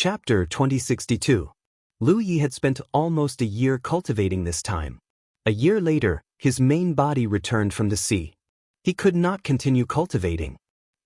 Chapter 2062. Lu Yi had spent almost a year cultivating this time. A year later, his main body returned from the sea. He could not continue cultivating.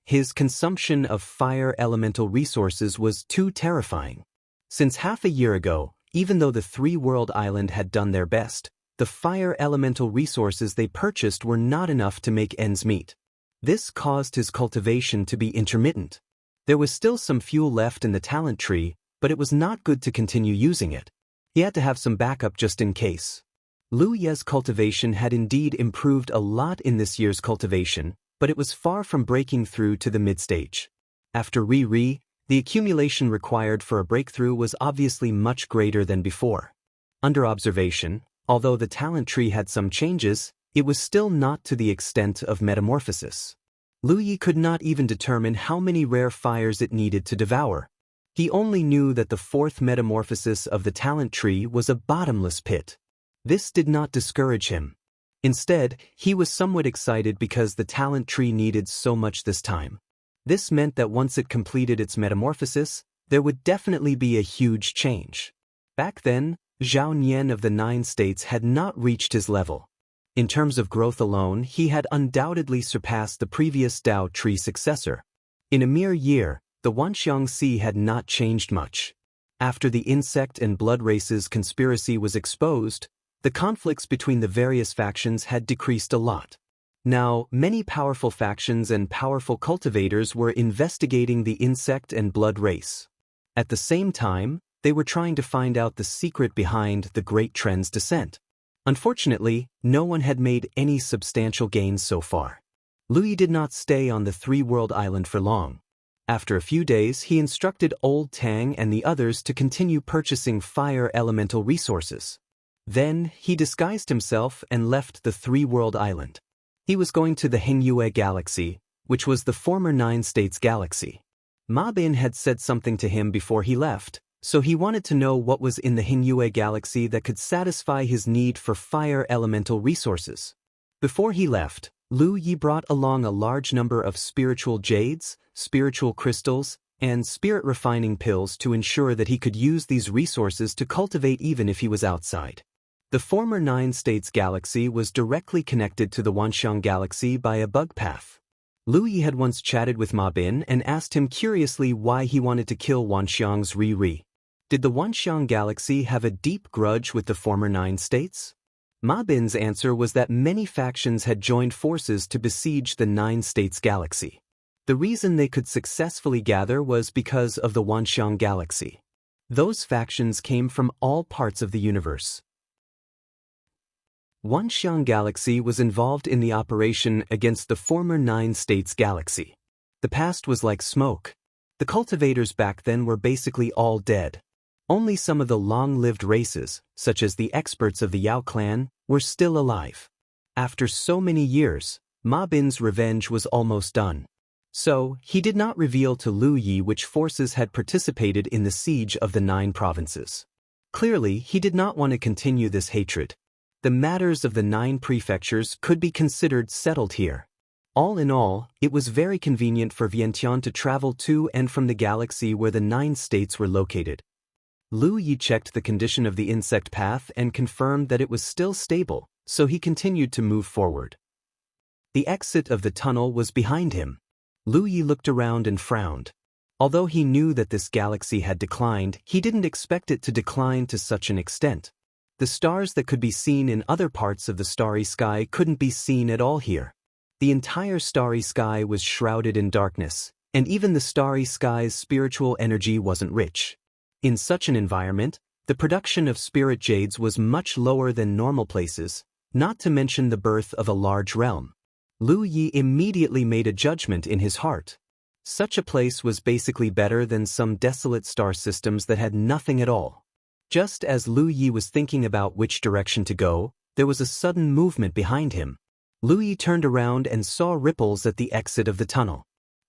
His consumption of fire elemental resources was too terrifying. Since half a year ago, even though the three-world island had done their best, the fire elemental resources they purchased were not enough to make ends meet. This caused his cultivation to be intermittent. There was still some fuel left in the talent tree, but it was not good to continue using it. He had to have some backup just in case. Lu Ye's cultivation had indeed improved a lot in this year's cultivation, but it was far from breaking through to the mid-stage. After the accumulation required for a breakthrough was obviously much greater than before. Under observation, although the talent tree had some changes, it was still not to the extent of metamorphosis. Lu Yi could not even determine how many rare fires it needed to devour. He only knew that the fourth metamorphosis of the talent tree was a bottomless pit. This did not discourage him. Instead, he was somewhat excited because the talent tree needed so much this time. This meant that once it completed its metamorphosis, there would definitely be a huge change. Back then, Zhao Nian of the 9 states had not reached his level. In terms of growth alone, he had undoubtedly surpassed the previous Dao tree successor. In a mere year, the Wanxiang Sea had not changed much. After the insect and blood races conspiracy was exposed, the conflicts between the various factions had decreased a lot. Now, many powerful factions and powerful cultivators were investigating the insect and blood race. At the same time, they were trying to find out the secret behind the Great Trend's descent. Unfortunately, no one had made any substantial gains so far. Lu Yi did not stay on the three-world island for long. After a few days, he instructed Old Tang and the others to continue purchasing fire elemental resources. Then, he disguised himself and left the three-world island. He was going to the Hengyue Galaxy, which was the former 9 States Galaxy. Ma Bin had said something to him before he left, so he wanted to know what was in the Hengyue Galaxy that could satisfy his need for fire elemental resources. Before he left, Lu Yi brought along a large number of spiritual jades, spiritual crystals, and spirit refining pills to ensure that he could use these resources to cultivate even if he was outside. The former 9 States Galaxy was directly connected to the Wanxiang Galaxy by a bug path. Lu Yi had once chatted with Ma Bin and asked him curiously why he wanted to kill Wanxiang's Ri. Did the Wanxiang Galaxy have a deep grudge with the former 9 states? Ma Bin's answer was that many factions had joined forces to besiege the 9 States Galaxy. The reason they could successfully gather was because of the Wanxiang Galaxy. Those factions came from all parts of the universe. Wanxiang Galaxy was involved in the operation against the former 9 States Galaxy. The past was like smoke. The cultivators back then were basically all dead. Only some of the long-lived races, such as the experts of the Yao clan, were still alive. After so many years, Ma Bin's revenge was almost done. So, he did not reveal to Lu Yi which forces had participated in the siege of the 9 provinces. Clearly, he did not want to continue this hatred. The matters of the 9 prefectures could be considered settled here. All in all, it was very convenient for Vientiane to travel to and from the galaxy where the 9 states were located. Lu Yi checked the condition of the insect path and confirmed that it was still stable, so he continued to move forward. The exit of the tunnel was behind him. Lu Yi looked around and frowned. Although he knew that this galaxy had declined, he didn't expect it to decline to such an extent. The stars that could be seen in other parts of the starry sky couldn't be seen at all here. The entire starry sky was shrouded in darkness, and even the starry sky's spiritual energy wasn't rich. In such an environment, the production of spirit jades was much lower than normal places, not to mention the birth of a large realm. Lu Yi immediately made a judgment in his heart. Such a place was basically better than some desolate star systems that had nothing at all. Just as Lu Yi was thinking about which direction to go, there was a sudden movement behind him. Lu Yi turned around and saw ripples at the exit of the tunnel.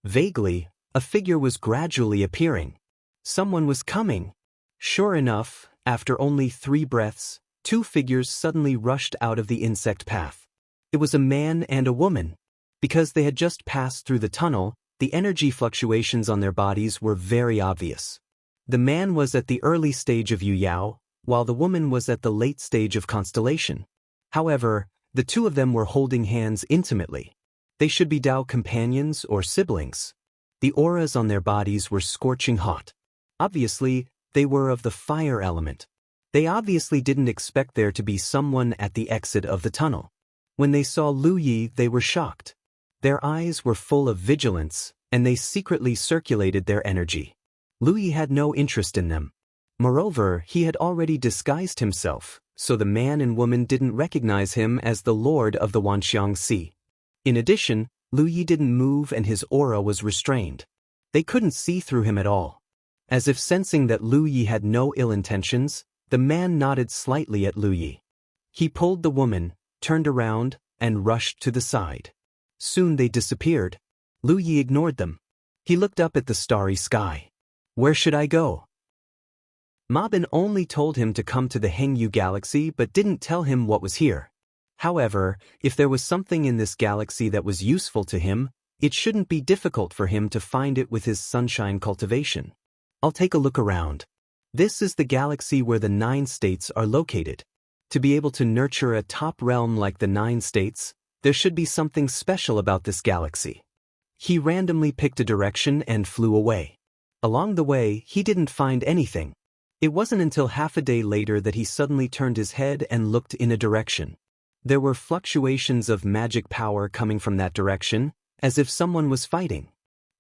Vaguely, a figure was gradually appearing. Someone was coming. Sure enough, after only 3 breaths, 2 figures suddenly rushed out of the insect path. It was a man and a woman. Because they had just passed through the tunnel, the energy fluctuations on their bodies were very obvious. The man was at the early stage of Yuyao, while the woman was at the late stage of Constellation. However, the two of them were holding hands intimately. They should be Dao companions or siblings. The auras on their bodies were scorching hot. Obviously, they were of the fire element. They obviously didn't expect there to be someone at the exit of the tunnel. When they saw Lu Yi, they were shocked. Their eyes were full of vigilance, and they secretly circulated their energy. Lu Yi had no interest in them. Moreover, he had already disguised himself, so the man and woman didn't recognize him as the lord of the Wanxiang Sea. In addition, Lu Yi didn't move and his aura was restrained. They couldn't see through him at all. As if sensing that Lu Yi had no ill intentions, the man nodded slightly at Lu Yi. He pulled the woman, turned around, and rushed to the side. Soon they disappeared. Lu Yi ignored them. He looked up at the starry sky. Where should I go? Ma Bin only told him to come to the Hengyu galaxy but didn't tell him what was here. However, if there was something in this galaxy that was useful to him, it shouldn't be difficult for him to find it with his sunshine cultivation. I'll take a look around. This is the galaxy where the 9 states are located. To be able to nurture a top realm like the 9 states, there should be something special about this galaxy. He randomly picked a direction and flew away. Along the way, he didn't find anything. It wasn't until half a day later that he suddenly turned his head and looked in a direction. There were fluctuations of magic power coming from that direction, as if someone was fighting.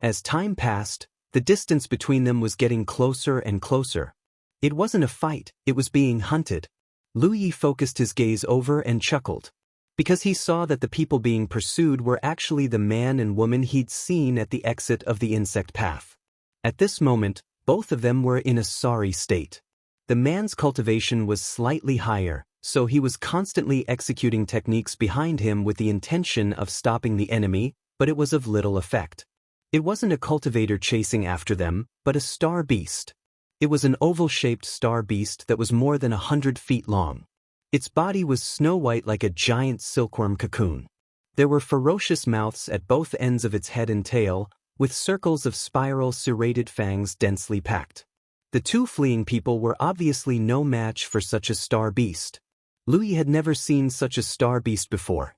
As time passed, the distance between them was getting closer and closer. It wasn't a fight, it was being hunted. Lu Yi focused his gaze over and chuckled, because he saw that the people being pursued were actually the man and woman he'd seen at the exit of the insect path. At this moment, both of them were in a sorry state. The man's cultivation was slightly higher, so he was constantly executing techniques behind him with the intention of stopping the enemy, but it was of little effect. It wasn't a cultivator chasing after them, but a star beast. It was an oval-shaped star beast that was more than 100 feet long. Its body was snow-white like a giant silkworm cocoon. There were ferocious mouths at both ends of its head and tail, with circles of spiral serrated fangs densely packed. The two fleeing people were obviously no match for such a star beast. Lu Yi had never seen such a star beast before.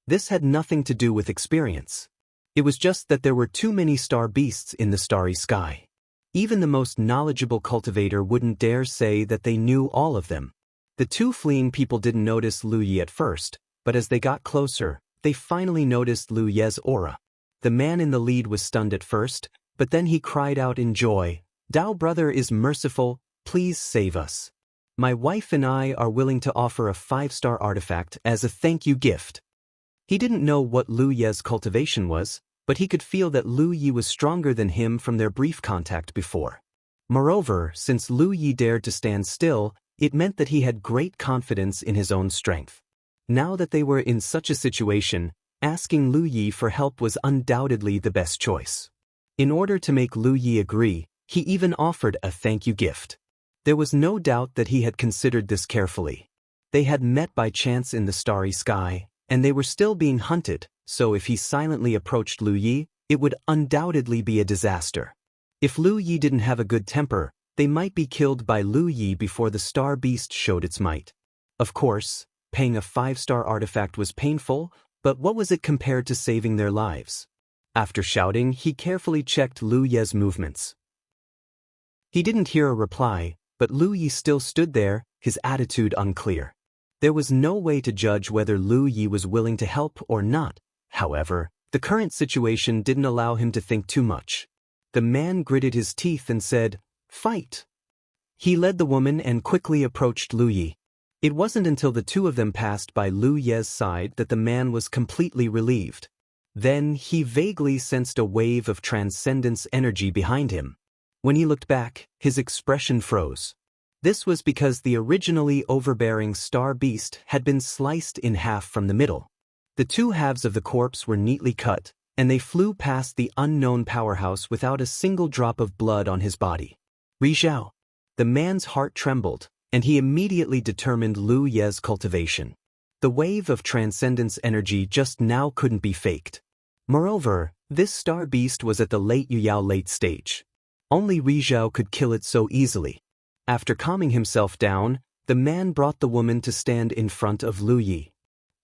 This had nothing to do with experience. It was just that there were too many star beasts in the starry sky. Even the most knowledgeable cultivator wouldn't dare say that they knew all of them. The two fleeing people didn't notice Lu Yi at first, but as they got closer, they finally noticed Lu Ye's aura. The man in the lead was stunned at first, but then he cried out in joy, "Dao brother is merciful, please save us. My wife and I are willing to offer a 5-star artifact as a thank you gift." He didn't know what Lu Ye's cultivation was, but he could feel that Lu Yi was stronger than him from their brief contact before. Moreover, since Lu Yi dared to stand still, it meant that he had great confidence in his own strength. Now that they were in such a situation, asking Lu Yi for help was undoubtedly the best choice. In order to make Lu Yi agree, he even offered a thank you gift. There was no doubt that he had considered this carefully. They had met by chance in the starry sky, and they were still being hunted, so if he silently approached Lu Yi, it would undoubtedly be a disaster. If Lu Yi didn't have a good temper, they might be killed by Lu Yi before the star beast showed its might. Of course, paying a 5-star artifact was painful, but what was it compared to saving their lives? After shouting, he carefully checked Lu Ye's movements. He didn't hear a reply, but Lu Yi still stood there, his attitude unclear. There was no way to judge whether Lu Yi was willing to help or not. However, the current situation didn't allow him to think too much. The man gritted his teeth and said, "Fight!" He led the woman and quickly approached Lu Yi. It wasn't until the two of them passed by Lu Ye's side that the man was completely relieved. Then he vaguely sensed a wave of transcendence energy behind him. When he looked back, his expression froze. This was because the originally overbearing star beast had been sliced in half from the middle. The two halves of the corpse were neatly cut, and they flew past the unknown powerhouse without a single drop of blood on his body. Rizhao. The man's heart trembled, and he immediately determined Lu Ye's cultivation. The wave of transcendence energy just now couldn't be faked. Moreover, this star beast was at the late Yuyao late stage. Only Rizhao could kill it so easily. After calming himself down, the man brought the woman to stand in front of Lu Yi.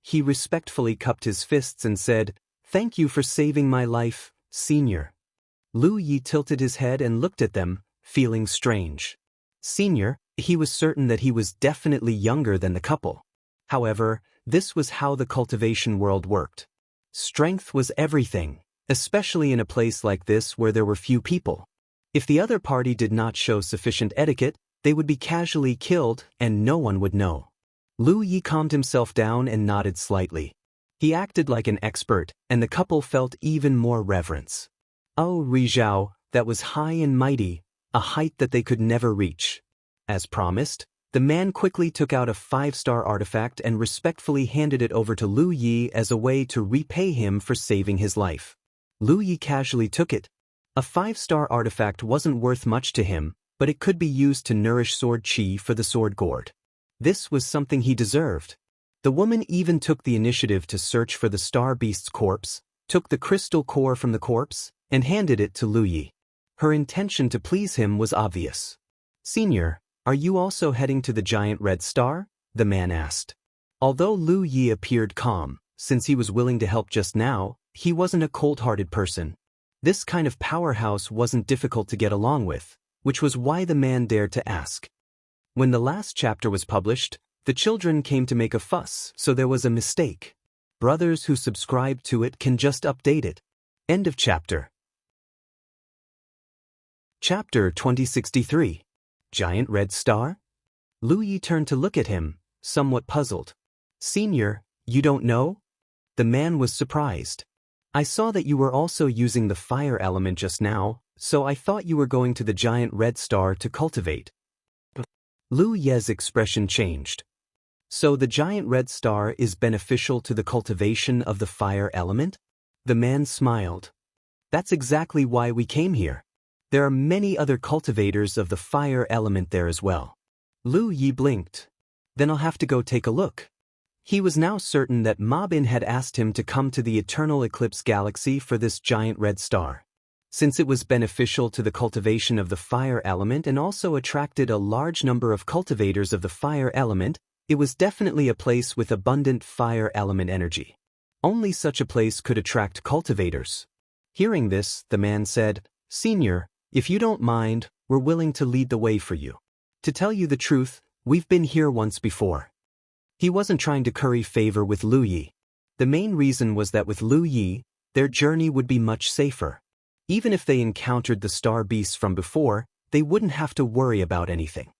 He respectfully cupped his fists and said, "Thank you for saving my life, Senior." Lu Yi tilted his head and looked at them, feeling strange. Senior, he was certain that he was definitely younger than the couple. However, this was how the cultivation world worked. Strength was everything, especially in a place like this where there were few people. If the other party did not show sufficient etiquette, they would be casually killed and no one would know. Lu Yi calmed himself down and nodded slightly. He acted like an expert, and the couple felt even more reverence. Oh, Rizhao, that was high and mighty, a height that they could never reach. As promised, the man quickly took out a 5-star artifact and respectfully handed it over to Lu Yi as a way to repay him for saving his life. Lu Yi casually took it. A 5-star artifact wasn't worth much to him, but it could be used to nourish sword chi for the sword gourd. This was something he deserved. The woman even took the initiative to search for the star beast's corpse, took the crystal core from the corpse, and handed it to Lu Yi. Her intention to please him was obvious. "Senior, are you also heading to the giant red star?" the man asked. Although Lu Yi appeared calm, since he was willing to help just now, he wasn't a cold-hearted person. This kind of powerhouse wasn't difficult to get along with, which was why the man dared to ask. When the last chapter was published, the children came to make a fuss, so there was a mistake. Brothers who subscribed to it can just update it. End of chapter. Chapter 2063. Giant Red Star? Lu Yi turned to look at him, somewhat puzzled. "Senior, you don't know?" The man was surprised. "I saw that you were also using the fire element just now, so I thought you were going to the giant red star to cultivate." Lu Ye's expression changed. "So the giant red star is beneficial to the cultivation of the fire element?" The man smiled. "That's exactly why we came here. There are many other cultivators of the fire element there as well." Lu Yi blinked. "Then I'll have to go take a look." He was now certain that Ma Bin had asked him to come to the Eternal Eclipse Galaxy for this giant red star. Since it was beneficial to the cultivation of the fire element and also attracted a large number of cultivators of the fire element, it was definitely a place with abundant fire element energy. Only such a place could attract cultivators. Hearing this, the man said, "Senior, if you don't mind, we're willing to lead the way for you. To tell you the truth, we've been here once before." He wasn't trying to curry favor with Lu Yi. The main reason was that with Lu Yi, their journey would be much safer. Even if they encountered the star beasts from before, they wouldn't have to worry about anything.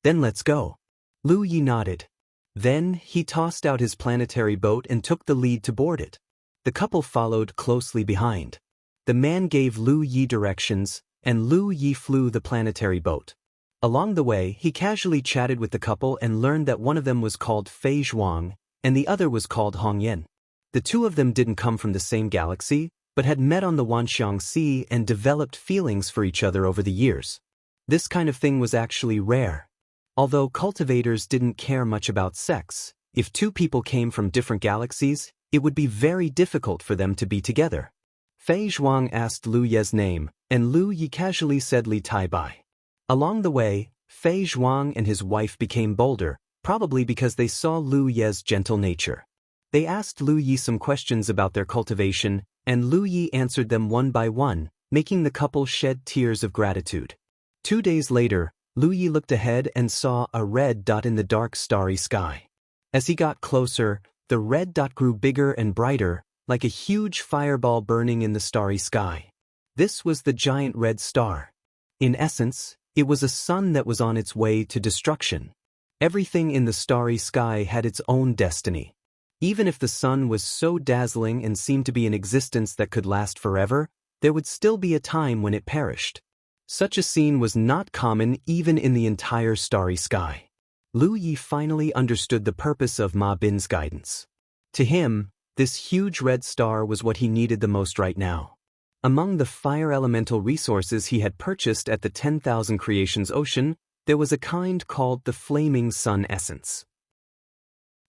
"Then let's go." Lu Yi nodded. Then, he tossed out his planetary boat and took the lead to board it. The couple followed closely behind. The man gave Lu Yi directions, and Lu Yi flew the planetary boat. Along the way, he casually chatted with the couple and learned that one of them was called Fei Zhuang, and the other was called Hong Yan. The two of them didn't come from the same galaxy, but had met on the Wanxiang Sea and developed feelings for each other over the years. This kind of thing was actually rare. Although cultivators didn't care much about sex, if two people came from different galaxies, it would be very difficult for them to be together. Fei Zhuang asked Lu Ye's name, and Lu Yi casually said Li Tai Bai. Along the way, Fei Zhuang and his wife became bolder, probably because they saw Lu Ye's gentle nature. They asked Lu Yi some questions about their cultivation, and Lu Yi answered them one by one, making the couple shed tears of gratitude. 2 days later, Lu Yi looked ahead and saw a red dot in the dark starry sky. As he got closer, the red dot grew bigger and brighter, like a huge fireball burning in the starry sky. This was the giant red star. In essence, it was a sun that was on its way to destruction. Everything in the starry sky had its own destiny. Even if the sun was so dazzling and seemed to be an existence that could last forever, there would still be a time when it perished. Such a scene was not common even in the entire starry sky. Lu Yi finally understood the purpose of Ma Bin's guidance. To him, this huge red star was what he needed the most right now. Among the fire elemental resources he had purchased at the 10,000 Creations Ocean, there was a kind called the Flaming Sun Essence.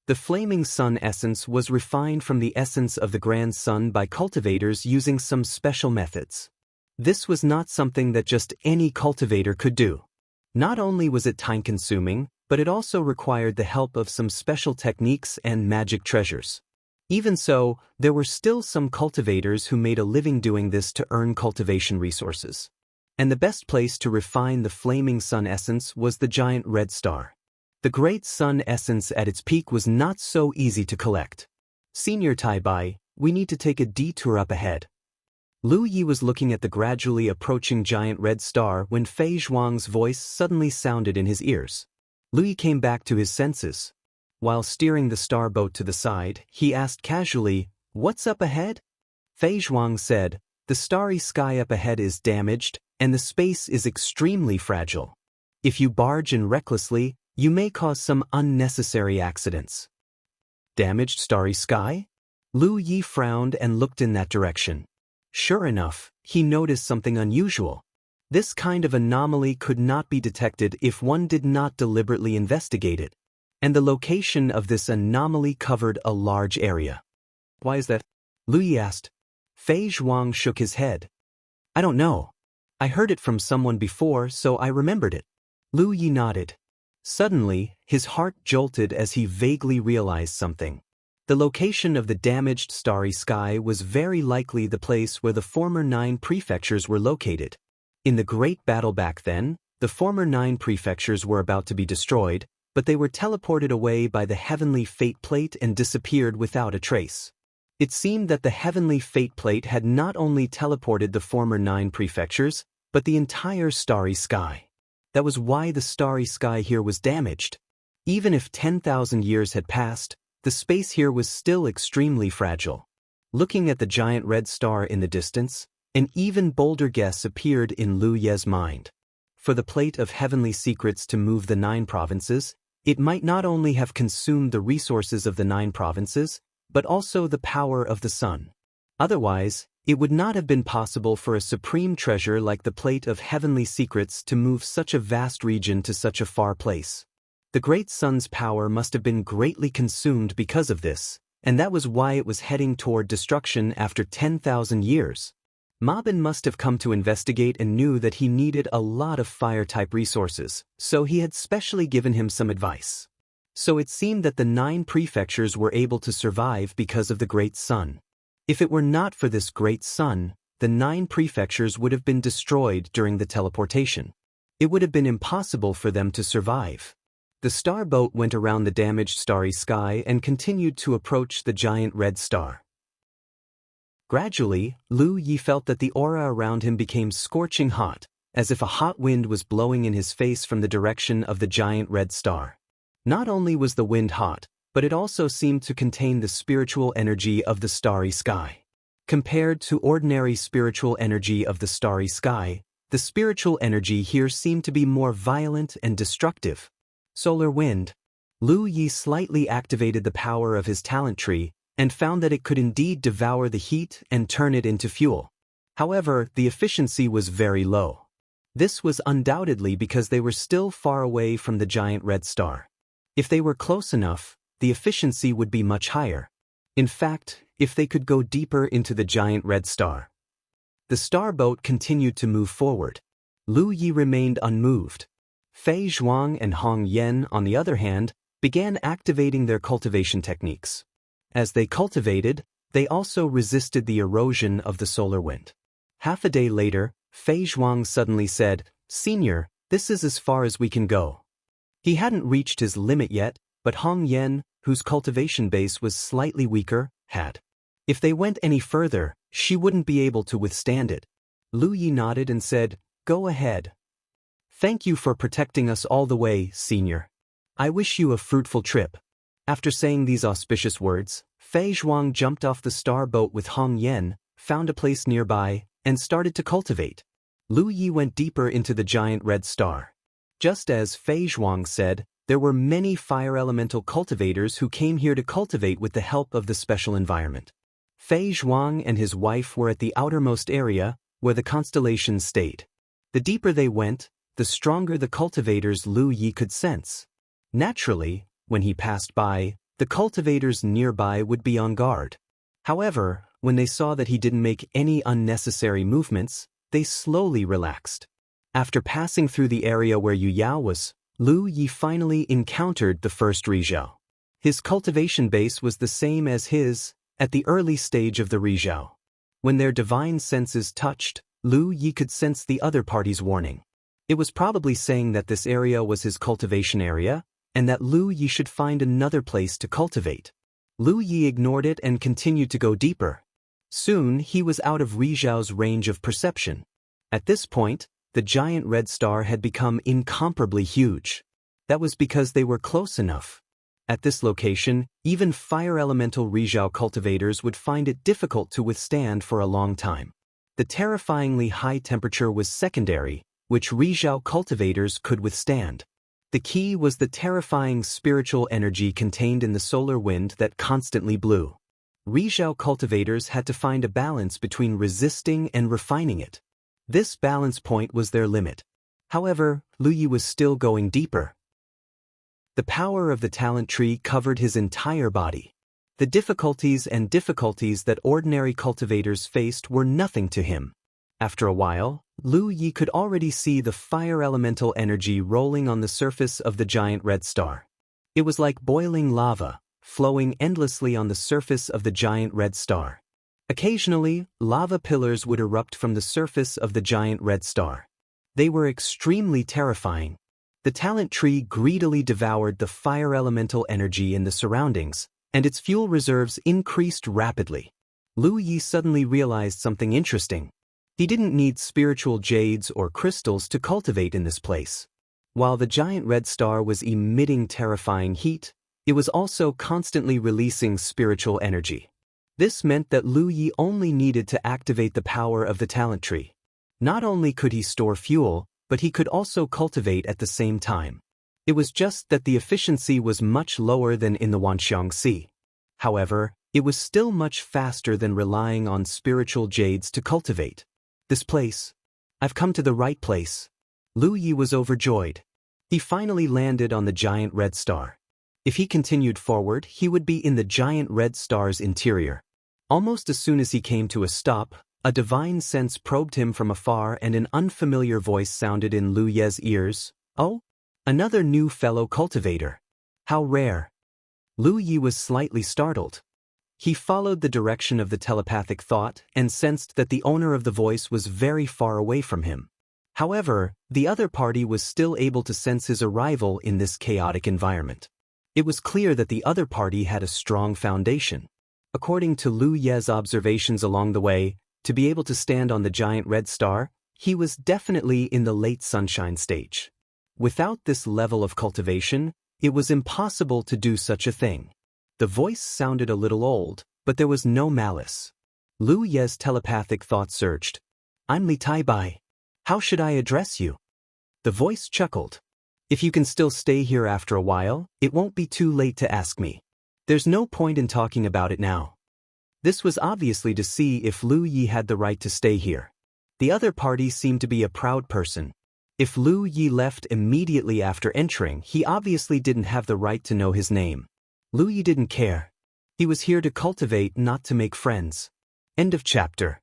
The Flaming Sun Essence was refined from the essence of the Grand Sun by cultivators using some special methods. This was not something that just any cultivator could do. Not only was it time-consuming, but it also required the help of some special techniques and magic treasures. Even so, there were still some cultivators who made a living doing this to earn cultivation resources. And the best place to refine the flaming sun essence was the giant red star. The great sun essence at its peak was not so easy to collect. Senior Tai Bai, we need to take a detour up ahead. Lu Yi was looking at the gradually approaching giant red star when Fei Zhuang's voice suddenly sounded in his ears. Lu Yi came back to his senses. While steering the star boat to the side, he asked casually, "What's up ahead?" Fei Zhuang said, "The starry sky up ahead is damaged, and the space is extremely fragile. If you barge in recklessly, you may cause some unnecessary accidents." Damaged starry sky? Lu Yi frowned and looked in that direction. Sure enough, he noticed something unusual. This kind of anomaly could not be detected if one did not deliberately investigate it. And the location of this anomaly covered a large area. "Why is that?" Lu Yi asked. Fei Zhuang shook his head. "I don't know. I heard it from someone before, so I remembered it." Lu Yi nodded. Suddenly, his heart jolted as he vaguely realized something. The location of the damaged starry sky was very likely the place where the former 9 prefectures were located. In the great battle back then, the former 9 prefectures were about to be destroyed, but they were teleported away by the heavenly fate plate and disappeared without a trace. It seemed that the heavenly fate plate had not only teleported the former 9 prefectures, but the entire starry sky. That was why the starry sky here was damaged. Even if 10,000 years had passed, the space here was still extremely fragile. Looking at the giant red star in the distance, an even bolder guess appeared in Lu Ye's mind. For the plate of heavenly secrets to move the 9 provinces, it might not only have consumed the resources of the 9 provinces, but also the power of the sun. Otherwise, it would not have been possible for a supreme treasure like the plate of heavenly secrets to move such a vast region to such a far place. The great sun's power must have been greatly consumed because of this, and that was why it was heading toward destruction after 10,000 years. Ma Bin must have come to investigate and knew that he needed a lot of fire-type resources, so he had specially given him some advice. So it seemed that the 9 prefectures were able to survive because of the great sun. If it were not for this great sun, the 9 prefectures would have been destroyed during the teleportation. It would have been impossible for them to survive. The star boat went around the damaged starry sky and continued to approach the giant red star. Gradually, Lu Yi felt that the aura around him became scorching hot, as if a hot wind was blowing in his face from the direction of the giant red star. Not only was the wind hot, but it also seemed to contain the spiritual energy of the starry sky. Compared to ordinary spiritual energy of the starry sky, the spiritual energy here seemed to be more violent and destructive. Solar wind. Lu Yi slightly activated the power of his talent tree and found that it could indeed devour the heat and turn it into fuel. However, the efficiency was very low. This was undoubtedly because they were still far away from the giant red star. If they were close enough, the efficiency would be much higher. In fact, if they could go deeper into the giant red star. The star boat continued to move forward. Lu Yi remained unmoved. Fei Zhuang and Hong Yan, on the other hand, began activating their cultivation techniques. As they cultivated, they also resisted the erosion of the solar wind. Half a day later, Fei Zhuang suddenly said, "Senior, this is as far as we can go." He hadn't reached his limit yet, but Hong Yan, whose cultivation base was slightly weaker, had. If they went any further, she wouldn't be able to withstand it. Lu Yi nodded and said, "Go ahead. Thank you for protecting us all the way, Senior. I wish you a fruitful trip." After saying these auspicious words, Fei Zhuang jumped off the star boat with Hong Yan, found a place nearby, and started to cultivate. Lu Yi went deeper into the giant red star. Just as Fei Zhuang said, there were many fire elemental cultivators who came here to cultivate with the help of the special environment. Fei Zhuang and his wife were at the outermost area, where the constellations stayed. The deeper they went, the stronger the cultivators Lu Yi could sense. Naturally, when he passed by, the cultivators nearby would be on guard. However, when they saw that he didn't make any unnecessary movements, they slowly relaxed. After passing through the area where Yu Yao was, Lu Yi finally encountered the first Rizhao. His cultivation base was the same as his at the early stage of the Rizhao. When their divine senses touched, Lu Yi could sense the other party's warning. It was probably saying that this area was his cultivation area, and that Lu Yi should find another place to cultivate. Lu Yi ignored it and continued to go deeper. Soon he was out of Rizhao's range of perception. At this point, the giant red star had become incomparably huge. That was because they were close enough. At this location, even fire elemental Rizhao cultivators would find it difficult to withstand for a long time. The terrifyingly high temperature was secondary, which Rizhao cultivators could withstand. The key was the terrifying spiritual energy contained in the solar wind that constantly blew. Rizhao cultivators had to find a balance between resisting and refining it. This balance point was their limit. However, Lu Yi was still going deeper. The power of the talent tree covered his entire body. The difficulties that ordinary cultivators faced were nothing to him. After a while, Lu Yi could already see the fire elemental energy rolling on the surface of the giant red star. It was like boiling lava, flowing endlessly on the surface of the giant red star. Occasionally, lava pillars would erupt from the surface of the giant red star. They were extremely terrifying. The talent tree greedily devoured the fire elemental energy in the surroundings, and its fuel reserves increased rapidly. Lu Yi suddenly realized something interesting. He didn't need spiritual jades or crystals to cultivate in this place. While the giant red star was emitting terrifying heat, it was also constantly releasing spiritual energy. This meant that Lu Yi only needed to activate the power of the talent tree. Not only could he store fuel, but he could also cultivate at the same time. It was just that the efficiency was much lower than in the Wanxiang Sea. However, it was still much faster than relying on spiritual jades to cultivate. This place. I've come to the right place. Lu Yi was overjoyed. He finally landed on the giant red star. If he continued forward, he would be in the giant red star's interior. Almost as soon as he came to a stop, a divine sense probed him from afar and an unfamiliar voice sounded in Lu Ye's ears. "Oh? Another new fellow cultivator. How rare." Lu Yi was slightly startled. He followed the direction of the telepathic thought and sensed that the owner of the voice was very far away from him. However, the other party was still able to sense his arrival in this chaotic environment. It was clear that the other party had a strong foundation. According to Lu Ye's observations along the way, to be able to stand on the giant red star, he was definitely in the late sunshine stage. Without this level of cultivation, it was impossible to do such a thing. The voice sounded a little old, but there was no malice. Lu Ye's telepathic thought surged. "I'm Li Taibai. How should I address you?" The voice chuckled. "If you can still stay here after a while, it won't be too late to ask me. There's no point in talking about it now." This was obviously to see if Lu Yi had the right to stay here. The other party seemed to be a proud person. If Lu Yi left immediately after entering, he obviously didn't have the right to know his name. Lu Yi didn't care. He was here to cultivate, not to make friends. End of chapter.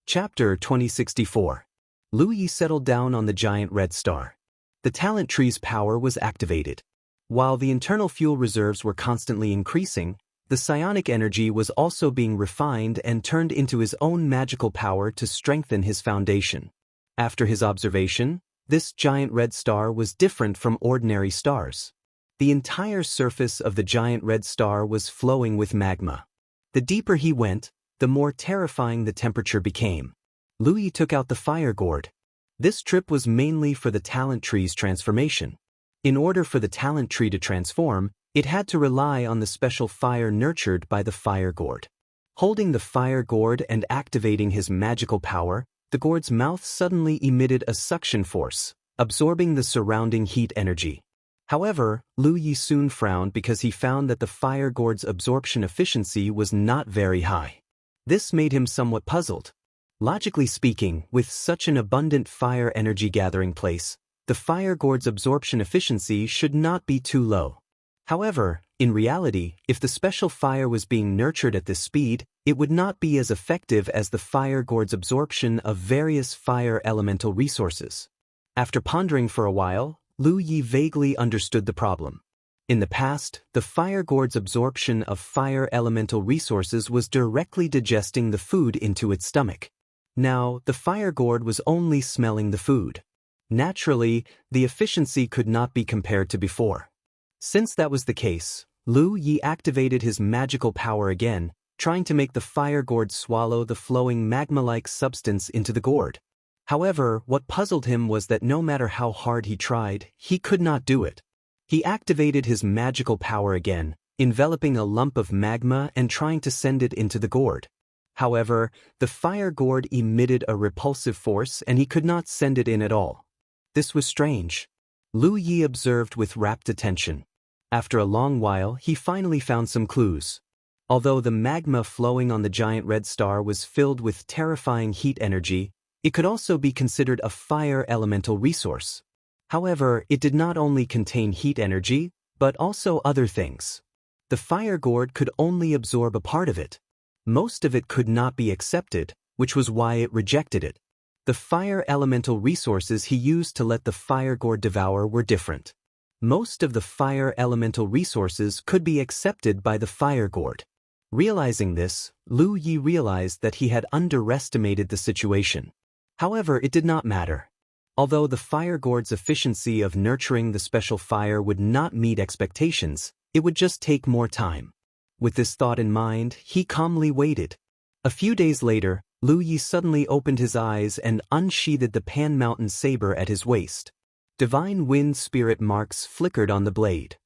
Chapter 2064. Lu Yi settled down on the giant red star. The talent tree's power was activated. While the internal fuel reserves were constantly increasing, the psionic energy was also being refined and turned into his own magical power to strengthen his foundation. After his observation, this giant red star was different from ordinary stars. The entire surface of the giant red star was flowing with magma. The deeper he went, the more terrifying the temperature became. Lu Yi took out the fire gourd. This trip was mainly for the talent tree's transformation. In order for the talent tree to transform, it had to rely on the special fire nurtured by the fire gourd. Holding the fire gourd and activating his magical power, the gourd's mouth suddenly emitted a suction force, absorbing the surrounding heat energy. However, Lu Yi soon frowned because he found that the fire gourd's absorption efficiency was not very high. This made him somewhat puzzled. Logically speaking, with such an abundant fire energy gathering place, the fire gourd's absorption efficiency should not be too low. However, in reality, if the special fire was being nurtured at this speed, it would not be as effective as the fire gourd's absorption of various fire elemental resources. After pondering for a while, Lu Yi vaguely understood the problem. In the past, the fire gourd's absorption of fire elemental resources was directly digesting the food into its stomach. Now, the fire gourd was only smelling the food. Naturally, the efficiency could not be compared to before. Since that was the case, Lu Yi activated his magical power again, trying to make the fire gourd swallow the flowing magma-like substance into the gourd. However, what puzzled him was that no matter how hard he tried, he could not do it. He activated his magical power again, enveloping a lump of magma and trying to send it into the gourd. However, the fire gourd emitted a repulsive force and he could not send it in at all. This was strange. Lu Yi observed with rapt attention. After a long while, he finally found some clues. Although the magma flowing on the giant red star was filled with terrifying heat energy, it could also be considered a fire elemental resource. However, it did not only contain heat energy, but also other things. The fire gourd could only absorb a part of it. Most of it could not be accepted, which was why it rejected it. The fire elemental resources he used to let the fire gourd devour were different. Most of the fire elemental resources could be accepted by the fire gourd. Realizing this, Lu Yi realized that he had underestimated the situation. However, it did not matter. Although the fire gourd's efficiency of nurturing the special fire would not meet expectations, it would just take more time. With this thought in mind, he calmly waited. A few days later, Lu Yi suddenly opened his eyes and unsheathed the Pan Mountain saber at his waist. Divine wind spirit marks flickered on the blade.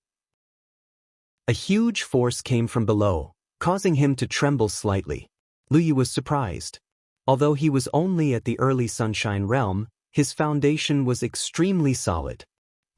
A huge force came from below, causing him to tremble slightly. Lu Yi was surprised. Although he was only at the early sunshine realm, his foundation was extremely solid.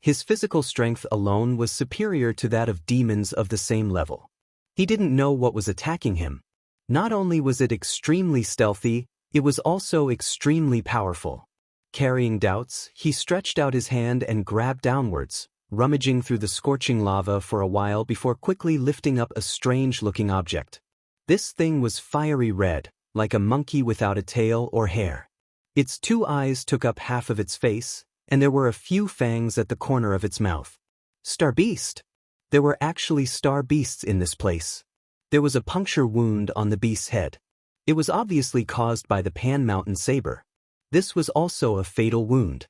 His physical strength alone was superior to that of demons of the same level. He didn't know what was attacking him. Not only was it extremely stealthy, it was also extremely powerful. Carrying doubts, he stretched out his hand and grabbed downwards, rummaging through the scorching lava for a while before quickly lifting up a strange-looking object. This thing was fiery red, like a monkey without a tail or hair. Its 2 eyes took up half of its face, and there were a few fangs at the corner of its mouth. Star beast! There were actually star beasts in this place. There was a puncture wound on the beast's head. It was obviously caused by the Pan Mountain saber. This was also a fatal wound.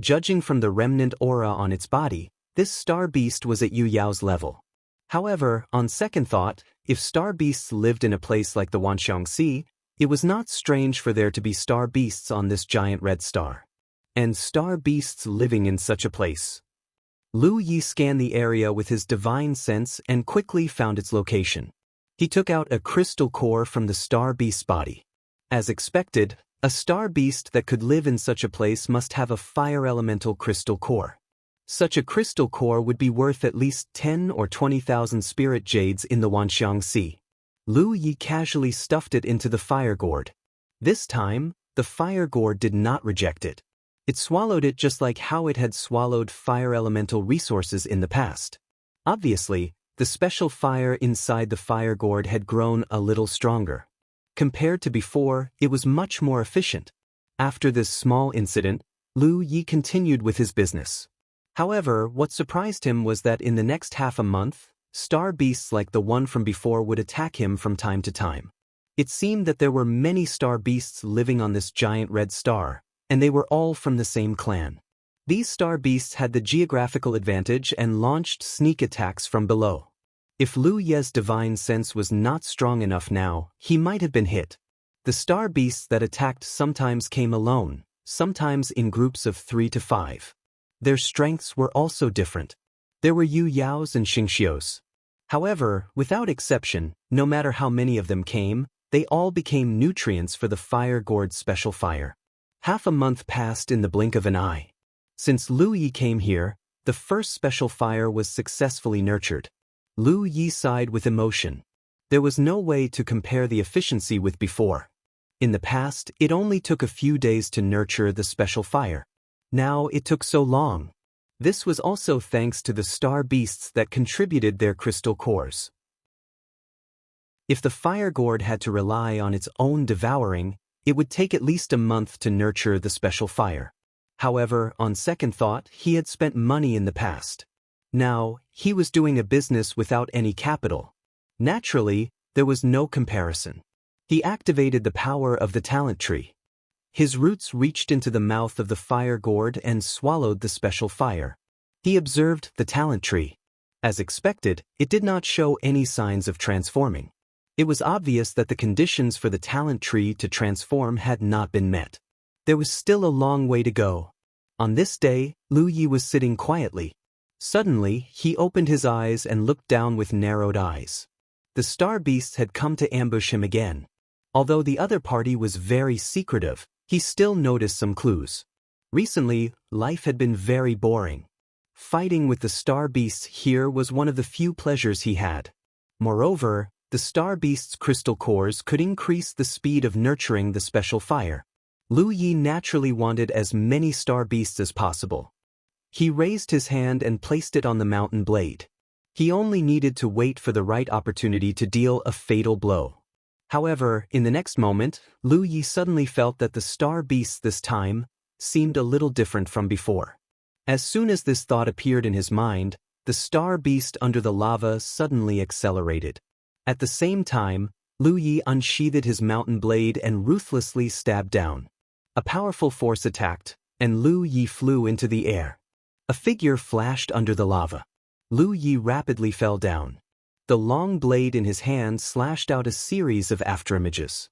Judging from the remnant aura on its body, this star beast was at Yu Yao's level. However, on second thought, if star beasts lived in a place like the Wanxiang Sea, it was not strange for there to be star beasts on this giant red star. And star beasts living in such a place. Lu Yi scanned the area with his divine sense and quickly found its location. He took out a crystal core from the star beast's body. As expected, a star beast that could live in such a place must have a fire elemental crystal core. Such a crystal core would be worth at least 10 or 20,000 spirit jades in the Wanxiang Sea. Lu Yi casually stuffed it into the fire gourd. This time, the fire gourd did not reject it. It swallowed it just like how it had swallowed fire elemental resources in the past. Obviously, the special fire inside the fire gourd had grown a little stronger. Compared to before, it was much more efficient. After this small incident, Lu Yi continued with his business. However, what surprised him was that in the next half a month, star beasts like the one from before would attack him from time to time. It seemed that there were many star beasts living on this giant red star, and they were all from the same clan. These star beasts had the geographical advantage and launched sneak attacks from below. If Lu Ye's divine sense was not strong enough now, he might have been hit. The star beasts that attacked sometimes came alone, sometimes in groups of 3 to 5. Their strengths were also different. There were Yu Yao's and Xingxiu's. However, without exception, no matter how many of them came, they all became nutrients for the fire gourd's special fire. Half a month passed in the blink of an eye. Since Lu Yi came here, the first special fire was successfully nurtured. Lu Yi sighed with emotion. There was no way to compare the efficiency with before. In the past, it only took a few days to nurture the special fire. Now it took so long. This was also thanks to the star beasts that contributed their crystal cores. If the fire gourd had to rely on its own devouring, it would take at least a month to nurture the special fire. However, on second thought, he had spent money in the past. Now, he was doing a business without any capital. Naturally, there was no comparison. He activated the power of the talent tree. His roots reached into the mouth of the fire gourd and swallowed the special fire. He observed the talent tree. As expected, it did not show any signs of transforming. It was obvious that the conditions for the talent tree to transform had not been met. There was still a long way to go. On this day, Lu Yi was sitting quietly. Suddenly, he opened his eyes and looked down with narrowed eyes. The star beasts had come to ambush him again. Although the other party was very secretive, he still noticed some clues. Recently, life had been very boring. Fighting with the star beasts here was one of the few pleasures he had. Moreover, the star beast's crystal cores could increase the speed of nurturing the special fire. Lu Yi naturally wanted as many star beasts as possible. He raised his hand and placed it on the mountain blade. He only needed to wait for the right opportunity to deal a fatal blow. However, in the next moment, Lu Yi suddenly felt that the star beasts this time seemed a little different from before. As soon as this thought appeared in his mind, the star beast under the lava suddenly accelerated. At the same time, Lu Yi unsheathed his mountain blade and ruthlessly stabbed down. A powerful force attacked, and Lu Yi flew into the air. A figure flashed under the lava. Lu Yi rapidly fell down. The long blade in his hand slashed out a series of afterimages.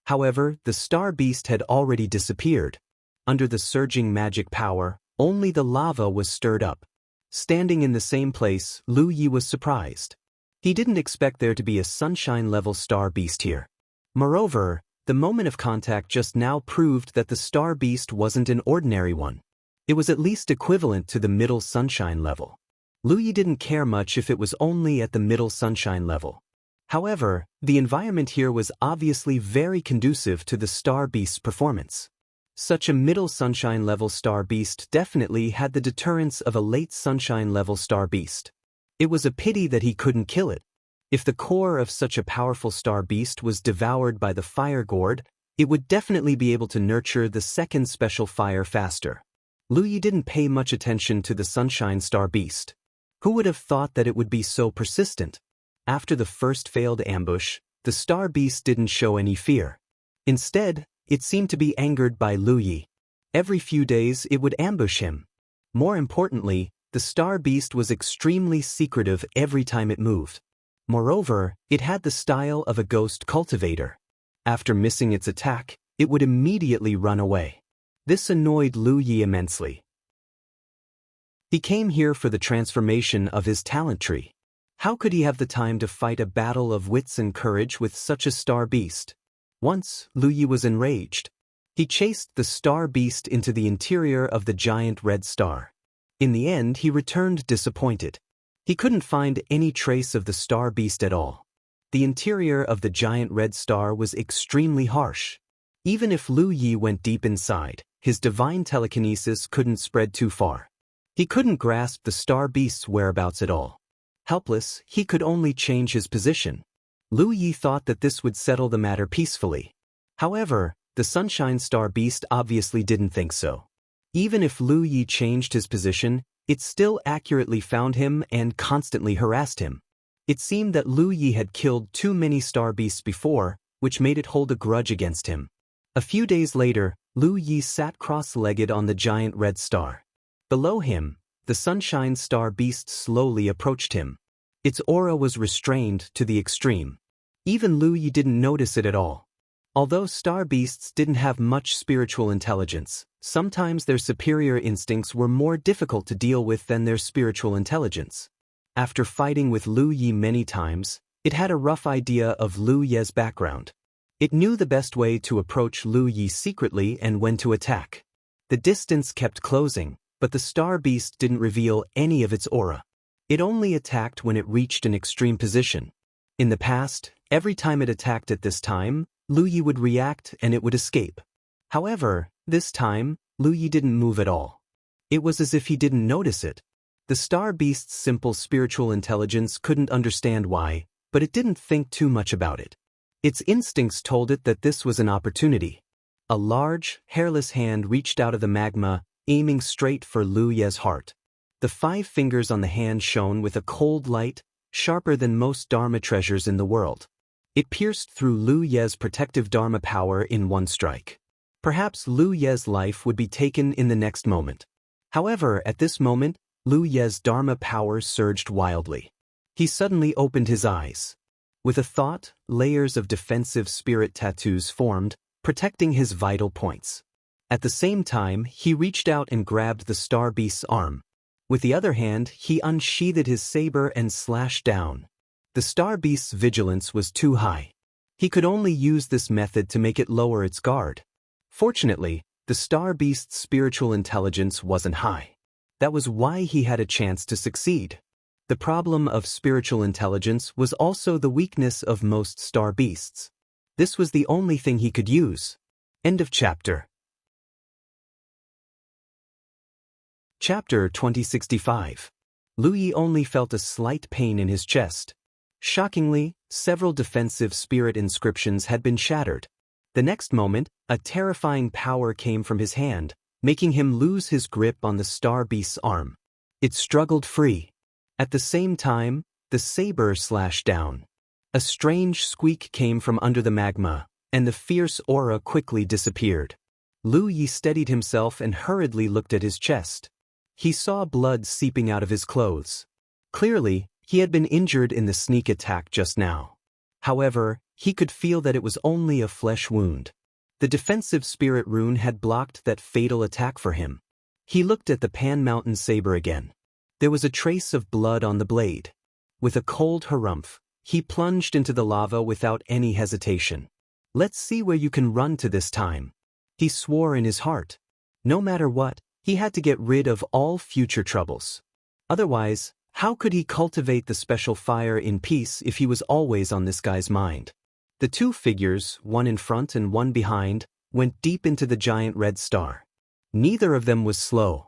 However, the star beast had already disappeared. Under the surging magic power, only the lava was stirred up. Standing in the same place, Lu Yi was surprised. He didn't expect there to be a sunshine-level star beast here. Moreover, the moment of contact just now proved that the star beast wasn't an ordinary one. It was at least equivalent to the middle sunshine level. Lu Yi didn't care much if it was only at the middle sunshine level. However, the environment here was obviously very conducive to the star beast's performance. Such a middle sunshine level star beast definitely had the deterrence of a late sunshine level star beast. It was a pity that he couldn't kill it. If the core of such a powerful star beast was devoured by the fire gourd, it would definitely be able to nurture the second special fire faster. Lu Yi didn't pay much attention to the sunshine star beast. Who would have thought that it would be so persistent? After the first failed ambush, the star beast didn't show any fear. Instead, it seemed to be angered by Lu Yi. Every few days it would ambush him. More importantly, the star beast was extremely secretive every time it moved. Moreover, it had the style of a ghost cultivator. After missing its attack, it would immediately run away. This annoyed Lu Yi immensely. He came here for the transformation of his talent tree. How could he have the time to fight a battle of wits and courage with such a star beast? Once, Lu Yi was enraged. He chased the star beast into the interior of the giant red star. In the end, he returned disappointed. He couldn't find any trace of the star beast at all. The interior of the giant red star was extremely harsh. Even if Lu Yi went deep inside, his divine telekinesis couldn't spread too far. He couldn't grasp the star beast's whereabouts at all. Helpless, he could only change his position. Lu Yi thought that this would settle the matter peacefully. However, the sunshine star beast obviously didn't think so. Even if Lu Yi changed his position, it still accurately found him and constantly harassed him. It seemed that Lu Yi had killed too many star beasts before, which made it hold a grudge against him. A few days later, Lu Yi sat cross-legged on the giant red star. Below him, the sunshine star beast slowly approached him. Its aura was restrained to the extreme. Even Lu Yi didn't notice it at all. Although star beasts didn't have much spiritual intelligence, sometimes their superior instincts were more difficult to deal with than their spiritual intelligence. After fighting with Lu Yi many times, it had a rough idea of Lu Ye's background. It knew the best way to approach Lu Yi secretly and when to attack. The distance kept closing, but the star beast didn't reveal any of its aura. It only attacked when it reached an extreme position. In the past, every time it attacked at this time, Lu Yi would react and it would escape. However, this time, Lu Yi didn't move at all. It was as if he didn't notice it. The star beast's simple spiritual intelligence couldn't understand why, but it didn't think too much about it. Its instincts told it that this was an opportunity. A large, hairless hand reached out of the magma, aiming straight for Lu Ye's heart. The 5 fingers on the hand shone with a cold light, sharper than most Dharma treasures in the world. It pierced through Lu Ye's protective Dharma power in one strike. Perhaps Lu Ye's life would be taken in the next moment. However, at this moment, Lu Ye's Dharma power surged wildly. He suddenly opened his eyes. With a thought, layers of defensive spirit tattoos formed, protecting his vital points. At the same time, he reached out and grabbed the star beast's arm. With the other hand, he unsheathed his saber and slashed down. The star beast's vigilance was too high. He could only use this method to make it lower its guard. Fortunately, the star beast's spiritual intelligence wasn't high. That was why he had a chance to succeed. The problem of spiritual intelligence was also the weakness of most star beasts. This was the only thing he could use. End of chapter. Chapter 2065. Lu Yi only felt a slight pain in his chest. Shockingly, several defensive spirit inscriptions had been shattered. The next moment, a terrifying power came from his hand, making him lose his grip on the star beast's arm. It struggled free. At the same time, the saber slashed down. A strange squeak came from under the magma, and the fierce aura quickly disappeared. Lu Yi steadied himself and hurriedly looked at his chest. He saw blood seeping out of his clothes. Clearly, he had been injured in the sneak attack just now. However, he could feel that it was only a flesh wound. The defensive spirit rune had blocked that fatal attack for him. He looked at the Pan Mountain saber again. There was a trace of blood on the blade. With a cold harumph, he plunged into the lava without any hesitation. Let's see where you can run to this time. He swore in his heart. No matter what, he had to get rid of all future troubles. Otherwise, how could he cultivate the special fire in peace if he was always on this guy's mind? The 2 figures, one in front and one behind, went deep into the giant red star. Neither of them was slow.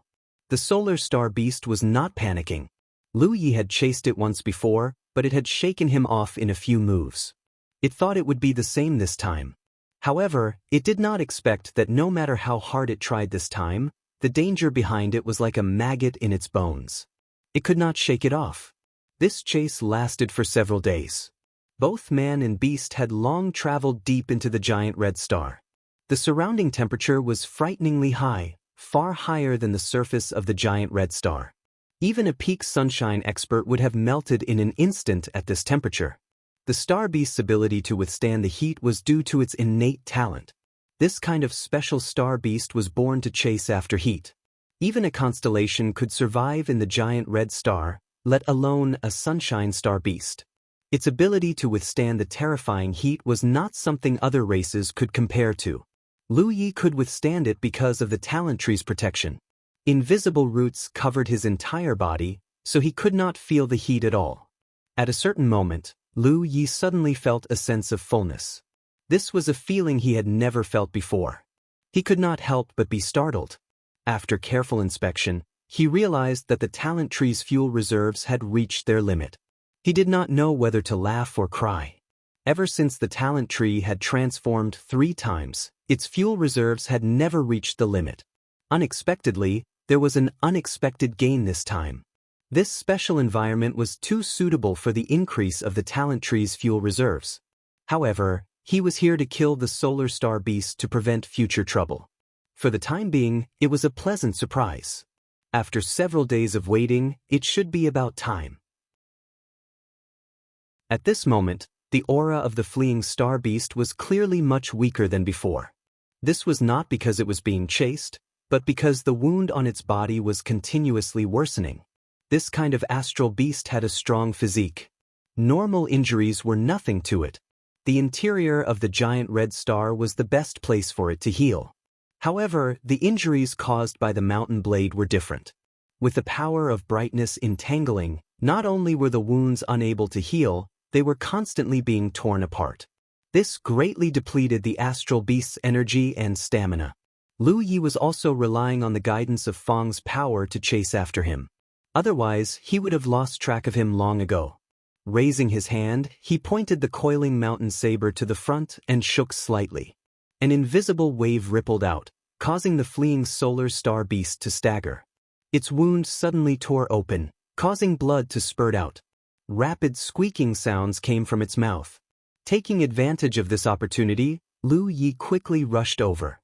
The solar star beast was not panicking. Lu Yi had chased it once before, but it had shaken him off in a few moves. It thought it would be the same this time. However, it did not expect that no matter how hard it tried this time, the danger behind it was like a maggot in its bones. It could not shake it off. This chase lasted for several days. Both man and beast had long traveled deep into the giant red star. The surrounding temperature was frighteningly high, far higher than the surface of the giant red star. Even a peak sunshine expert would have melted in an instant at this temperature. The star beast's ability to withstand the heat was due to its innate talent. This kind of special star beast was born to chase after heat. Even a constellation could survive in the giant red star, let alone a sunshine star beast. Its ability to withstand the terrifying heat was not something other races could compare to. Lu Yi could withstand it because of the talent tree's protection. Invisible roots covered his entire body, so he could not feel the heat at all. At a certain moment, Lu Yi suddenly felt a sense of fullness. This was a feeling he had never felt before. He could not help but be startled. After careful inspection, he realized that the talent tree's fuel reserves had reached their limit. He did not know whether to laugh or cry. Ever since the talent tree had transformed 3 times, its fuel reserves had never reached the limit. Unexpectedly, there was an unexpected gain this time. This special environment was too suitable for the increase of the talent tree's fuel reserves. However, he was here to kill the solar star beast to prevent future trouble. For the time being, it was a pleasant surprise. After several days of waiting, it should be about time. At this moment, the aura of the fleeing star beast was clearly much weaker than before. This was not because it was being chased, but because the wound on its body was continuously worsening. This kind of astral beast had a strong physique. Normal injuries were nothing to it. The interior of the giant red star was the best place for it to heal. However, the injuries caused by the mountain blade were different. With the power of brightness entangling, not only were the wounds unable to heal, they were constantly being torn apart. This greatly depleted the astral beast's energy and stamina. Lu Yi was also relying on the guidance of Fang's power to chase after him. Otherwise, he would have lost track of him long ago. Raising his hand, he pointed the coiling mountain saber to the front and shook slightly. An invisible wave rippled out, causing the fleeing solar star beast to stagger. Its wound suddenly tore open, causing blood to spurt out. Rapid squeaking sounds came from its mouth. Taking advantage of this opportunity, Lu Yi quickly rushed over.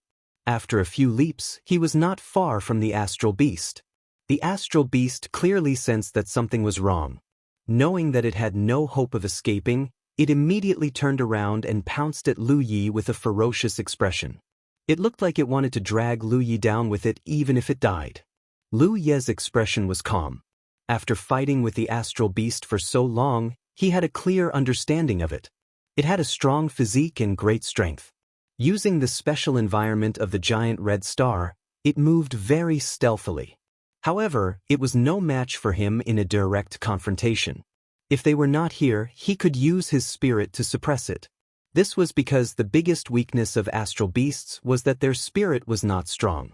After a few leaps, he was not far from the astral beast. The astral beast clearly sensed that something was wrong. Knowing that it had no hope of escaping, it immediately turned around and pounced at Lu Yi with a ferocious expression. It looked like it wanted to drag Lu Yi down with it even if it died. Lu Yi's expression was calm. After fighting with the astral beast for so long, he had a clear understanding of it. It had a strong physique and great strength. Using the special environment of the giant red star, it moved very stealthily. However, it was no match for him in a direct confrontation. If they were not here, he could use his spirit to suppress it. This was because the biggest weakness of astral beasts was that their spirit was not strong.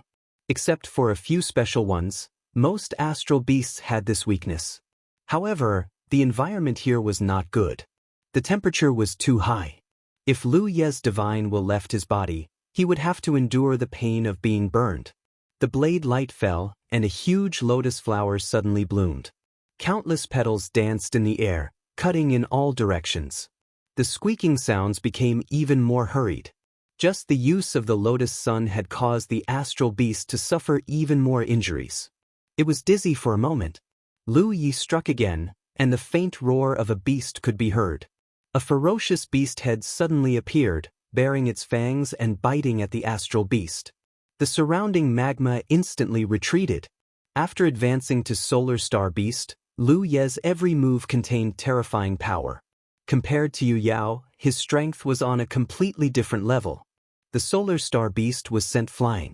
Except for a few special ones, most astral beasts had this weakness. However, the environment here was not good. The temperature was too high. If Lu Yi's divine will left his body, he would have to endure the pain of being burned. The blade light fell, and a huge lotus flower suddenly bloomed. Countless petals danced in the air, cutting in all directions. The squeaking sounds became even more hurried. Just the use of the lotus sun had caused the astral beast to suffer even more injuries. It was dizzy for a moment. Lu Yi struck again, and the faint roar of a beast could be heard. A ferocious beast head suddenly appeared, baring its fangs and biting at the astral beast. The surrounding magma instantly retreated. After advancing to Solar Star Beast, Lu Yi's every move contained terrifying power. Compared to Yu Yao, his strength was on a completely different level. The Solar Star Beast was sent flying.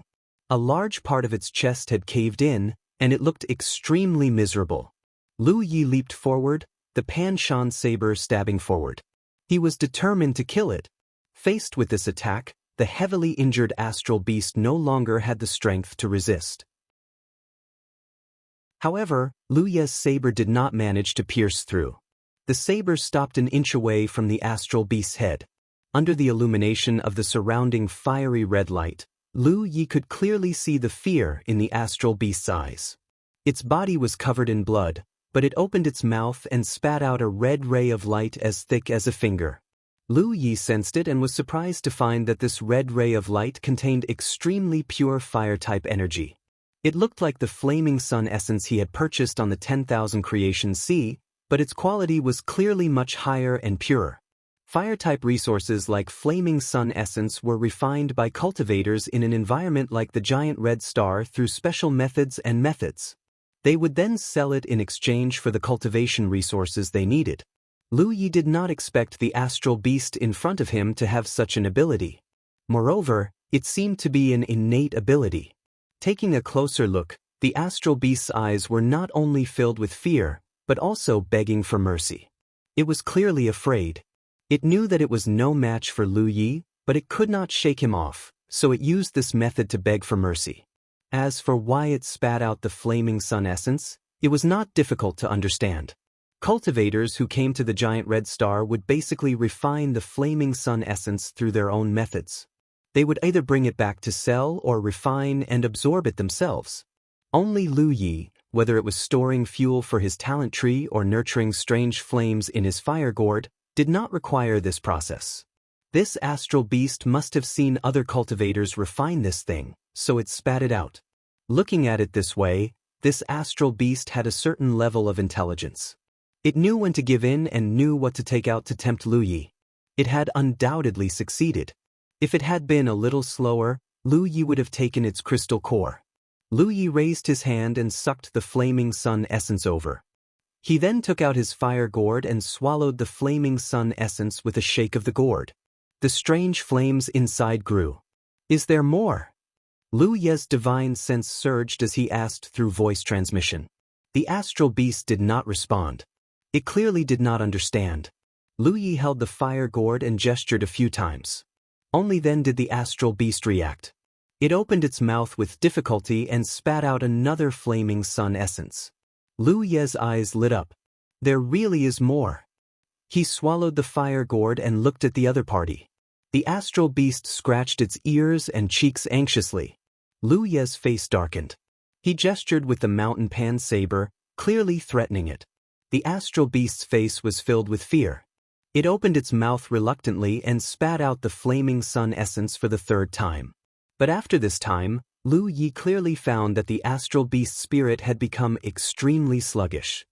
A large part of its chest had caved in, and it looked extremely miserable. Lu Yi leaped forward, the Pan Shan saber stabbing forward. He was determined to kill it. Faced with this attack, the heavily injured astral beast no longer had the strength to resist. However, Lu Yi's saber did not manage to pierce through. The saber stopped an inch away from the astral beast's head. Under the illumination of the surrounding fiery red light, Lu Yi could clearly see the fear in the astral beast's eyes. Its body was covered in blood, but it opened its mouth and spat out a red ray of light as thick as a finger. Lu Yi sensed it and was surprised to find that this red ray of light contained extremely pure fire-type energy. It looked like the flaming sun essence he had purchased on the 10,000 Creation Sea, but its quality was clearly much higher and purer. Fire-type resources like flaming sun essence were refined by cultivators in an environment like the giant red star through special methods. They would then sell it in exchange for the cultivation resources they needed. Lu Yi did not expect the astral beast in front of him to have such an ability. Moreover, it seemed to be an innate ability. Taking a closer look, the astral beast's eyes were not only filled with fear, but also begging for mercy. It was clearly afraid. It knew that it was no match for Lu Yi, but it could not shake him off, so it used this method to beg for mercy. As for why it spat out the flaming sun essence, it was not difficult to understand. Cultivators who came to the giant red star would basically refine the flaming sun essence through their own methods. They would either bring it back to sell or refine and absorb it themselves. Only Lu Yi, whether it was storing fuel for his talent tree or nurturing strange flames in his fire gourd, did not require this process. This astral beast must have seen other cultivators refine this thing, so it spat it out. Looking at it this way, this astral beast had a certain level of intelligence. It knew when to give in and knew what to take out to tempt Lu Yi. It had undoubtedly succeeded. If it had been a little slower, Lu Yi would have taken its crystal core. Lu Yi raised his hand and sucked the flaming sun essence over. He then took out his fire gourd and swallowed the flaming sun essence with a shake of the gourd. The strange flames inside grew. "Is there more?" Lu Yi's divine sense surged as he asked through voice transmission. The astral beast did not respond. It clearly did not understand. Lu Yi held the fire gourd and gestured a few times. Only then did the astral beast react. It opened its mouth with difficulty and spat out another flaming sun essence. Lu Ye's eyes lit up. There really is more. He swallowed the fire gourd and looked at the other party. The astral beast scratched its ears and cheeks anxiously. Lu Ye's face darkened. He gestured with the mountain pan saber, clearly threatening it. The astral beast's face was filled with fear. It opened its mouth reluctantly and spat out the flaming sun essence for the third time. But after this time, Lu Yi clearly found that the astral beast's spirit had become extremely sluggish.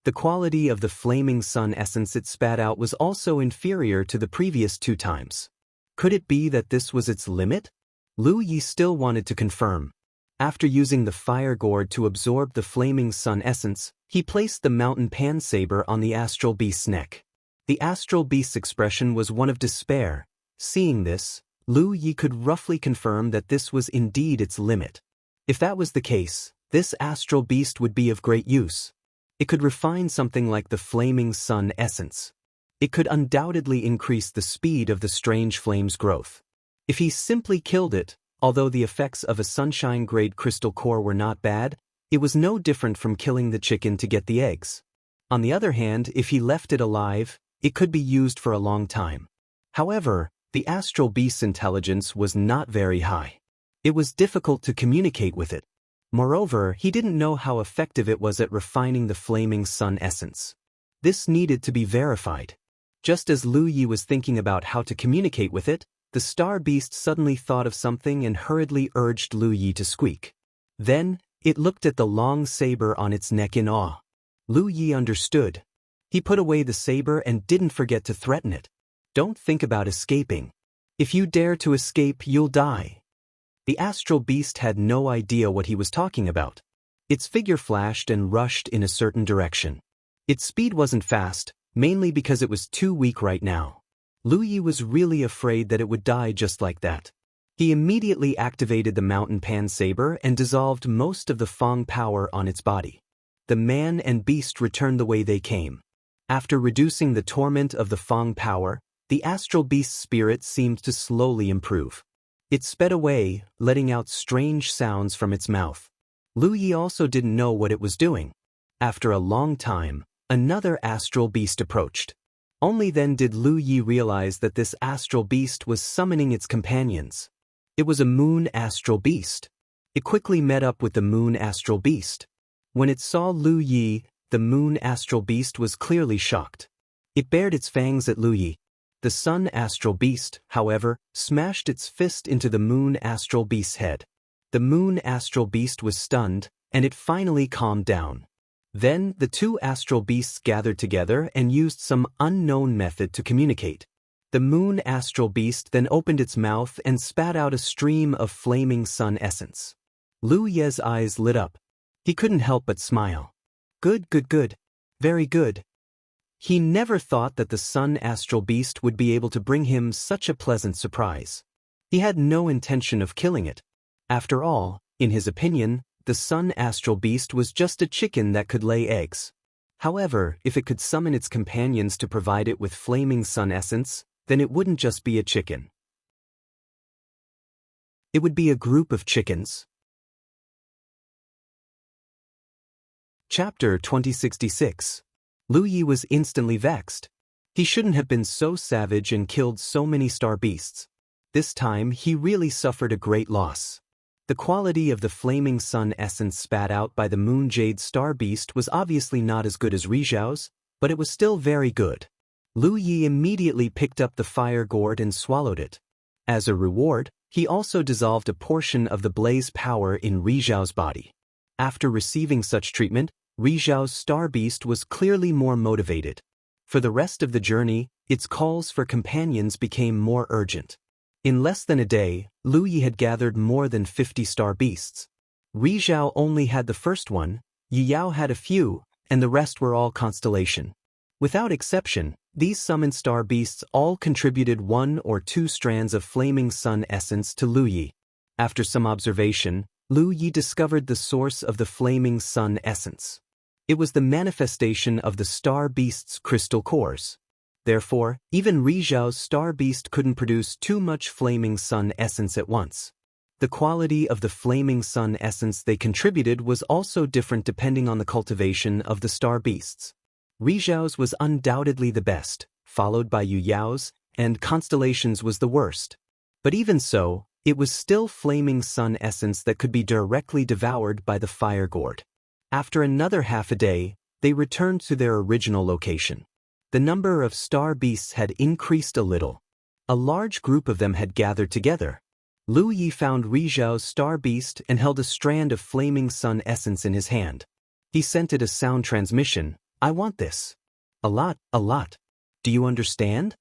The quality of the flaming sun essence it spat out was also inferior to the previous 2 times. Could it be that this was its limit? Lu Yi still wanted to confirm. After using the fire gourd to absorb the flaming sun essence, he placed the mountain pan saber on the astral beast's neck. The astral beast's expression was one of despair. Seeing this, Lu Yi could roughly confirm that this was indeed its limit. If that was the case, this astral beast would be of great use. It could refine something like the flaming sun essence. It could undoubtedly increase the speed of the strange flame's growth. If he simply killed it, although the effects of a sunshine-grade crystal core were not bad, it was no different from killing the chicken to get the eggs. On the other hand, if he left it alive, it could be used for a long time. However, the astral beast's intelligence was not very high. It was difficult to communicate with it. Moreover, he didn't know how effective it was at refining the flaming sun essence. This needed to be verified. Just as Lu Yi was thinking about how to communicate with it, the star beast suddenly thought of something and hurriedly urged Lu Yi to squeak. Then, it looked at the long saber on its neck in awe. Lu Yi understood. He put away the saber and didn't forget to threaten it. Don't think about escaping. If you dare to escape, you'll die. The astral beast had no idea what he was talking about. Its figure flashed and rushed in a certain direction. Its speed wasn't fast, mainly because it was too weak right now. Lu Yi was really afraid that it would die just like that. He immediately activated the mountain pan saber and dissolved most of the Feng power on its body. The man and beast returned the way they came. After reducing the torment of the Feng power, the astral beast's spirit seemed to slowly improve. It sped away, letting out strange sounds from its mouth. Lu Yi also didn't know what it was doing. After a long time, another astral beast approached. Only then did Lu Yi realize that this astral beast was summoning its companions. It was a moon astral beast. It quickly met up with the moon astral beast. When it saw Lu Yi, the moon astral beast was clearly shocked. It bared its fangs at Lu Yi. The sun astral beast, however, smashed its fist into the moon astral beast's head. The moon astral beast was stunned, and it finally calmed down. Then the 2 astral beasts gathered together and used some unknown method to communicate. The moon astral beast then opened its mouth and spat out a stream of flaming sun essence. Lu Ye's eyes lit up. He couldn't help but smile. Good, good, good. Very good. He never thought that the sun astral beast would be able to bring him such a pleasant surprise. He had no intention of killing it. After all, in his opinion, the sun astral beast was just a chicken that could lay eggs. However, if it could summon its companions to provide it with flaming sun essence, then it wouldn't just be a chicken. It would be a group of chickens. Chapter 2066. Lu Yi was instantly vexed. He shouldn't have been so savage and killed so many star beasts. This time, he really suffered a great loss. The quality of the flaming sun essence spat out by the moon jade star beast was obviously not as good as Rizhao's, but it was still very good. Lu Yi immediately picked up the fire gourd and swallowed it. As a reward, he also dissolved a portion of the blaze power in Rizhao's body. After receiving such treatment, Rizhao's star beast was clearly more motivated. For the rest of the journey, its calls for companions became more urgent. In less than a day, Lu Yi had gathered more than 50 star beasts. Rizhao only had the first one, Yiyao had a few, and the rest were all constellation. Without exception, these summoned star beasts all contributed 1 or 2 strands of flaming sun essence to Lu Yi. After some observation, Lu Yi discovered the source of the flaming sun essence. It was the manifestation of the star beast's crystal cores. Therefore, even Rizhao's star beast couldn't produce too much flaming sun essence at once. The quality of the flaming sun essence they contributed was also different depending on the cultivation of the star beasts. Rizhao's was undoubtedly the best, followed by Yu Yao's, and Constellation's was the worst. But even so, it was still flaming sun essence that could be directly devoured by the fire gourd. After another half a day, they returned to their original location. The number of star beasts had increased a little. A large group of them had gathered together. Lu Yi found Rizhao's star beast and held a strand of flaming sun essence in his hand. He sent it a sound transmission. "I want this. A lot, a lot. Do you understand?"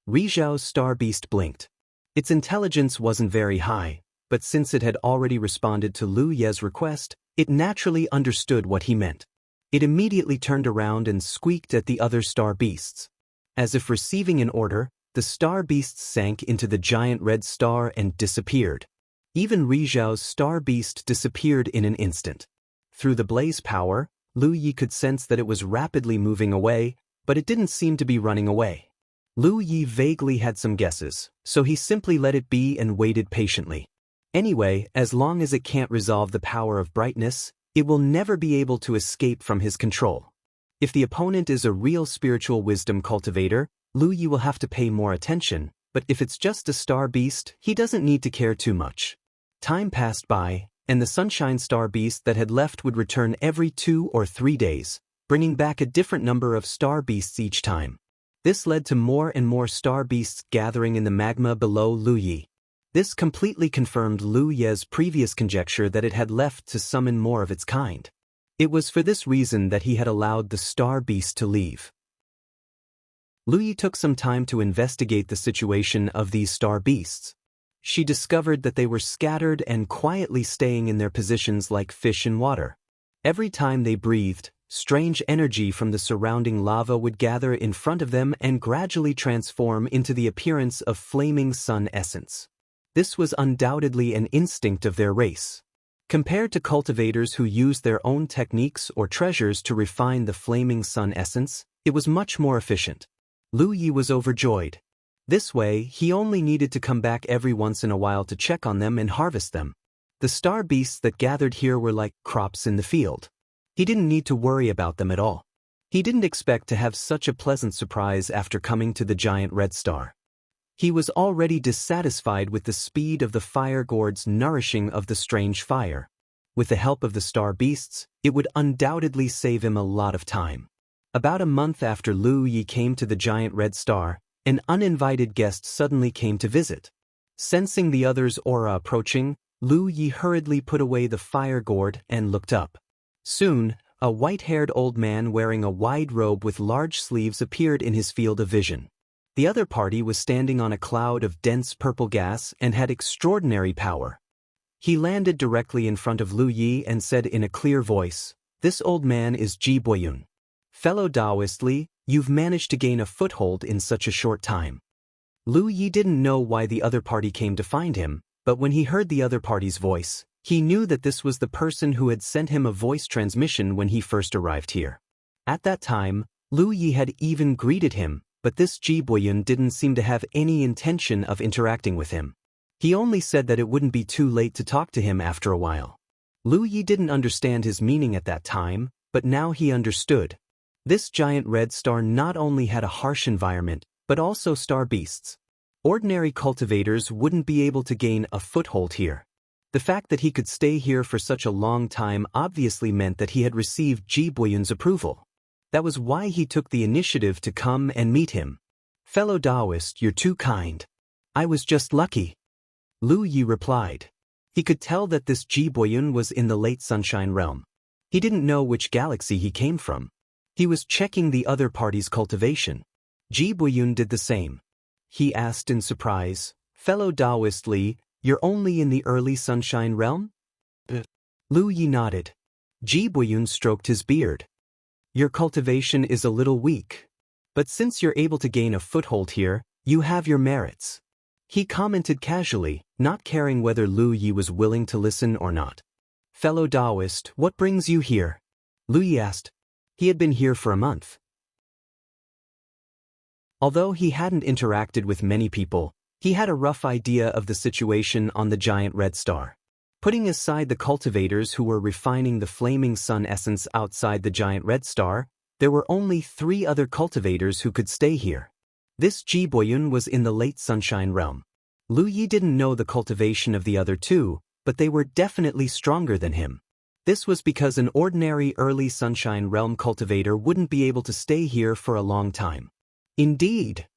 Rizhao's star beast blinked. Its intelligence wasn't very high, but since it had already responded to Lu Ye's request, it naturally understood what he meant. It immediately turned around and squeaked at the other star beasts. As if receiving an order, the star beasts sank into the giant red star and disappeared. Even Rizhao's star beast disappeared in an instant. Through the blaze power, Lu Yi could sense that it was rapidly moving away, but it didn't seem to be running away. Lu Yi vaguely had some guesses, so he simply let it be and waited patiently. Anyway, as long as it can't resolve the power of brightness, it will never be able to escape from his control. If the opponent is a real spiritual wisdom cultivator, Lu Yi will have to pay more attention, but if it's just a star beast, he doesn't need to care too much. Time passed by, and the sunshine star beast that had left would return every 2 or 3 days, bringing back a different number of star beasts each time. This led to more and more star beasts gathering in the magma below Lu Yi. This completely confirmed Lu Ye's previous conjecture that it had left to summon more of its kind. It was for this reason that he had allowed the star beast to leave. Lu Yi took some time to investigate the situation of these star beasts. She discovered that they were scattered and quietly staying in their positions like fish in water. Every time they breathed, strange energy from the surrounding lava would gather in front of them and gradually transform into the appearance of flaming sun essence. This was undoubtedly an instinct of their race. Compared to cultivators who used their own techniques or treasures to refine the flaming sun essence, it was much more efficient. Lu Yi was overjoyed. This way, he only needed to come back every once in a while to check on them and harvest them. The star beasts that gathered here were like crops in the field. He didn't need to worry about them at all. He didn't expect to have such a pleasant surprise after coming to the giant red star. He was already dissatisfied with the speed of the fire gourds nourishing of the strange fire. With the help of the star beasts, it would undoubtedly save him a lot of time. About a month after Lu Yi came to the giant red star, an uninvited guest suddenly came to visit. Sensing the other's aura approaching, Lu Yi hurriedly put away the fire gourd and looked up. Soon, a white-haired old man wearing a wide robe with large sleeves appeared in his field of vision. The other party was standing on a cloud of dense purple gas and had extraordinary power. He landed directly in front of Lu Yi and said in a clear voice, "This old man is Ji Boyun. Fellow Taoist Li, you've managed to gain a foothold in such a short time." Lu Yi didn't know why the other party came to find him, but when he heard the other party's voice, he knew that this was the person who had sent him a voice transmission when he first arrived here. At that time, Lu Yi had even greeted him, but this Ji Boyun didn't seem to have any intention of interacting with him. He only said that it wouldn't be too late to talk to him after a while. Lu Yi didn't understand his meaning at that time, but now he understood. This giant red star not only had a harsh environment, but also star beasts. Ordinary cultivators wouldn't be able to gain a foothold here. The fact that he could stay here for such a long time obviously meant that he had received Ji Boyun's approval. That was why he took the initiative to come and meet him. "Fellow Taoist, you're too kind. I was just lucky," Lu Yi replied. He could tell that this Ji Boyun was in the late sunshine realm. He didn't know which galaxy he came from. He was checking the other party's cultivation. Ji Boyun did the same. He asked in surprise, "Fellow Taoist Li, you're only in the early sunshine realm?" Lu Yi nodded. Ji Boyun stroked his beard. "Your cultivation is a little weak. But since you're able to gain a foothold here, you have your merits," he commented casually, not caring whether Lu Yi was willing to listen or not. "Fellow Taoist, what brings you here?" Lu Yi asked. He had been here for a month. Although he hadn't interacted with many people, he had a rough idea of the situation on the giant red star. Putting aside the cultivators who were refining the flaming sun essence outside the giant red star, there were only 3 other cultivators who could stay here. This Ji Boyun was in the late sunshine realm. Lu Yi didn't know the cultivation of the other 2, but they were definitely stronger than him. This was because an ordinary early sunshine realm cultivator wouldn't be able to stay here for a long time. Indeed.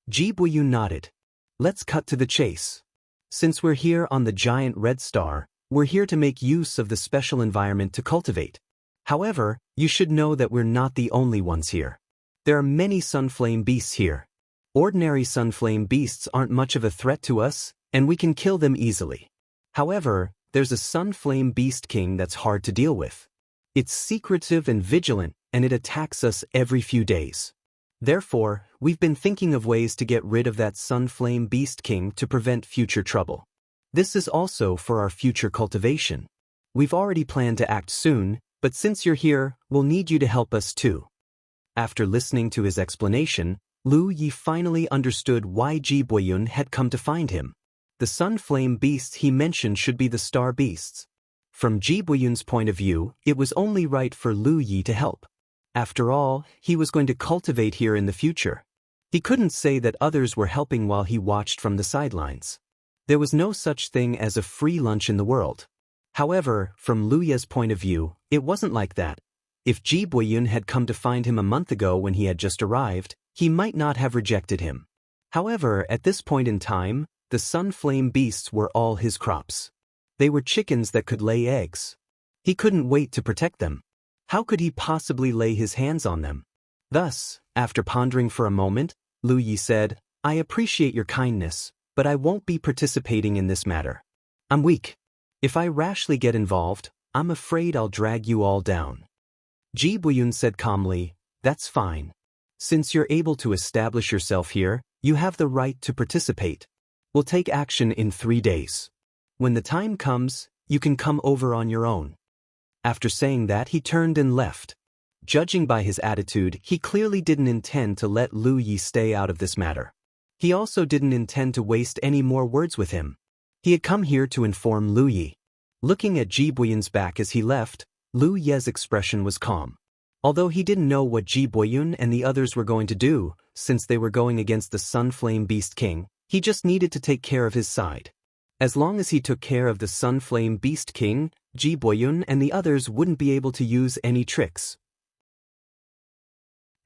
Ji Boyun nodded. Let's cut to the chase. Since we're here on the giant red star, we're here to make use of the special environment to cultivate. However, you should know that we're not the only ones here. There are many sunflame beasts here. Ordinary sunflame beasts aren't much of a threat to us, and we can kill them easily. However, there's a sunflame beast king that's hard to deal with. It's secretive and vigilant, and it attacks us every few days. Therefore, we've been thinking of ways to get rid of that sunflame beast king to prevent future trouble. This is also for our future cultivation. We've already planned to act soon, but since you're here, we'll need you to help us too. After listening to his explanation, Lu Yi finally understood why Ji Boyun had come to find him. The sunflame beasts he mentioned should be the star beasts. From Ji Boyun's point of view, it was only right for Lu Yi to help. After all, he was going to cultivate here in the future. He couldn't say that others were helping while he watched from the sidelines. There was no such thing as a free lunch in the world. However, from Lu Ye's point of view, it wasn't like that. If Ji Boyun had come to find him a month ago when he had just arrived, he might not have rejected him. However, at this point in time, the sunflame beasts were all his crops. They were chickens that could lay eggs. He couldn't wait to protect them. How could he possibly lay his hands on them? Thus, after pondering for a moment, Lu Yi said, I appreciate your kindness, but I won't be participating in this matter. I'm weak. If I rashly get involved, I'm afraid I'll drag you all down. Ji Boyun said calmly, that's fine. Since you're able to establish yourself here, you have the right to participate. We'll take action in 3 days. When the time comes, you can come over on your own. After saying that, he turned and left. Judging by his attitude, he clearly didn't intend to let Lu Yi stay out of this matter. He also didn't intend to waste any more words with him. He had come here to inform Lu Yi. Looking at Ji Boyun's back as he left, Lu Ye's expression was calm. Although he didn't know what Ji Boyun and the others were going to do, since they were going against the Sunflame Beast King, he just needed to take care of his side. As long as he took care of the Sunflame Beast King, Ji Boyun and the others wouldn't be able to use any tricks.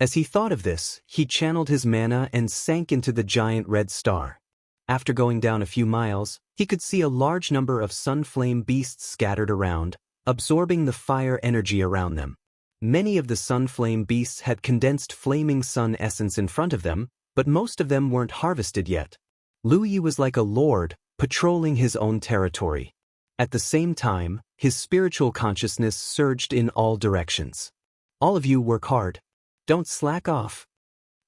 As he thought of this, he channeled his mana and sank into the giant red star. After going down a few miles, he could see a large number of sunflame beasts scattered around, absorbing the fire energy around them. Many of the sunflame beasts had condensed flaming sun essence in front of them, but most of them weren't harvested yet. Lu Yi was like a lord, patrolling his own territory. At the same time, his spiritual consciousness surged in all directions. All of you work hard. Don't slack off.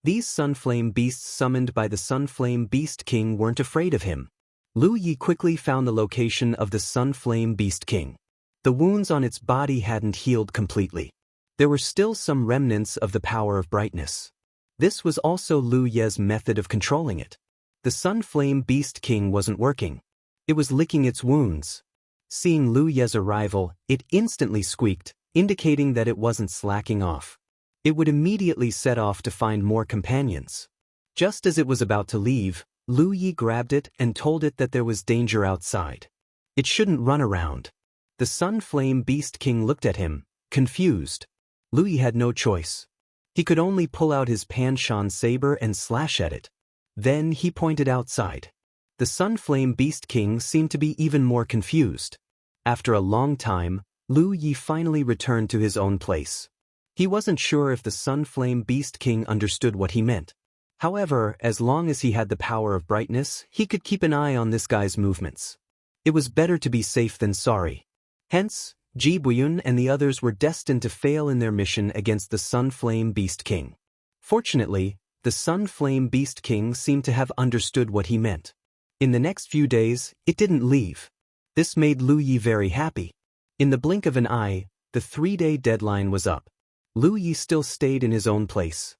These sunflame beasts summoned by the Sunflame Beast King weren't afraid of him. Lu Yi quickly found the location of the Sunflame Beast King. The wounds on its body hadn't healed completely. There were still some remnants of the power of brightness. This was also Lu Ye's method of controlling it. The Sunflame Beast King wasn't working. It was licking its wounds. Seeing Lu Ye's arrival, it instantly squeaked, indicating that it wasn't slacking off. It would immediately set off to find more companions. Just as it was about to leave, Lu Yi grabbed it and told it that there was danger outside. It shouldn't run around. The Sunflame Beast King looked at him, confused. Lu Yi had no choice. He could only pull out his Panshan saber and slash at it. Then he pointed outside. The Sunflame Beast King seemed to be even more confused. After a long time, Lu Yi finally returned to his own place. He wasn't sure if the Sunflame Beast King understood what he meant. However, as long as he had the power of brightness, he could keep an eye on this guy's movements. It was better to be safe than sorry. Hence, Ji Boyun and the others were destined to fail in their mission against the Sunflame Beast King. Fortunately, the Sunflame Beast King seemed to have understood what he meant. In the next few days, it didn't leave. This made Lu Yi very happy. In the blink of an eye, the 3-day deadline was up. Lu Yi still stayed in his own place.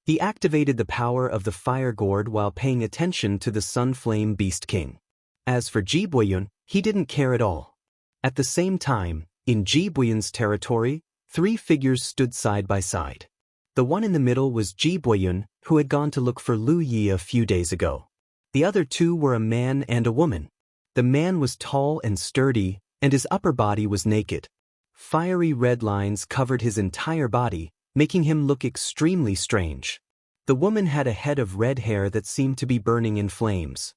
He activated the power of the fire gourd while paying attention to the Sun Flame Beast King. As for Ji Boyun, he didn't care at all. At the same time, in Ji Boyun's territory, 3 figures stood side by side. The one in the middle was Ji Boyun, who had gone to look for Lu Yi a few days ago. The other 2 were a man and a woman. The man was tall and sturdy, and his upper body was naked. Fiery red lines covered his entire body, making him look extremely strange. The woman had a head of red hair that seemed to be burning in flames.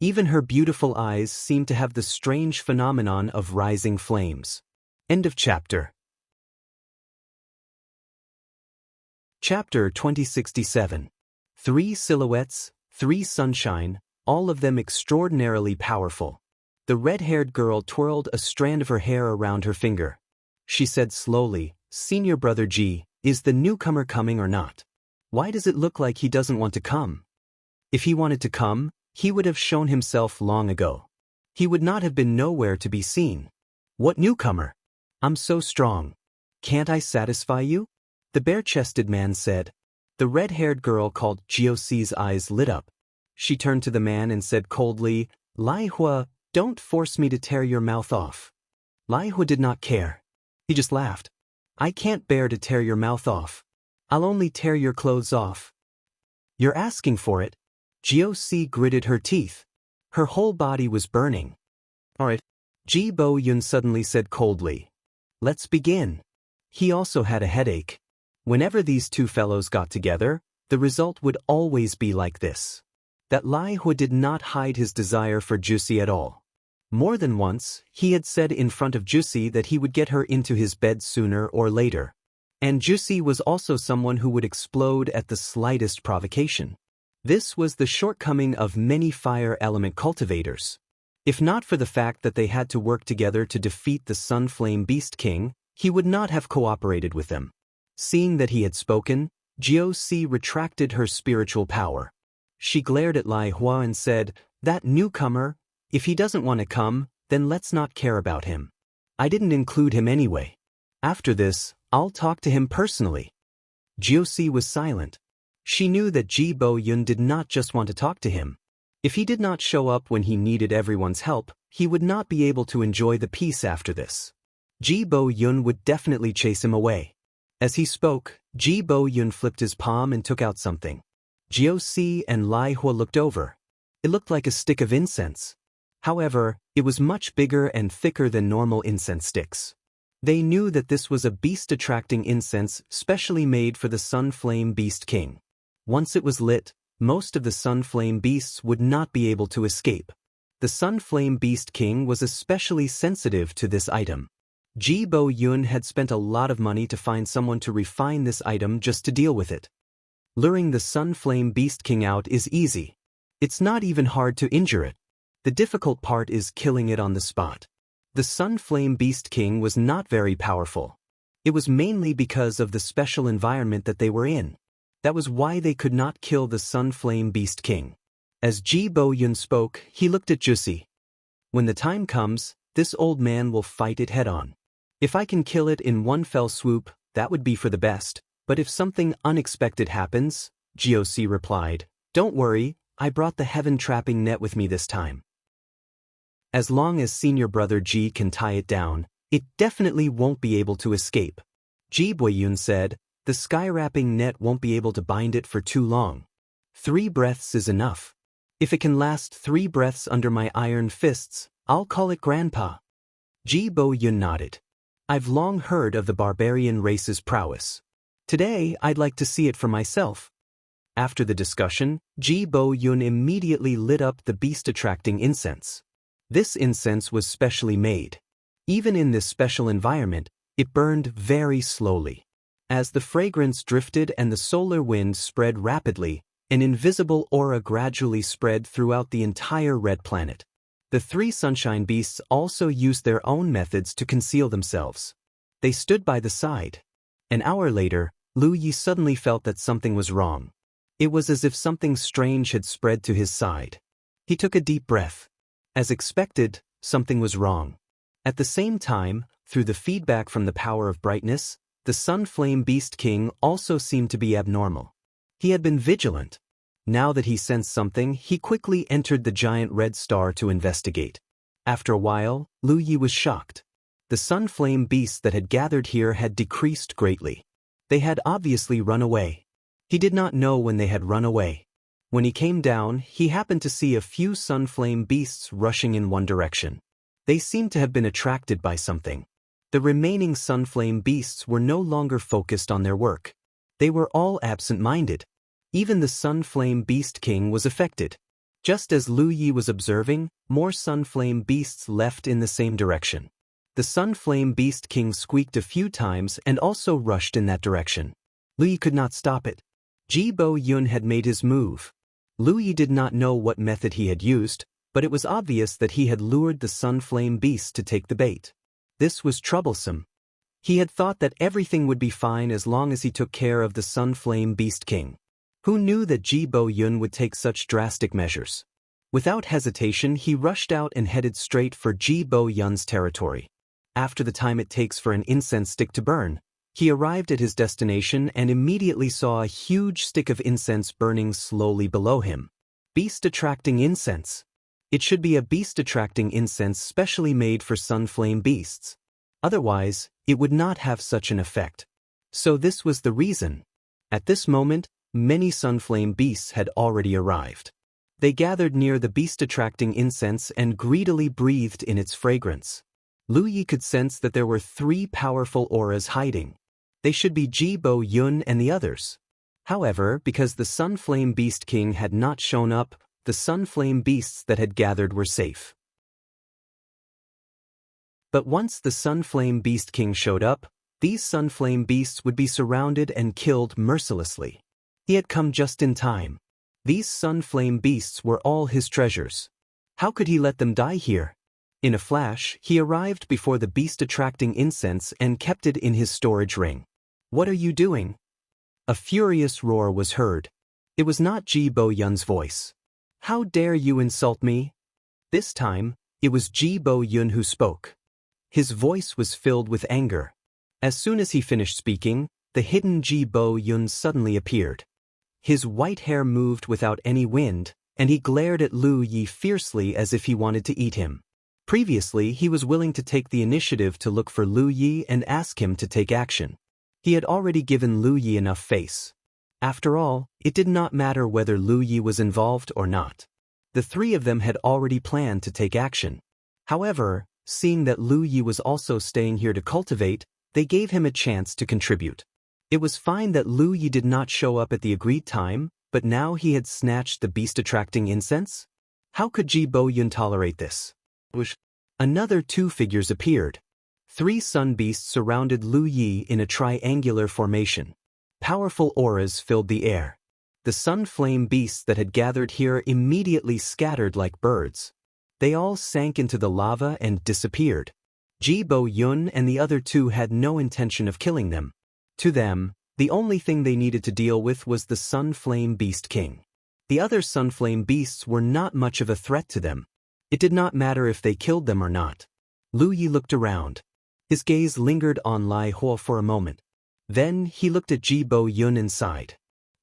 Even her beautiful eyes seemed to have the strange phenomenon of rising flames. End of chapter. Chapter 2067. 3 silhouettes, 3 sunshine, all of them extraordinarily powerful. The red-haired girl twirled a strand of her hair around her finger. She said slowly, "Senior Brother Ji, is the newcomer coming or not? Why does it look like he doesn't want to come? If he wanted to come, he would have shown himself long ago. He would not have been nowhere to be seen. What newcomer? I'm so strong. Can't I satisfy you?" The bare-chested man said. The red-haired girl called Jiaoxi's eyes lit up. She turned to the man and said coldly, "Lai Hua, don't force me to tear your mouth off." Lai Hua did not care. He just laughed. "I can't bear to tear your mouth off. I'll only tear your clothes off." "You're asking for it." Jiaoxi gritted her teeth. Her whole body was burning. "All right," Ji Boyun suddenly said coldly. "Let's begin." He also had a headache. Whenever these 2 fellows got together, the result would always be like this. That Lai Hua did not hide his desire for Juicy at all. More than once, he had said in front of Juicy that he would get her into his bed sooner or later. And Juicy was also someone who would explode at the slightest provocation. This was the shortcoming of many fire element cultivators. If not for the fact that they had to work together to defeat the Sun Flame Beast King, he would not have cooperated with them. Seeing that he had spoken, Jiaoxi retracted her spiritual power. She glared at Lai Hua and said, "That newcomer, if he doesn't want to come, then let's not care about him. I didn't include him anyway. After this, I'll talk to him personally." Jiaoxi was silent. She knew that Ji Boyun did not just want to talk to him. If he did not show up when he needed everyone's help, he would not be able to enjoy the peace after this. Ji Boyun would definitely chase him away. As he spoke, Ji Boyun flipped his palm and took out something. Jiaoxi and Lai Hua looked over. It looked like a stick of incense. However, it was much bigger and thicker than normal incense sticks. They knew that this was a beast-attracting incense specially made for the Sun Flame Beast King. Once it was lit, most of the Sun Flame Beasts would not be able to escape. The Sun Flame Beast King was especially sensitive to this item. Ji Boyun had spent a lot of money to find someone to refine this item just to deal with it. Luring the Sun Flame Beast King out is easy. It's not even hard to injure it. The difficult part is killing it on the spot. The Sun Flame Beast King was not very powerful. It was mainly because of the special environment that they were in. That was why they could not kill the Sun Flame Beast King. As Ji Boyun spoke, he looked at Juicy. "When the time comes, this old man will fight it head-on. If I can kill it in one fell swoop, that would be for the best, but if something unexpected happens," Jiaoxi replied, "don't worry, I brought the heaven-trapping net with me this time. As long as Senior Brother Ji can tie it down, it definitely won't be able to escape." Ji Boyun said, "The sky-wrapping net won't be able to bind it for too long. 3 breaths is enough. If it can last 3 breaths under my iron fists, I'll call it Grandpa." Ji Boyun nodded. "I've long heard of the barbarian race's prowess. Today, I'd like to see it for myself." After the discussion, Ji Boyun immediately lit up the beast-attracting incense. This incense was specially made. Even in this special environment, it burned very slowly. As the fragrance drifted and the solar wind spread rapidly, an invisible aura gradually spread throughout the entire red planet. The 3 sunshine beasts also used their own methods to conceal themselves. They stood by the side. An hour later, Lu Yi suddenly felt that something was wrong. It was as if something strange had spread to his side. He took a deep breath. As expected, something was wrong. At the same time, through the feedback from the power of brightness, the Sun Flame Beast King also seemed to be abnormal. He had been vigilant. Now that he sensed something, he quickly entered the giant red star to investigate. After a while, Lu Yi was shocked. The sun flame beasts that had gathered here had decreased greatly. They had obviously run away. He did not know when they had run away. When he came down, he happened to see a few sun flame beasts rushing in one direction. They seemed to have been attracted by something. The remaining sun flame beasts were no longer focused on their work. They were all absent-minded. Even the sun flame beast king was affected. Just as Lu Yi was observing, more sun flame beasts left in the same direction. The sun flame beast king squeaked a few times and also rushed in that direction. Lu Yi could not stop it. Ji Bo Yun had made his move. Lu Yi did not know what method he had used, but it was obvious that he had lured the sun flame beast to take the bait. This was troublesome. He had thought that everything would be fine as long as he took care of the sun flame beast king. Who knew that Ji Bo Yun would take such drastic measures? Without hesitation, he rushed out and headed straight for Ji Bo Yun's territory. After the time it takes for an incense stick to burn, he arrived at his destination and immediately saw a huge stick of incense burning slowly below him. Beast-attracting incense. It should be a beast-attracting incense specially made for sun flame beasts. Otherwise, it would not have such an effect. So this was the reason. At this moment, many sun flame beasts had already arrived. They gathered near the beast-attracting incense and greedily breathed in its fragrance. Lu Yi could sense that there were 3 powerful auras hiding. They should be Ji Bo Yun and the others. However, because the Sun Flame Beast King had not shown up, the Sun Flame Beasts that had gathered were safe. But once the Sun Flame Beast King showed up, these Sun Flame Beasts would be surrounded and killed mercilessly. He had come just in time. These Sun Flame Beasts were all his treasures. How could he let them die here? In a flash, he arrived before the beast-attracting incense and kept it in his storage ring. "What are you doing?" A furious roar was heard. It was not Ji Bo Yun's voice. "How dare you insult me?" This time, it was Ji Bo Yun who spoke. His voice was filled with anger. As soon as he finished speaking, the hidden Ji Bo Yun suddenly appeared. His white hair moved without any wind, and he glared at Lu Yi fiercely as if he wanted to eat him. Previously, he was willing to take the initiative to look for Lu Yi and ask him to take action. He had already given Lu Yi enough face. After all, it did not matter whether Lu Yi was involved or not. The 3 of them had already planned to take action. However, seeing that Lu Yi was also staying here to cultivate, they gave him a chance to contribute. It was fine that Lu Yi did not show up at the agreed time, but now he had snatched the beast-attracting incense? How could Ji Bo Yun tolerate this? Another 2 figures appeared. 3 sun beasts surrounded Lu Yi in a triangular formation. Powerful auras filled the air. The sun flame beasts that had gathered here immediately scattered like birds. They all sank into the lava and disappeared. Ji Bo Yun and the other 2 had no intention of killing them. To them, the only thing they needed to deal with was the Sun Flame Beast King. The other Sun Flame Beasts were not much of a threat to them. It did not matter if they killed them or not. Lu Yi looked around. His gaze lingered on Lai Huo for a moment. Then he looked at Ji Bo Yun and sighed.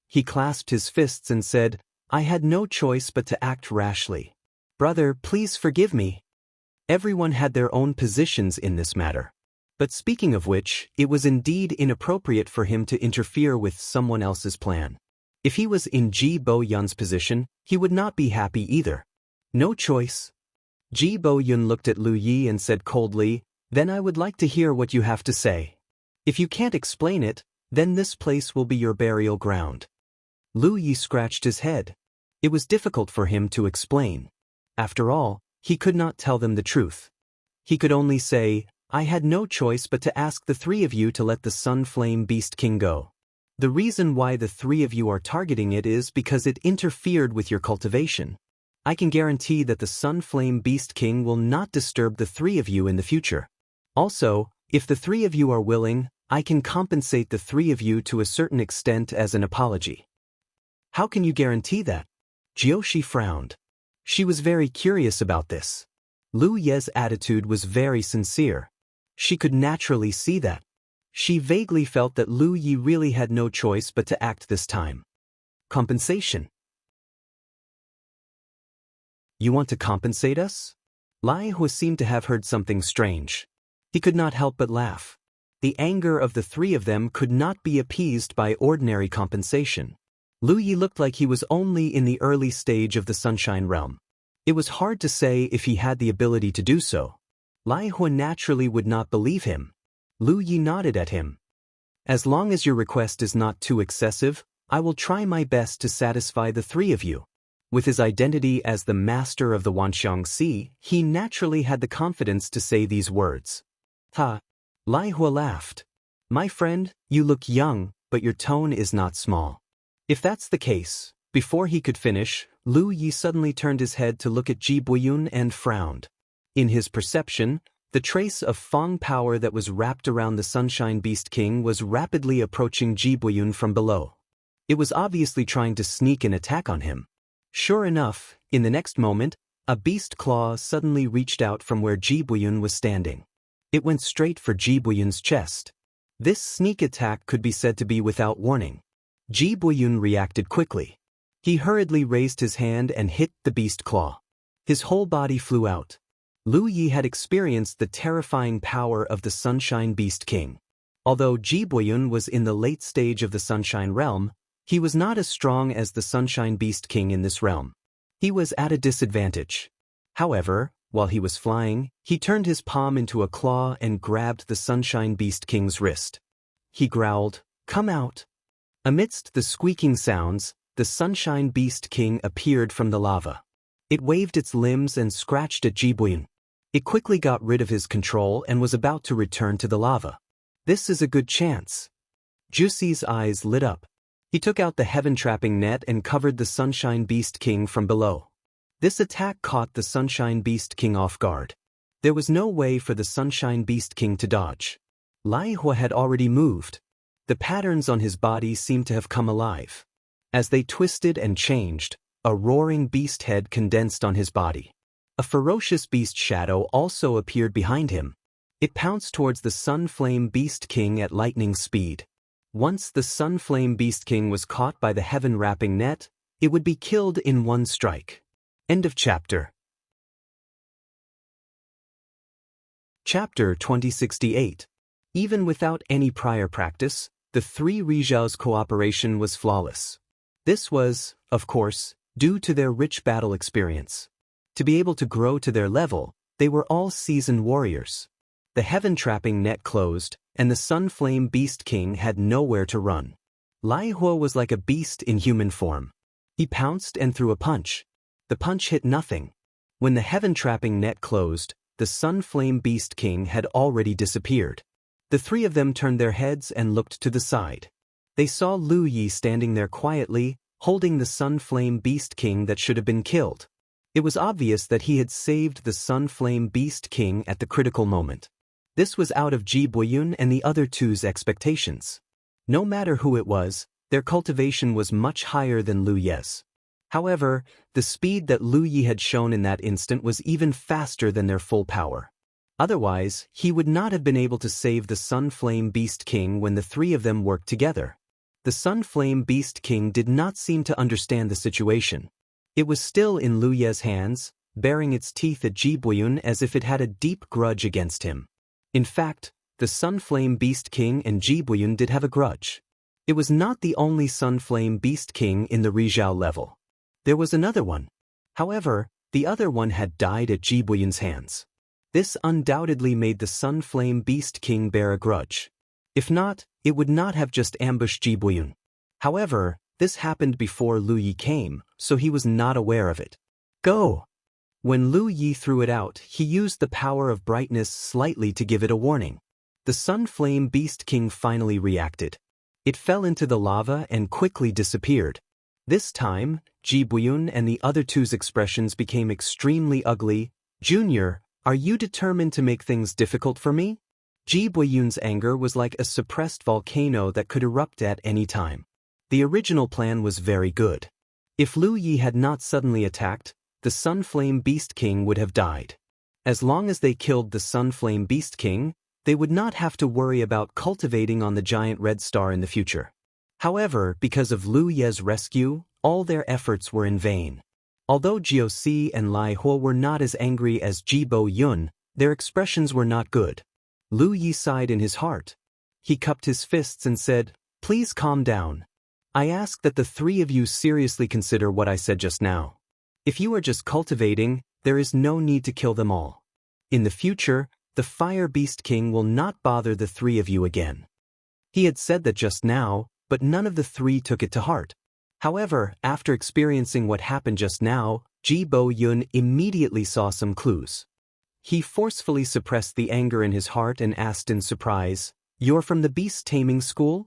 He clasped his fists and said, "I had no choice but to act rashly. Brother, please forgive me." Everyone had their own positions in this matter. But speaking of which, it was indeed inappropriate for him to interfere with someone else's plan. If he was in Ji Bo Yun's position, he would not be happy either. No choice. Ji Bo Yun looked at Lu Yi and said coldly, "Then I would like to hear what you have to say. If you can't explain it, then this place will be your burial ground." Lu Yi scratched his head. It was difficult for him to explain. After all, he could not tell them the truth. He could only say, "I had no choice but to ask the 3 of you to let the Sun Flame Beast King go. The reason why the 3 of you are targeting it is because it interfered with your cultivation. I can guarantee that the Sun Flame Beast King will not disturb the 3 of you in the future. Also, if the 3 of you are willing, I can compensate the 3 of you to a certain extent as an apology." "How can you guarantee that?" Jiushi frowned. She was very curious about this. Lu Ye's attitude was very sincere. She could naturally see that. She vaguely felt that Lu Yi really had no choice but to act this time. Compensation. You want to compensate us? Lai Hua seemed to have heard something strange. He could not help but laugh. The anger of the three of them could not be appeased by ordinary compensation. Lu Yi looked like he was only in the early stage of the Sunshine Realm. It was hard to say if he had the ability to do so. Lai Hua naturally would not believe him. Lu Yi nodded at him. As long as your request is not too excessive, I will try my best to satisfy the three of you. With his identity as the master of the Wanxiang Sea, he naturally had the confidence to say these words. Ha! Lai Hua laughed. My friend, you look young, but your tone is not small. If that's the case, before he could finish, Lu Yi suddenly turned his head to look at Ji Buyun and frowned. In his perception, the trace of Feng power that was wrapped around the Sunshine Beast King was rapidly approaching Ji Buyun from below. It was obviously trying to sneak an attack on him. Sure enough, in the next moment, a beast claw suddenly reached out from where Ji Buyun was standing. It went straight for Ji Buyun's chest. This sneak attack could be said to be without warning. Ji Buyun reacted quickly. He hurriedly raised his hand and hit the beast claw. His whole body flew out. Lu Yi had experienced the terrifying power of the Sunshine Beast King. Although Ji Buyun was in the late stage of the Sunshine Realm, he was not as strong as the Sunshine Beast King in this realm. He was at a disadvantage. However, while he was flying, he turned his palm into a claw and grabbed the Sunshine Beast King's wrist. He growled, "Come out." Amidst the squeaking sounds, the Sunshine Beast King appeared from the lava. It waved its limbs and scratched at Ji Buyun. It quickly got rid of his control and was about to return to the lava. This is a good chance. Juxi's eyes lit up. He took out the heaven-trapping net and covered the Sunshine Beast King from below. This attack caught the Sunshine Beast King off guard. There was no way for the Sunshine Beast King to dodge. Lai Hua had already moved. The patterns on his body seemed to have come alive. As they twisted and changed, a roaring beast head condensed on his body. A ferocious beast shadow also appeared behind him. It pounced towards the Sunflame Beast King at lightning speed. Once the Sunflame Beast King was caught by the heaven-wrapping net, it would be killed in one strike. End of chapter. Chapter 2068. Even without any prior practice, the three Rizhao's cooperation was flawless. This was, of course, due to their rich battle experience. To be able to grow to their level, they were all seasoned warriors. The heaven-trapping net closed, and the Sunflame Beast King had nowhere to run. Lai Hua was like a beast in human form. He pounced and threw a punch. The punch hit nothing. When the heaven-trapping net closed, the Sunflame Beast King had already disappeared. The three of them turned their heads and looked to the side. They saw Lu Yi standing there quietly, holding the Sunflame Beast King that should have been killed. It was obvious that he had saved the Sunflame Beast King at the critical moment. This was out of Ji Buyun and the other two's expectations. No matter who it was, their cultivation was much higher than Lu Ye's. However, the speed that Lu Yi had shown in that instant was even faster than their full power. Otherwise, he would not have been able to save the Sunflame Beast King when the three of them worked together. The Sunflame Beast King did not seem to understand the situation. It was still in Lu Ye's hands, baring its teeth at Ji Buyun as if it had a deep grudge against him. In fact, the Sunflame Beast King and Ji Buyun did have a grudge. It was not the only Sunflame Beast King in the Rizhao level. There was another one. However, the other one had died at Ji Buyun's hands. This undoubtedly made the Sunflame Beast King bear a grudge. If not, it would not have just ambushed Ji Buyun. However, this happened before Lu Yi came, so he was not aware of it. Go! When Lu Yi threw it out, he used the power of brightness slightly to give it a warning. The Sunflame Beast King finally reacted. It fell into the lava and quickly disappeared. This time, Ji Buyun and the other two's expressions became extremely ugly. Junior, are you determined to make things difficult for me? Ji Buyun's anger was like a suppressed volcano that could erupt at any time. The original plan was very good. If Lu Yi had not suddenly attacked, the Sunflame Beast King would have died. As long as they killed the Sunflame Beast King, they would not have to worry about cultivating on the giant red star in the future. However, because of Lu Ye's rescue, all their efforts were in vain. Although Jiao Si and Lai Huo were not as angry as Ji Bo Yun, their expressions were not good. Lu Yi sighed in his heart. He cupped his fists and said, "Please calm down. I ask that the three of you seriously consider what I said just now. If you are just cultivating, there is no need to kill them all. In the future, the Fire Beast King will not bother the three of you again." He had said that just now, but none of the three took it to heart. However, after experiencing what happened just now, Ji Bo Yun immediately saw some clues. He forcefully suppressed the anger in his heart and asked in surprise, "You're from the beast taming school?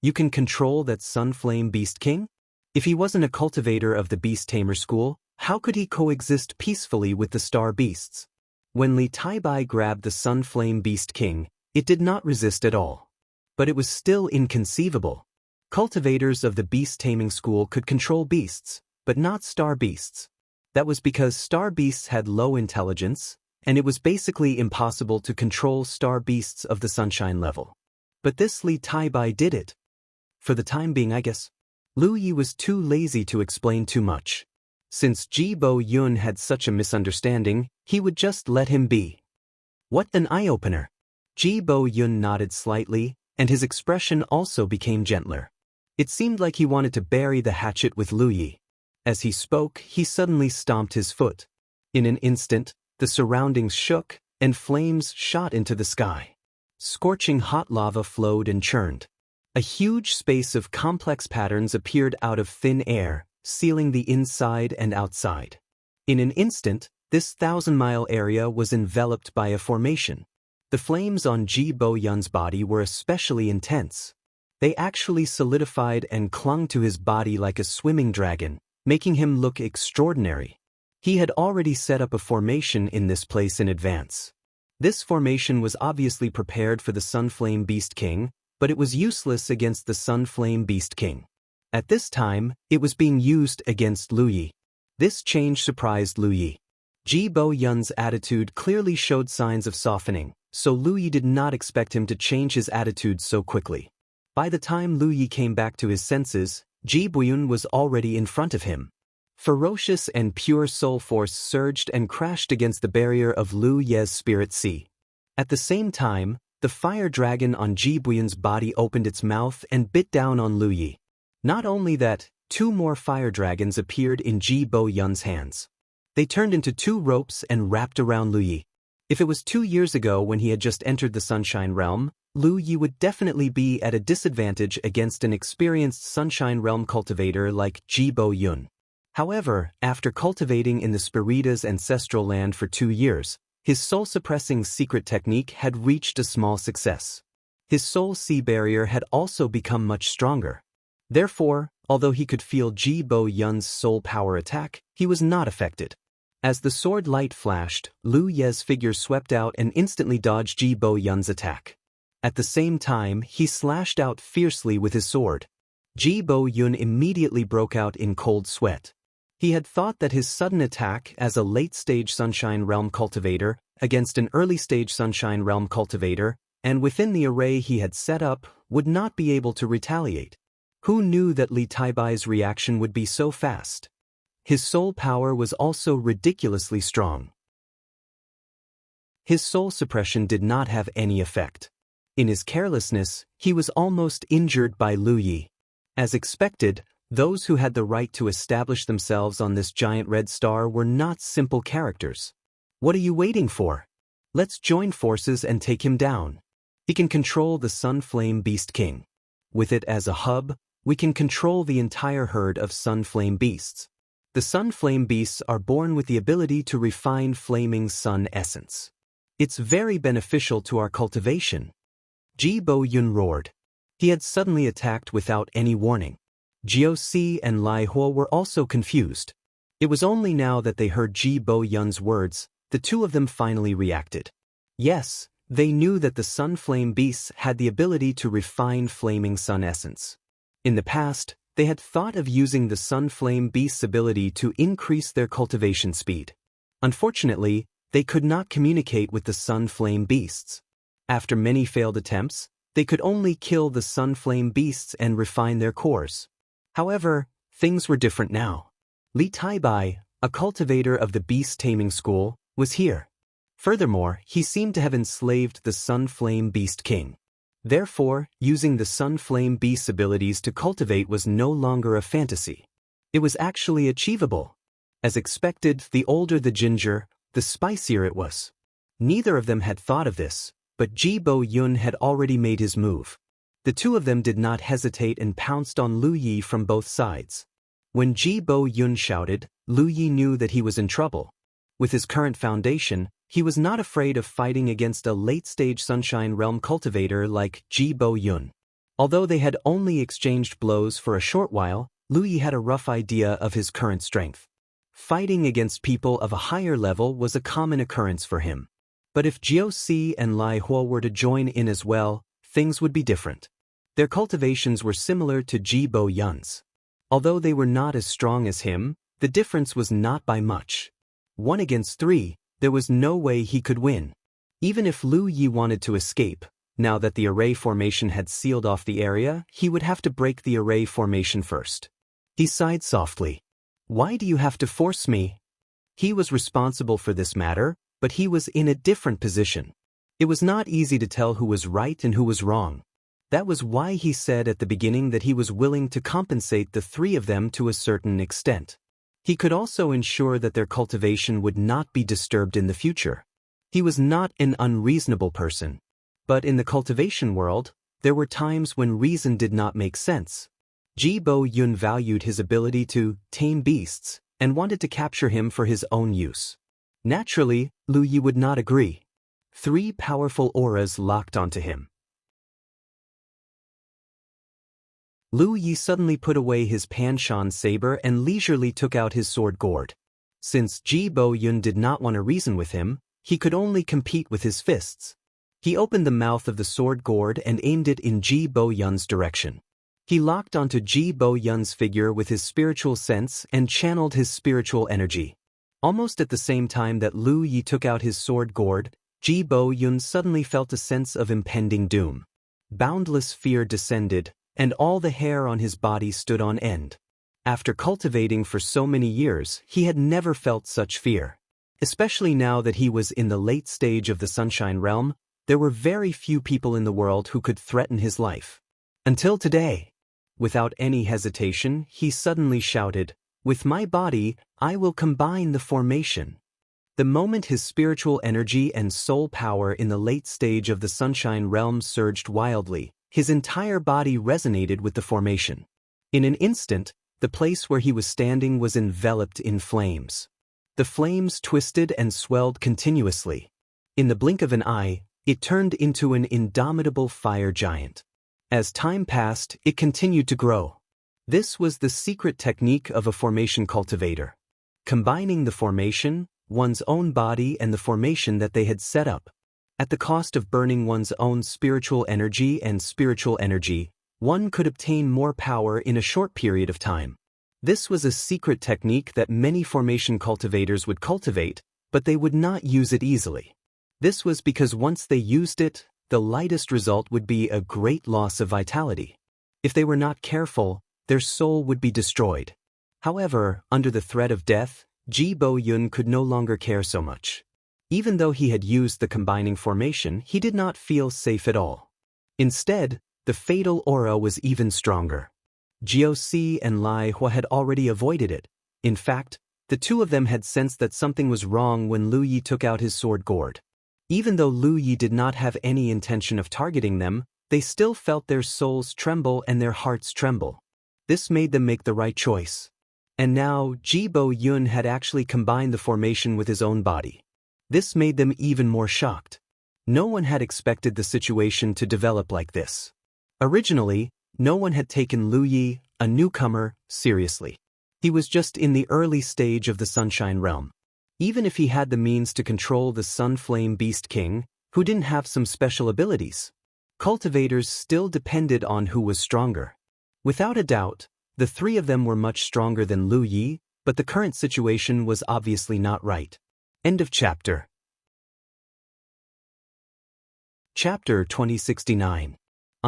You can control that Sunflame Beast King? If he wasn't a cultivator of the beast tamer school, how could he coexist peacefully with the star beasts?" When Li Taibai grabbed the Sunflame Beast King, it did not resist at all. But it was still inconceivable. Cultivators of the beast taming school could control beasts, but not star beasts. That was because star beasts had low intelligence, and it was basically impossible to control star beasts of the sunshine level. But this Li Taibai did it. For the time being, I guess. Lu Yi was too lazy to explain too much. Since Ji Bo Yun had such a misunderstanding, he would just let him be. What an eye-opener! Ji Bo Yun nodded slightly, and his expression also became gentler. It seemed like he wanted to bury the hatchet with Lu Yi. As he spoke, he suddenly stomped his foot. In an instant, the surroundings shook, and flames shot into the sky. Scorching hot lava flowed and churned. A huge space of complex patterns appeared out of thin air, sealing the inside and outside. In an instant, this 1,000-mile area was enveloped by a formation. The flames on Ji Bo Yun's body were especially intense. They actually solidified and clung to his body like a swimming dragon, making him look extraordinary. He had already set up a formation in this place in advance. This formation was obviously prepared for the Sunflame Beast King, but it was useless against the Sunflame Beast King. At this time, it was being used against Lu Yi. This change surprised Lu Yi. Ji Bo Yun's attitude clearly showed signs of softening, so Lu Yi did not expect him to change his attitude so quickly. By the time Lu Yi came back to his senses, Ji Bo Yun was already in front of him. Ferocious and pure soul force surged and crashed against the barrier of Lu Ye's spirit sea. At the same time, the fire dragon on Ji Bo Yun's body opened its mouth and bit down on Lu Yi. Not only that, 2 more fire dragons appeared in Ji Bo Yun's hands. They turned into 2 ropes and wrapped around Lu Yi. If it was 2 years ago when he had just entered the Sunshine Realm, Lu Yi would definitely be at a disadvantage against an experienced Sunshine Realm cultivator like Ji Bo Yun. However, after cultivating in the Spirita's ancestral land for 2 years, his soul-suppressing secret technique had reached a small success. His soul sea barrier had also become much stronger. Therefore, although he could feel Ji Bo Yun's soul power attack, he was not affected. As the sword light flashed, Lu Ye's figure swept out and instantly dodged Ji Bo Yun's attack. At the same time, he slashed out fiercely with his sword. Ji Bo Yun immediately broke out in cold sweat. He had thought that his sudden attack as a late-stage Sunshine Realm cultivator against an early-stage Sunshine Realm cultivator, and within the array he had set up, would not be able to retaliate. Who knew that Li Taibai's reaction would be so fast? His soul power was also ridiculously strong. His soul suppression did not have any effect. In his carelessness, he was almost injured by Lu Yi. As expected, those who had the right to establish themselves on this giant red star were not simple characters. What are you waiting for? Let's join forces and take him down. He can control the Sunflame Beast King. With it as a hub, we can control the entire herd of Sunflame Beasts. The Sunflame Beasts are born with the ability to refine flaming sun essence. It's very beneficial to our cultivation. Ji Bo Yun roared. He had suddenly attacked without any warning. Jiao Si and Lai Huo were also confused. It was only now that they heard Ji Bo Yun's words, the two of them finally reacted. Yes, they knew that the Sunflame Beasts had the ability to refine flaming sun essence. In the past, they had thought of using the Sunflame Beast's ability to increase their cultivation speed. Unfortunately, they could not communicate with the Sunflame Beasts. After many failed attempts, They could only kill the sun flame beasts and refine their cores. However, things were different now. Li Taibai, a cultivator of the beast taming school, was here. Furthermore, he seemed to have enslaved the Sun Flame Beast King. Therefore, using the Sun Flame Beast's abilities to cultivate was no longer a fantasy. It was actually achievable. As expected, the older the ginger, the spicier it was. Neither of them had thought of this, but Ji Bo Yun had already made his move. The two of them did not hesitate and pounced on Lu Yi from both sides. When Ji Bo Yun shouted, Lu Yi knew that he was in trouble. With his current foundation, he was not afraid of fighting against a late-stage Sunshine Realm cultivator like Ji Bo Yun. Although they had only exchanged blows for a short while, Lu Yi had a rough idea of his current strength. Fighting against people of a higher level was a common occurrence for him. But if Jiao Si and Lai Huo were to join in as well, things would be different. Their cultivations were similar to Ji Bo Yun's. Although they were not as strong as him, the difference was not by much. 1 against 3, there was no way he could win. Even if Lu Yi wanted to escape, now that the array formation had sealed off the area, he would have to break the array formation first. He sighed softly. Why do you have to force me? He was responsible for this matter, but he was in a different position. It was not easy to tell who was right and who was wrong. That was why he said at the beginning that he was willing to compensate the three of them to a certain extent. He could also ensure that their cultivation would not be disturbed in the future. He was not an unreasonable person. But in the cultivation world, there were times when reason did not make sense. Ji Bo Yun valued his ability to tame beasts and wanted to capture him for his own use. Naturally, Lu Yi would not agree. 3 powerful auras locked onto him. Lu Yi suddenly put away his Panshan saber and leisurely took out his sword gourd. Since Ji Bo Yun did not want to reason with him, he could only compete with his fists. He opened the mouth of the sword gourd and aimed it in Ji Bo Yun's direction. He locked onto Ji Bo Yun's figure with his spiritual sense and channeled his spiritual energy. Almost at the same time that Lu Yi took out his sword gourd, Ji Bo Yun suddenly felt a sense of impending doom. Boundless fear descended, and all the hair on his body stood on end. After cultivating for so many years, he had never felt such fear. Especially now that he was in the late stage of the Sunshine Realm, there were very few people in the world who could threaten his life. Until today. Without any hesitation, he suddenly shouted, "With my body, I will combine the formation." The moment his spiritual energy and soul power in the late stage of the Sunshine Realm surged wildly, his entire body resonated with the formation. In an instant, the place where he was standing was enveloped in flames. The flames twisted and swelled continuously. In the blink of an eye, it turned into an indomitable fire giant. As time passed, it continued to grow. This was the secret technique of a formation cultivator. Combining the formation, one's own body and the formation that they had set up. At the cost of burning one's own spiritual energy and spiritual energy, one could obtain more power in a short period of time. This was a secret technique that many formation cultivators would cultivate, but they would not use it easily. This was because once they used it, the lightest result would be a great loss of vitality. If they were not careful, their soul would be destroyed. However, under the threat of death, Ji Bo Yun could no longer care so much. Even though he had used the combining formation, he did not feel safe at all. Instead, the fatal aura was even stronger. Jiao Si and Lai Hua had already avoided it. In fact, the two of them had sensed that something was wrong when Lu Yi took out his sword gourd. Even though Lu Yi did not have any intention of targeting them, they still felt their souls tremble and their hearts tremble. This made them make the right choice. And now, Ji Bo Yun had actually combined the formation with his own body. This made them even more shocked. No one had expected the situation to develop like this. Originally, no one had taken Lu Yi, a newcomer, seriously. He was just in the early stage of the Sunshine Realm. Even if he had the means to control the Sun Flame Beast King, who didn't have some special abilities, cultivators still depended on who was stronger. Without a doubt, the three of them were much stronger than Lu Yi, but the current situation was obviously not right. End of chapter. Chapter 2069.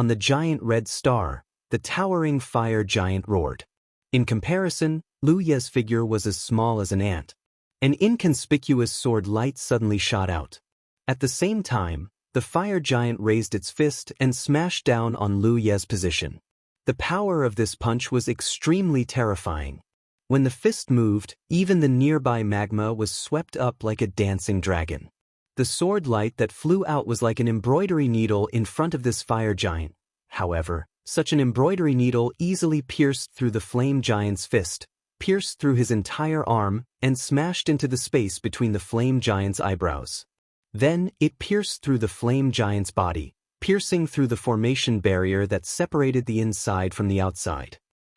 on the giant red star, the towering fire giant roared. In comparison, Lu Ye's figure was as small as an ant. An inconspicuous sword light suddenly shot out. At the same time, the fire giant raised its fist and smashed down on Lu Ye's position. The power of this punch was extremely terrifying. When the fist moved, even the nearby magma was swept up like a dancing dragon. The sword light that flew out was like an embroidery needle in front of this fire giant. However, such an embroidery needle easily pierced through the flame giant's fist, pierced through his entire arm, and smashed into the space between the flame giant's eyebrows. Then, it pierced through the flame giant's body, piercing through the formation barrier that separated the inside from the outside.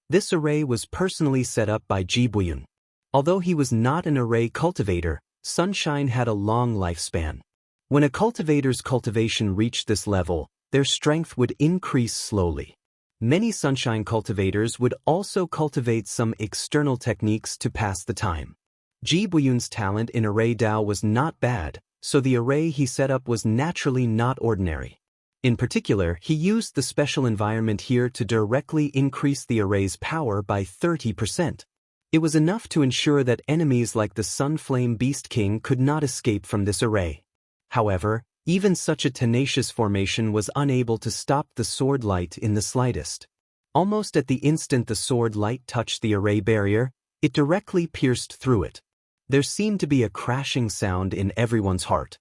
This array was personally set up by Ji Buyun. Although he was not an array cultivator, Sunshine had a long lifespan. When a cultivator's cultivation reached this level, their strength would increase slowly. Many Sunshine cultivators would also cultivate some external techniques to pass the time. Ji Buyun's talent in array Dao was not bad, so the array he set up was naturally not ordinary. In particular, he used the special environment here to directly increase the array's power by 30%. It was enough to ensure that enemies like the Sunflame Beast King could not escape from this array. However, even such a tenacious formation was unable to stop the sword light in the slightest. Almost at the instant the sword light touched the array barrier, it directly pierced through it. There seemed to be a crashing sound in everyone's heart.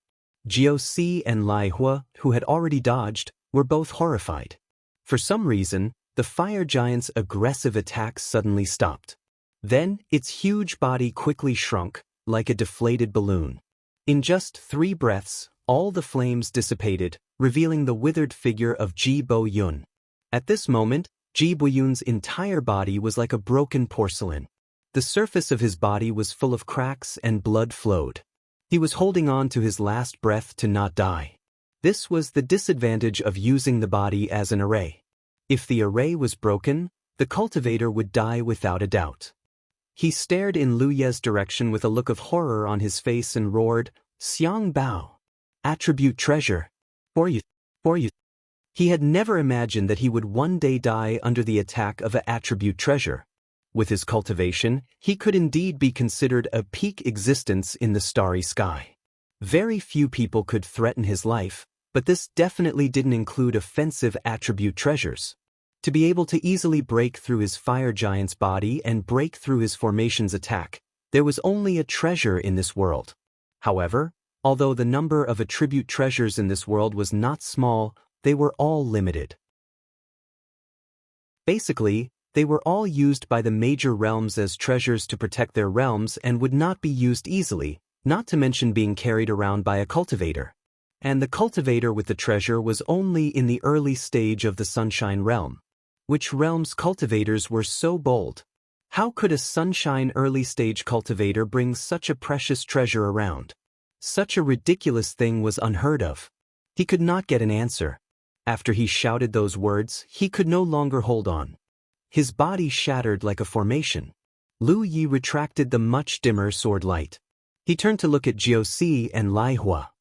Jiao Si and Lai Hua, who had already dodged, were both horrified. For some reason, the fire giant's aggressive attacks suddenly stopped. Then, its huge body quickly shrunk, like a deflated balloon. In just 3 breaths, all the flames dissipated, revealing the withered figure of Ji Buyun. At this moment, Ji Buyun's entire body was like a broken porcelain. The surface of his body was full of cracks and blood flowed. He was holding on to his last breath to not die. This was the disadvantage of using the body as an array. If the array was broken, the cultivator would die without a doubt. He stared in Lu Ye's direction with a look of horror on his face and roared, "Xiang Bao! Attribute treasure! For you! For you!" He had never imagined that he would one day die under the attack of an attribute treasure. With his cultivation, he could indeed be considered a peak existence in the starry sky. Very few people could threaten his life, but this definitely didn't include offensive attribute treasures. To be able to easily break through his fire giant's body and break through his formation's attack, there was only a treasure in this world. However, although the number of attribute treasures in this world was not small, they were all limited. Basically, they were all used by the major realms as treasures to protect their realms and would not be used easily, not to mention being carried around by a cultivator. And the cultivator with the treasure was only in the early stage of the Sunshine realm. Which realm's cultivators were so bold? How could a Sunshine early stage cultivator bring such a precious treasure around? Such a ridiculous thing was unheard of. He could not get an answer. After he shouted those words, he could no longer hold on. His body shattered like a formation. Lu Yi retracted the much dimmer sword light. He turned to look at Jiao Si and Lai Hua.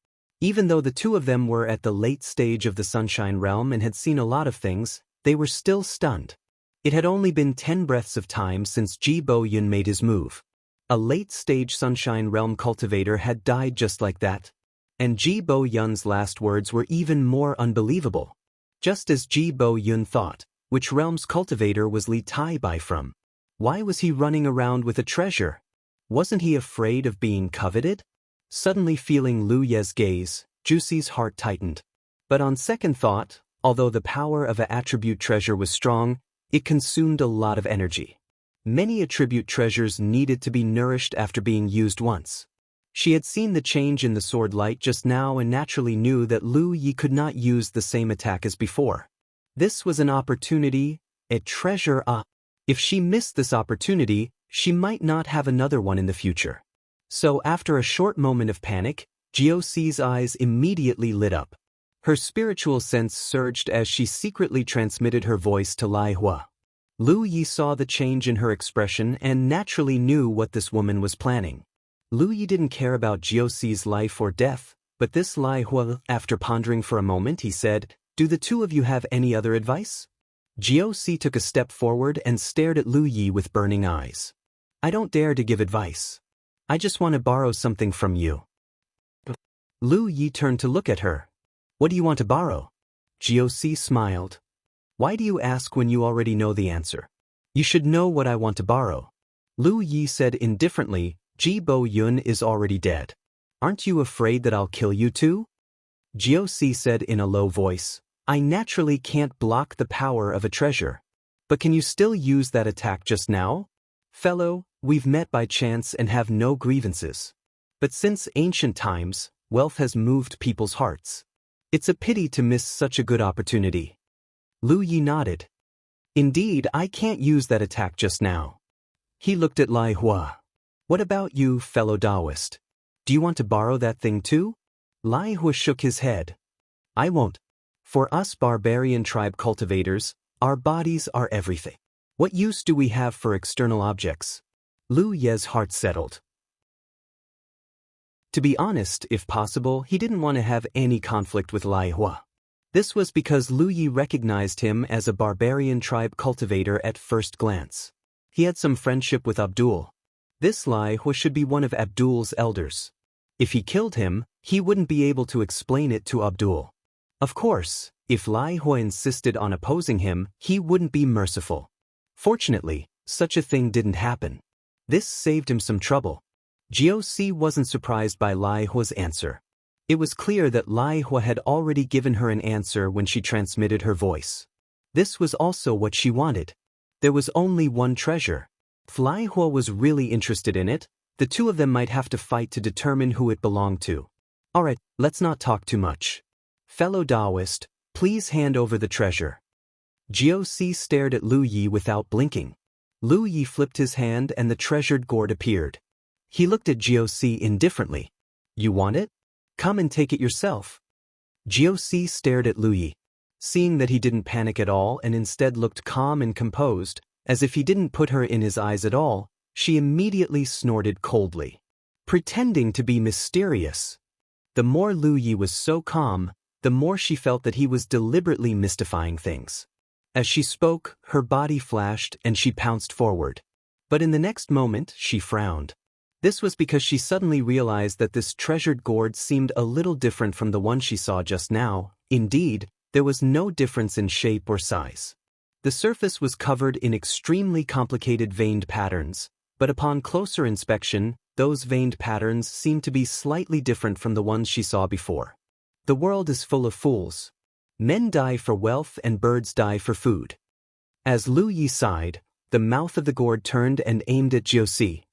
Even though the two of them were at the late stage of the Sunshine realm and had seen a lot of things, they were still stunned. It had only been 10 breaths of time since Ji Buyun made his move. A late-stage Sunshine realm cultivator had died just like that. And Ji Buyun's last words were even more unbelievable. Just as Ji Buyun thought, which realm's cultivator was Li Tai Bai from? Why was he running around with a treasure? Wasn't he afraid of being coveted? Suddenly feeling Lu Ye's gaze, Juicy's heart tightened. But on second thought, although the power of an attribute treasure was strong, it consumed a lot of energy. Many attribute treasures needed to be nourished after being used once. She had seen the change in the sword light just now and naturally knew that Lu Yi could not use the same attack as before. This was an opportunity, a treasure. If she missed this opportunity, she might not have another one in the future. So after a short moment of panic, Jiao Si's eyes immediately lit up. Her spiritual sense surged as she secretly transmitted her voice to Lai Hua. Lu Yi saw the change in her expression and naturally knew what this woman was planning. Lu Yi didn't care about Jiao Si's life or death, but this Lai Hua, after pondering for a moment, he said, Do the two of you have any other advice? Jiao Si took a step forward and stared at Lu Yi with burning eyes. I don't dare to give advice. I just want to borrow something from you. Lu Yi turned to look at her. What do you want to borrow? Jiao Si smiled. Why do you ask when you already know the answer? You should know what I want to borrow. Lu Yi said indifferently, Ji Bo Yun is already dead. Aren't you afraid that I'll kill you too? Jiao Si said in a low voice, I naturally can't block the power of a treasure. But can you still use that attack just now? Fellow, we've met by chance and have no grievances. But since ancient times, wealth has moved people's hearts. It's a pity to miss such a good opportunity. Lu Yi nodded. Indeed, I can't use that attack just now. He looked at Lai Hua. What about you, fellow Taoist? Do you want to borrow that thing too? Lai Hua shook his head. I won't. For us barbarian tribe cultivators, our bodies are everything. What use do we have for external objects? Lu Ye's heart settled. To be honest, if possible, he didn't want to have any conflict with Lai Hua. This was because Lu Yi recognized him as a barbarian tribe cultivator at first glance. He had some friendship with Abdul. This Lai Hua should be one of Abdul's elders. If he killed him, he wouldn't be able to explain it to Abdul. Of course, if Lai Hua insisted on opposing him, he wouldn't be merciful. Fortunately, such a thing didn't happen. This saved him some trouble. Jiao Si wasn't surprised by Lai Hua's answer. It was clear that Lai Hua had already given her an answer when she transmitted her voice. This was also what she wanted. There was only one treasure. If Lai Hua was really interested in it, the two of them might have to fight to determine who it belonged to. Alright, let's not talk too much. Fellow Taoist, please hand over the treasure. Jiao Si stared at Lu Yi without blinking. Lu Yi flipped his hand and the treasured gourd appeared. He looked at Jiao Si indifferently. You want it? Come and take it yourself. Jiao Si stared at Lu Yi. Seeing that he didn't panic at all and instead looked calm and composed, as if he didn't put her in his eyes at all, she immediately snorted coldly. Pretending to be mysterious. The more Lu Yi was so calm, the more she felt that he was deliberately mystifying things. As she spoke, her body flashed and she pounced forward. But in the next moment, she frowned. This was because she suddenly realized that this treasured gourd seemed a little different from the one she saw just now. Indeed, there was no difference in shape or size. The surface was covered in extremely complicated veined patterns, but upon closer inspection, those veined patterns seemed to be slightly different from the ones she saw before. The world is full of fools. Men die for wealth and birds die for food. As Lu Yi sighed, the mouth of the gourd turned and aimed at Jiao Si.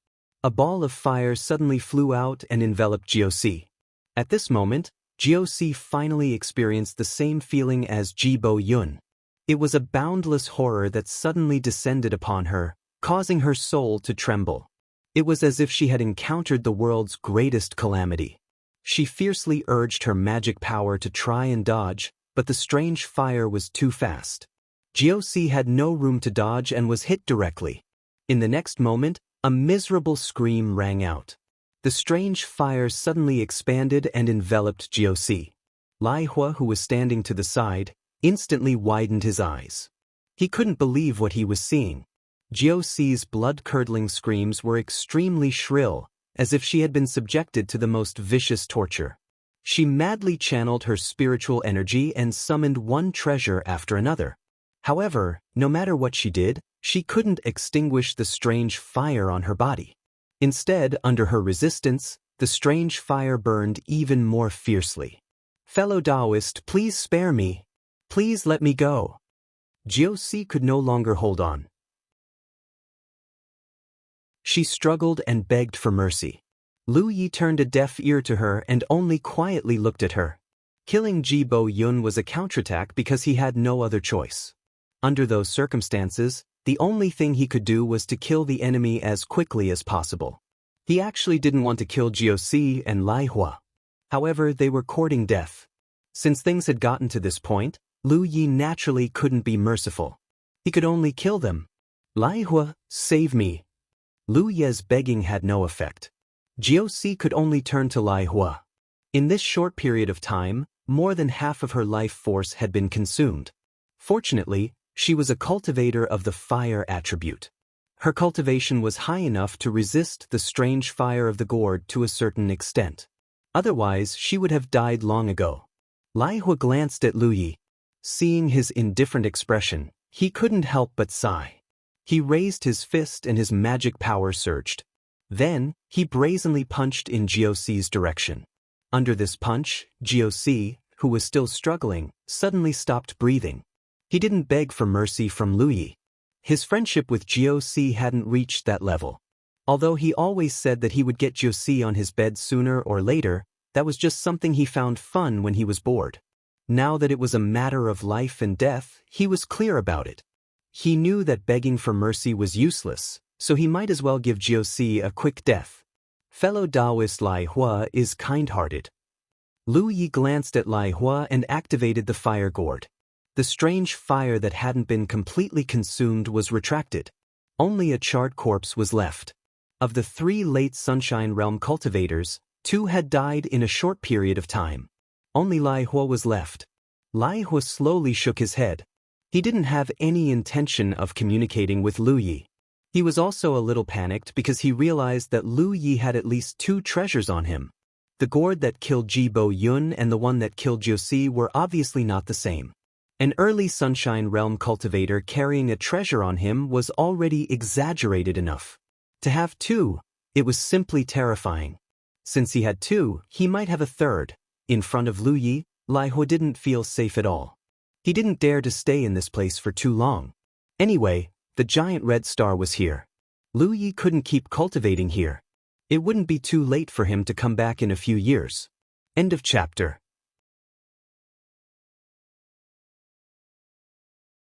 A ball of fire suddenly flew out and enveloped Jiao Si. At this moment, Jiao Si finally experienced the same feeling as Ji Bo Yun. It was a boundless horror that suddenly descended upon her, causing her soul to tremble. It was as if she had encountered the world's greatest calamity. She fiercely urged her magic power to try and dodge, but the strange fire was too fast. Jiao Si had no room to dodge and was hit directly. In the next moment, a miserable scream rang out. The strange fire suddenly expanded and enveloped Jiao Si. Lai Hua, who was standing to the side, instantly widened his eyes. He couldn't believe what he was seeing. Jiao Si's blood-curdling screams were extremely shrill, as if she had been subjected to the most vicious torture. She madly channeled her spiritual energy and summoned one treasure after another. However, no matter what she did, she couldn't extinguish the strange fire on her body. Instead, under her resistance, the strange fire burned even more fiercely. Fellow Taoist, please spare me. Please let me go. Jiao Si could no longer hold on. She struggled and begged for mercy. Lu Yi turned a deaf ear to her and only quietly looked at her. Killing Ji Bo Yun was a counterattack because he had no other choice. Under those circumstances, the only thing he could do was to kill the enemy as quickly as possible. He actually didn't want to kill Jiao Si and Lai Hua. However, they were courting death. Since things had gotten to this point, Lu Yi naturally couldn't be merciful. He could only kill them. Lai Hua, save me. Lu Ye's begging had no effect. Jiao Si could only turn to Lai Hua. In this short period of time, More than half of her life force had been consumed. Fortunately, she was a cultivator of the fire attribute. Her cultivation was high enough to resist the strange fire of the gourd to a certain extent. Otherwise, she would have died long ago. Lai Hua glanced at Lu Yi. Seeing his indifferent expression, he couldn't help but sigh. He raised his fist and his magic power surged. Then, he brazenly punched in Jiuxi's direction. Under this punch, Jiuxi, who was still struggling, suddenly stopped breathing. He didn't beg for mercy from Lu Yi. His friendship with Jiuxi hadn't reached that level. Although he always said that he would get Jiuxi on his bed sooner or later, that was just something he found fun when he was bored. Now that it was a matter of life and death, he was clear about it. He knew that begging for mercy was useless, so he might as well give Jiuxi a quick death. Fellow Taoist Lai Hua is kind-hearted. Lu Yi glanced at Lai Hua and activated the fire gourd. The strange fire that hadn't been completely consumed was retracted. Only a charred corpse was left. Of the 3 late Sunshine Realm cultivators, 2 had died in a short period of time. Only Lai Hua was left. Lai Hua slowly shook his head. He didn't have any intention of communicating with Lu Yi. He was also a little panicked because he realized that Lu Yi had at least 2 treasures on him. The gourd that killed Ji Bo Yun and the one that killed Jiuxi were obviously not the same. An early Sunshine Realm cultivator carrying a treasure on him was already exaggerated enough. To have 2, it was simply terrifying. Since he had 2, he might have a third. In front of Lu Yi, Lai Hua didn't feel safe at all. He didn't dare to stay in this place for too long. Anyway, the giant red star was here. Lu Yi couldn't keep cultivating here. It wouldn't be too late for him to come back in a few years. End of chapter.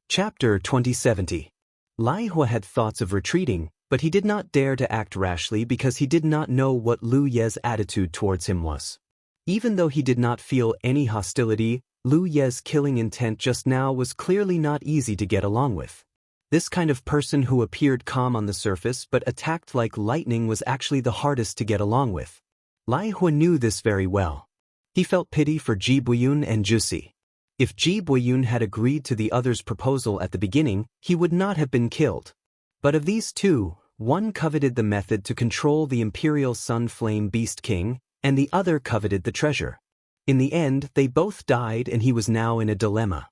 Chapter 2070. Lai Hua had thoughts of retreating, but he did not dare to act rashly because he did not know what Lu Ye's attitude towards him was. Even though he did not feel any hostility, Lu Ye's killing intent just now was clearly not easy to get along with. This kind of person who appeared calm on the surface but attacked like lightning was actually the hardest to get along with. Lai Hua knew this very well. He felt pity for Ji Boyun and Jiuxi. If Ji Boyun had agreed to the other's proposal at the beginning, he would not have been killed. But of these 2, one coveted the method to control the Imperial Sun Flame Beast King, and the other coveted the treasure. In the end, they both died and he was now in a dilemma.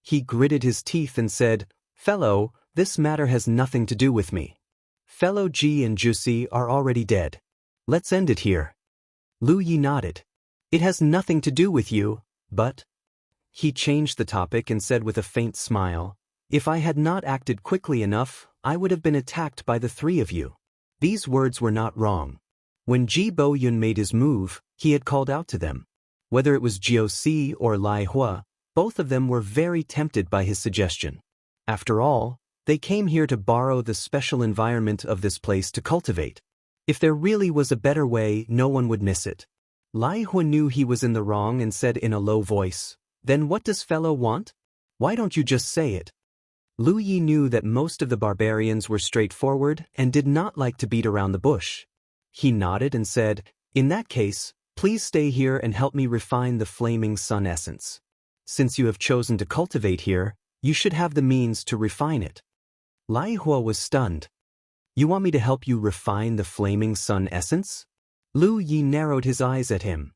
He gritted his teeth and said, "Fellow, this matter has nothing to do with me. Fellow Ji and Jiuxi are already dead. Let's end it here." Lu Yi nodded. "It has nothing to do with you, but..." He changed the topic and said with a faint smile, "If I had not acted quickly enough, I would have been attacked by the 3 of you." These words were not wrong. When Ji Bo Yun made his move, he had called out to them. Whether it was Jiuxi or Lai Hua, both of them were very tempted by his suggestion. After all, they came here to borrow the special environment of this place to cultivate. If there really was a better way, no one would miss it. Lai Hua knew he was in the wrong and said in a low voice, "Then what does fellow want? Why don't you just say it?" Lu Yi knew that most of the barbarians were straightforward and did not like to beat around the bush. He nodded and said, "In that case, please stay here and help me refine the flaming sun essence. Since you have chosen to cultivate here, you should have the means to refine it." Lai Hua was stunned. "You want me to help you refine the flaming sun essence?" Lu Yi narrowed his eyes at him.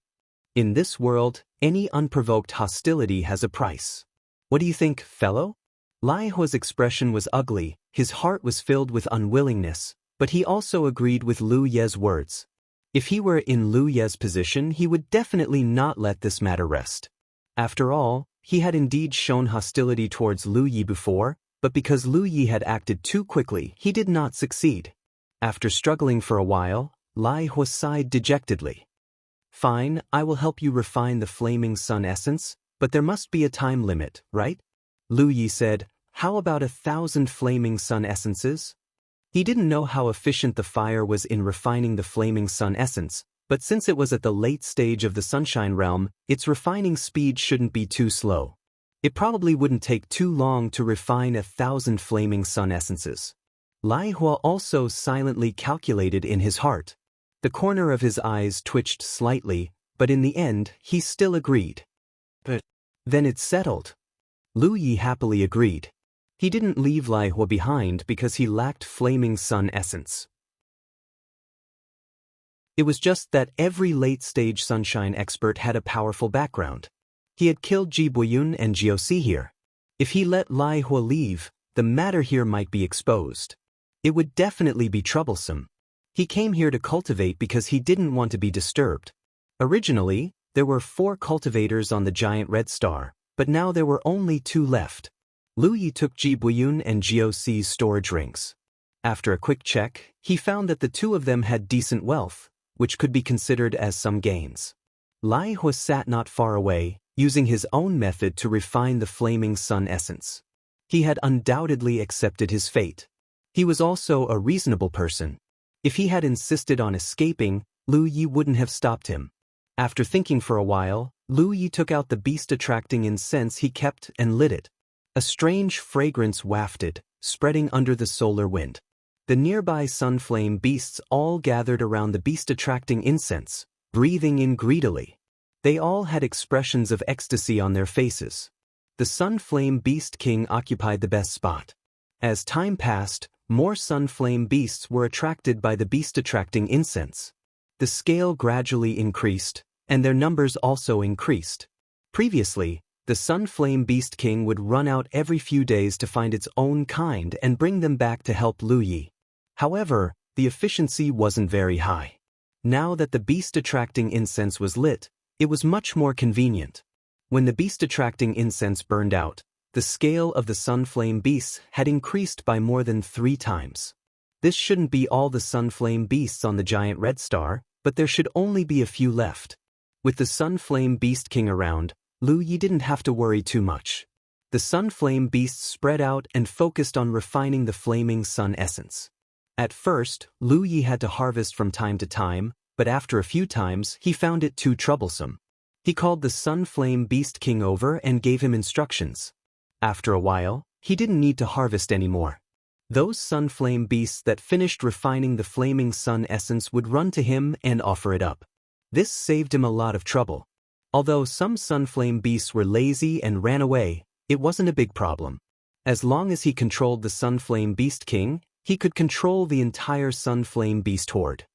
"In this world, any unprovoked hostility has a price. What do you think, fellow?" Lai Hua's expression was ugly, his heart was filled with unwillingness, but he also agreed with Lu Ye's words. If he were in Lu Ye's position, he would definitely not let this matter rest. After all, he had indeed shown hostility towards Lu Yi before, but because Lu Yi had acted too quickly, he did not succeed. After struggling for a while, Lai Hua sighed dejectedly. "Fine, I will help you refine the flaming sun essence, but there must be a time limit, right?" Lu Yi said, "How about 1,000 flaming sun essences?" He didn't know how efficient the fire was in refining the flaming sun essence, but since it was at the late stage of the Sunshine Realm, its refining speed shouldn't be too slow. It probably wouldn't take too long to refine 1,000 flaming sun essences. Lai Hua also silently calculated in his heart. The corner of his eyes twitched slightly, but in the end, he still agreed. Then it's settled. Lu Yi happily agreed. He didn't leave Lai Hua behind because he lacked Flaming Sun essence. It was just that every late-stage sunshine expert had a powerful background. He had killed Ji Boyun and Jiao Si here. If he let Lai Hua leave, the matter here might be exposed. It would definitely be troublesome. He came here to cultivate because he didn't want to be disturbed. Originally, there were 4 cultivators on the giant red star, but now there were only 2 left. Lu Yi took Ji Boyun and Jiao Si's storage rings. After a quick check, he found that the 2 of them had decent wealth, which could be considered as some gains. Lai Hua sat not far away, using his own method to refine the Flaming Sun essence. He had undoubtedly accepted his fate. He was also a reasonable person. If he had insisted on escaping, Lu Yi wouldn't have stopped him. After thinking for a while, Lu Yi took out the beast-attracting incense he kept and lit it. A strange fragrance wafted, spreading under the solar wind. The nearby sunflame beasts all gathered around the beast-attracting incense, breathing in greedily. They all had expressions of ecstasy on their faces. The Sunflame Beast King occupied the best spot. As time passed, more Sunflame beasts were attracted by the beast-attracting incense. The scale gradually increased, and their numbers also increased. Previously, the Sunflame Beast King would run out every few days to find its own kind and bring them back to help Lu Yi. However, the efficiency wasn't very high. Now that the beast-attracting incense was lit, it was much more convenient. When the beast-attracting incense burned out, the scale of the Sunflame beasts had increased by more than 3 times. This shouldn't be all the Sunflame beasts on the giant red star, but there should only be a few left. With the Sunflame Beast King around, Lu Yi didn't have to worry too much. The Sunflame beasts spread out and focused on refining the Flaming Sun essence. At first, Lu Yi had to harvest from time to time, but after a few times he found it too troublesome. He called the Sunflame Beast King over and gave him instructions. After a while, he didn't need to harvest anymore. Those Sunflame beasts that finished refining the Flaming Sun essence would run to him and offer it up. This saved him a lot of trouble. Although some Sunflame beasts were lazy and ran away, it wasn't a big problem. As long as he controlled the Sunflame Beast King, he could control the entire Sunflame Beast horde.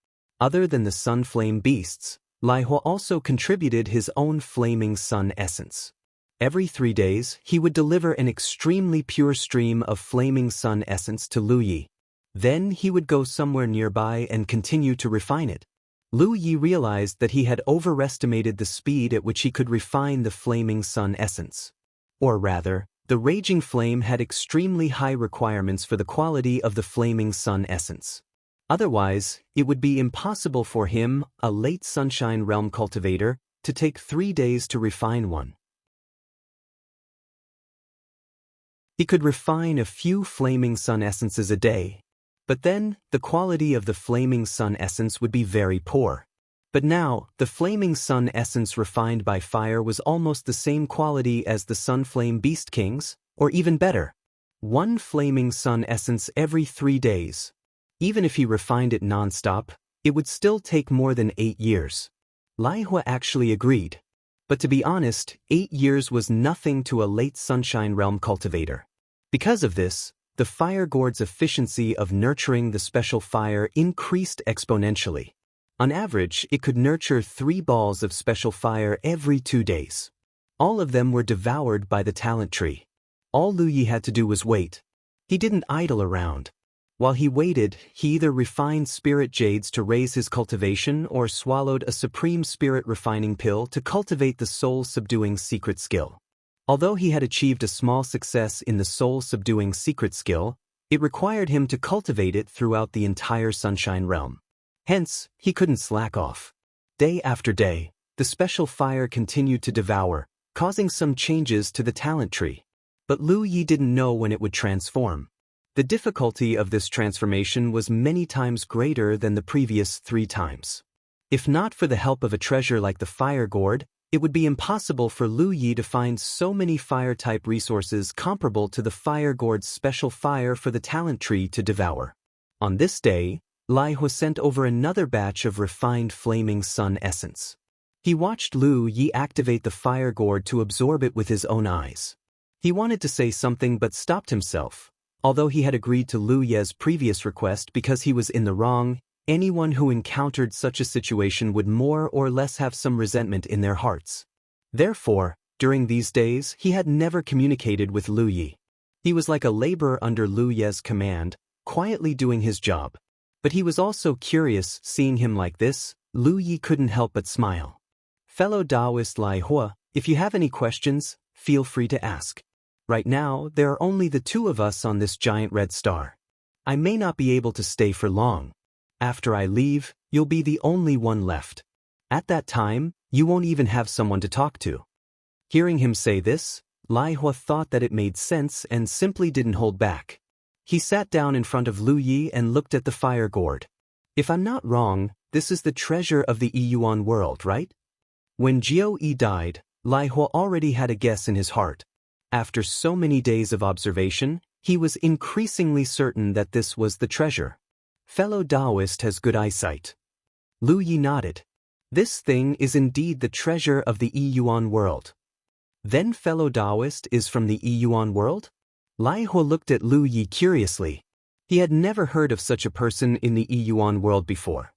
Other than the Sunflame beasts, Lai Hua also contributed his own Flaming Sun essence. Every 3 days, he would deliver an extremely pure stream of Flaming Sun essence to Lu Yi. Then he would go somewhere nearby and continue to refine it. Lu Yi realized that he had overestimated the speed at which he could refine the Flaming Sun essence. Or rather, the Raging Flame had extremely high requirements for the quality of the Flaming Sun essence. Otherwise, it would be impossible for him, a late Sunshine Realm cultivator, to take 3 days to refine one. He could refine a few Flaming Sun essences a day, but then the quality of the Flaming Sun essence would be very poor. But now, the Flaming Sun essence refined by fire was almost the same quality as the Sunflame Beast King's, or even better. 1 Flaming Sun essence every 3 days. Even if he refined it non-stop, it would still take more than 8 years. Lai Hua actually agreed. But to be honest, 8 years was nothing to a late Sunshine Realm cultivator. Because of this, the Fire Gourd's efficiency of nurturing the special fire increased exponentially. On average, it could nurture 3 balls of special fire every 2 days. All of them were devoured by the talent tree. All Lu Yi had to do was wait. He didn't idle around. While he waited, he either refined spirit jades to raise his cultivation or swallowed a supreme spirit refining pill to cultivate the soul-subduing secret skill. Although he had achieved a small success in the soul-subduing secret skill, it required him to cultivate it throughout the entire Sunshine Realm. Hence, he couldn't slack off. Day after day, the special fire continued to devour, causing some changes to the talent tree. But Lu Yi didn't know when it would transform. The difficulty of this transformation was many times greater than the previous 3 times. If not for the help of a treasure like the Fire Gourd, it would be impossible for Lu Yi to find so many fire-type resources comparable to the Fire Gourd's special fire for the talent tree to devour. On this day, Lai Hua sent over another batch of refined Flaming Sun essence. He watched Lu Yi activate the fire gourd to absorb it with his own eyes. He wanted to say something but stopped himself. Although he had agreed to Lu Ye's previous request because he was in the wrong, anyone who encountered such a situation would more or less have some resentment in their hearts. Therefore, during these days, he had never communicated with Lu Yi. He was like a laborer under Lu Ye's command, quietly doing his job. But he was also curious. Seeing him like this, Lu Yi couldn't help but smile. Fellow Taoist Lai Hua, if you have any questions, feel free to ask. Right now, there are only the two of us on this giant red star. I may not be able to stay for long. After I leave, you'll be the only one left. At that time, you won't even have someone to talk to. Hearing him say this, Lai Hua thought that it made sense and simply didn't hold back. He sat down in front of Lu Yi and looked at the fire gourd. If I'm not wrong, this is the treasure of the Yuan world, right? When Jiao Yi died, Lai Hua already had a guess in his heart. After so many days of observation, he was increasingly certain that this was the treasure. Fellow Taoist has good eyesight. Lu Yi nodded. This thing is indeed the treasure of the Yuan world. Then fellow Taoist is from the Yuan world? Lai Hua looked at Lu Yi curiously. He had never heard of such a person in the Yuan world before.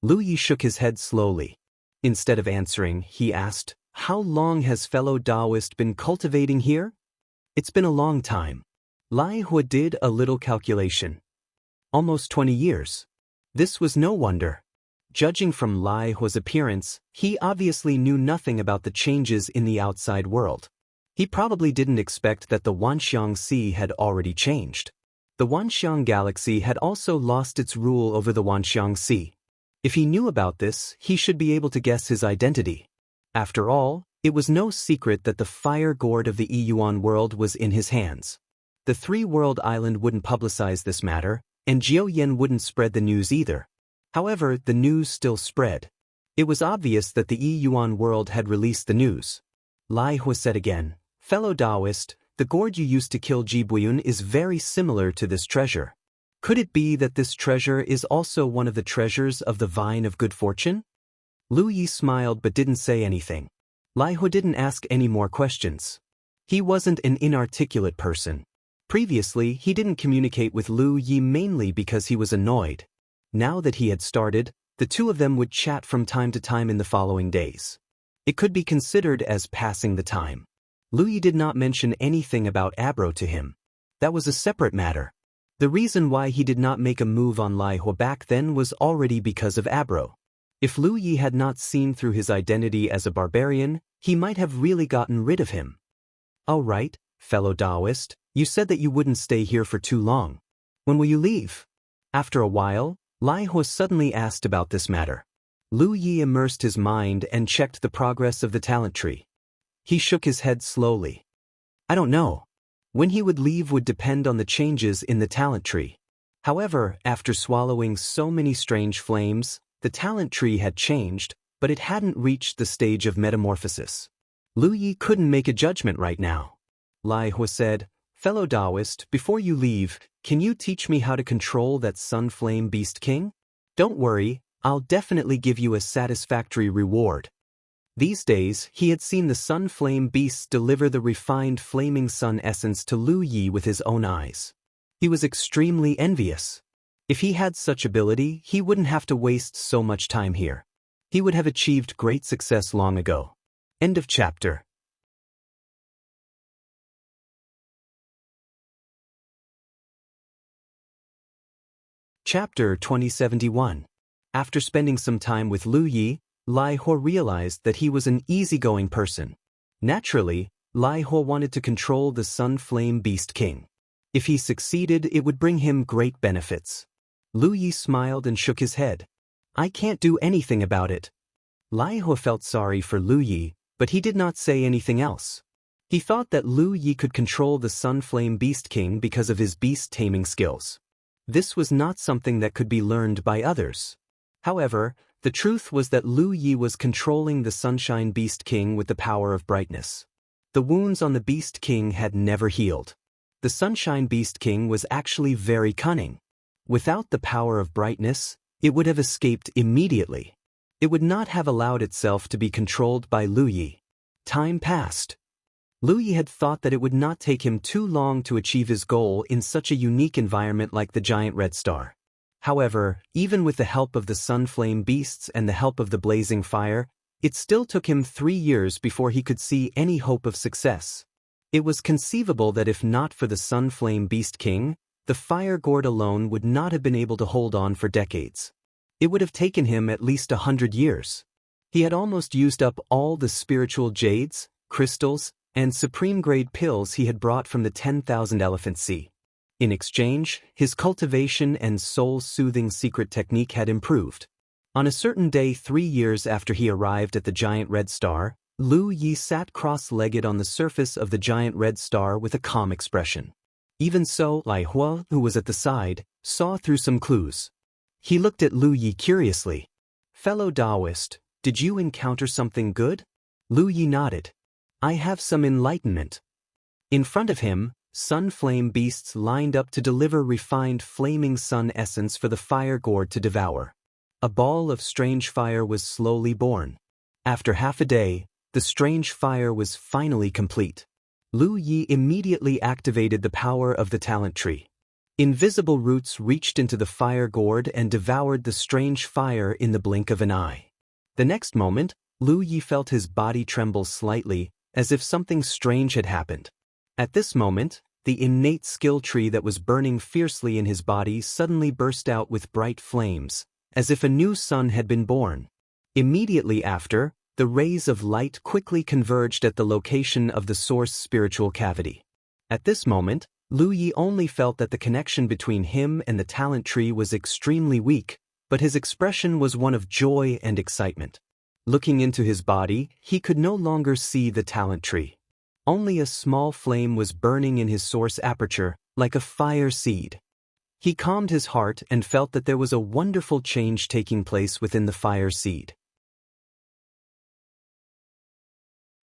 Lu Yi shook his head slowly. Instead of answering, he asked, "How long has fellow Taoist been cultivating here?" "It's been a long time." Lai Hua did a little calculation. "Almost 20 years. This was no wonder. Judging from Lai Hua's appearance, he obviously knew nothing about the changes in the outside world. He probably didn't expect that the Wanxiang Sea had already changed. The Wanxiang Galaxy had also lost its rule over the Wanxiang Sea. If he knew about this, he should be able to guess his identity. After all, it was no secret that the fire gourd of the Yuan world was in his hands. The three-world island wouldn't publicize this matter, and Jiao Yan wouldn't spread the news either. However, the news still spread. It was obvious that the Yuan world had released the news. Lai Hua said again, "Fellow Taoist, the gourd you used to kill Jibuyun is very similar to this treasure. Could it be that this treasure is also one of the treasures of the Vine of Good Fortune?" Lu Yi smiled but didn't say anything. Lai Hua didn't ask any more questions. He wasn't an inarticulate person. Previously, he didn't communicate with Lu Yi mainly because he was annoyed. Now that he had started, the two of them would chat from time to time in the following days. It could be considered as passing the time. Lu Yi did not mention anything about Abro to him. That was a separate matter. The reason why he did not make a move on Lai Hua back then was already because of Abro. If Lu Yi had not seen through his identity as a barbarian, he might have really gotten rid of him. "All right, fellow Taoist, you said that you wouldn't stay here for too long. When will you leave?" After a while, Lai Hua suddenly asked about this matter. Lu Yi immersed his mind and checked the progress of the talent tree. He shook his head slowly. "I don't know. When he would leave would depend on the changes in the talent tree." However, after swallowing so many strange flames, the talent tree had changed, but it hadn't reached the stage of metamorphosis. Lu Yi couldn't make a judgment right now. Lai Hua said, "Fellow Taoist, before you leave, can you teach me how to control that Sun Flame Beast King? Don't worry, I'll definitely give you a satisfactory reward." These days, he had seen the Sun Flame Beasts deliver the refined Flaming Sun essence to Lu Yi with his own eyes. He was extremely envious. If he had such ability, he wouldn't have to waste so much time here. He would have achieved great success long ago. End of chapter. Chapter 2071. After spending some time with Lu Yi, Lai Hua realized that he was an easygoing person. Naturally, Lai Hua wanted to control the Sun Flame Beast King. If he succeeded, it would bring him great benefits. Lu Yi smiled and shook his head. "I can't do anything about it." Lai Hua felt sorry for Lu Yi, but he did not say anything else. He thought that Lu Yi could control the Sun Flame Beast King because of his beast-taming skills. This was not something that could be learned by others. However, the truth was that Lu Yi was controlling the Sunshine Beast King with the power of brightness. The wounds on the Beast King had never healed. The Sunshine Beast King was actually very cunning. Without the power of brightness, it would have escaped immediately. It would not have allowed itself to be controlled by Lu Yi. Time passed. Lu Yi had thought that it would not take him too long to achieve his goal in such a unique environment like the giant red star. However, even with the help of the sun flame beasts and the help of the blazing fire, it still took him 3 years before he could see any hope of success. It was conceivable that if not for the sun flame beast king, the fire gourd alone would not have been able to hold on for decades. It would have taken him at least 100 years. He had almost used up all the spiritual jades, crystals, and supreme-grade pills he had brought from the 10,000 Elephant Sea. In exchange, his cultivation and soul-soothing secret technique had improved. On a certain day 3 years after he arrived at the giant red star, Lu Yi sat cross-legged on the surface of the giant red star with a calm expression. Even so, Lai Hua, who was at the side, saw through some clues. He looked at Lu Yi curiously. "Fellow Taoist, did you encounter something good?" Lu Yi nodded. "I have some enlightenment." In front of him, sun flame beasts lined up to deliver refined flaming sun essence for the fire gourd to devour. A ball of strange fire was slowly born. After half a day, the strange fire was finally complete. Lu Yi immediately activated the power of the talent tree. Invisible roots reached into the fire gourd and devoured the strange fire in the blink of an eye. The next moment, Lu Yi felt his body tremble slightly, as if something strange had happened. At this moment, the innate skill tree that was burning fiercely in his body suddenly burst out with bright flames, as if a new sun had been born. Immediately after, the rays of light quickly converged at the location of the source spiritual cavity. At this moment, Lu Yi only felt that the connection between him and the talent tree was extremely weak, but his expression was one of joy and excitement. Looking into his body, he could no longer see the talent tree. Only a small flame was burning in his source aperture, like a fire seed. He calmed his heart and felt that there was a wonderful change taking place within the fire seed.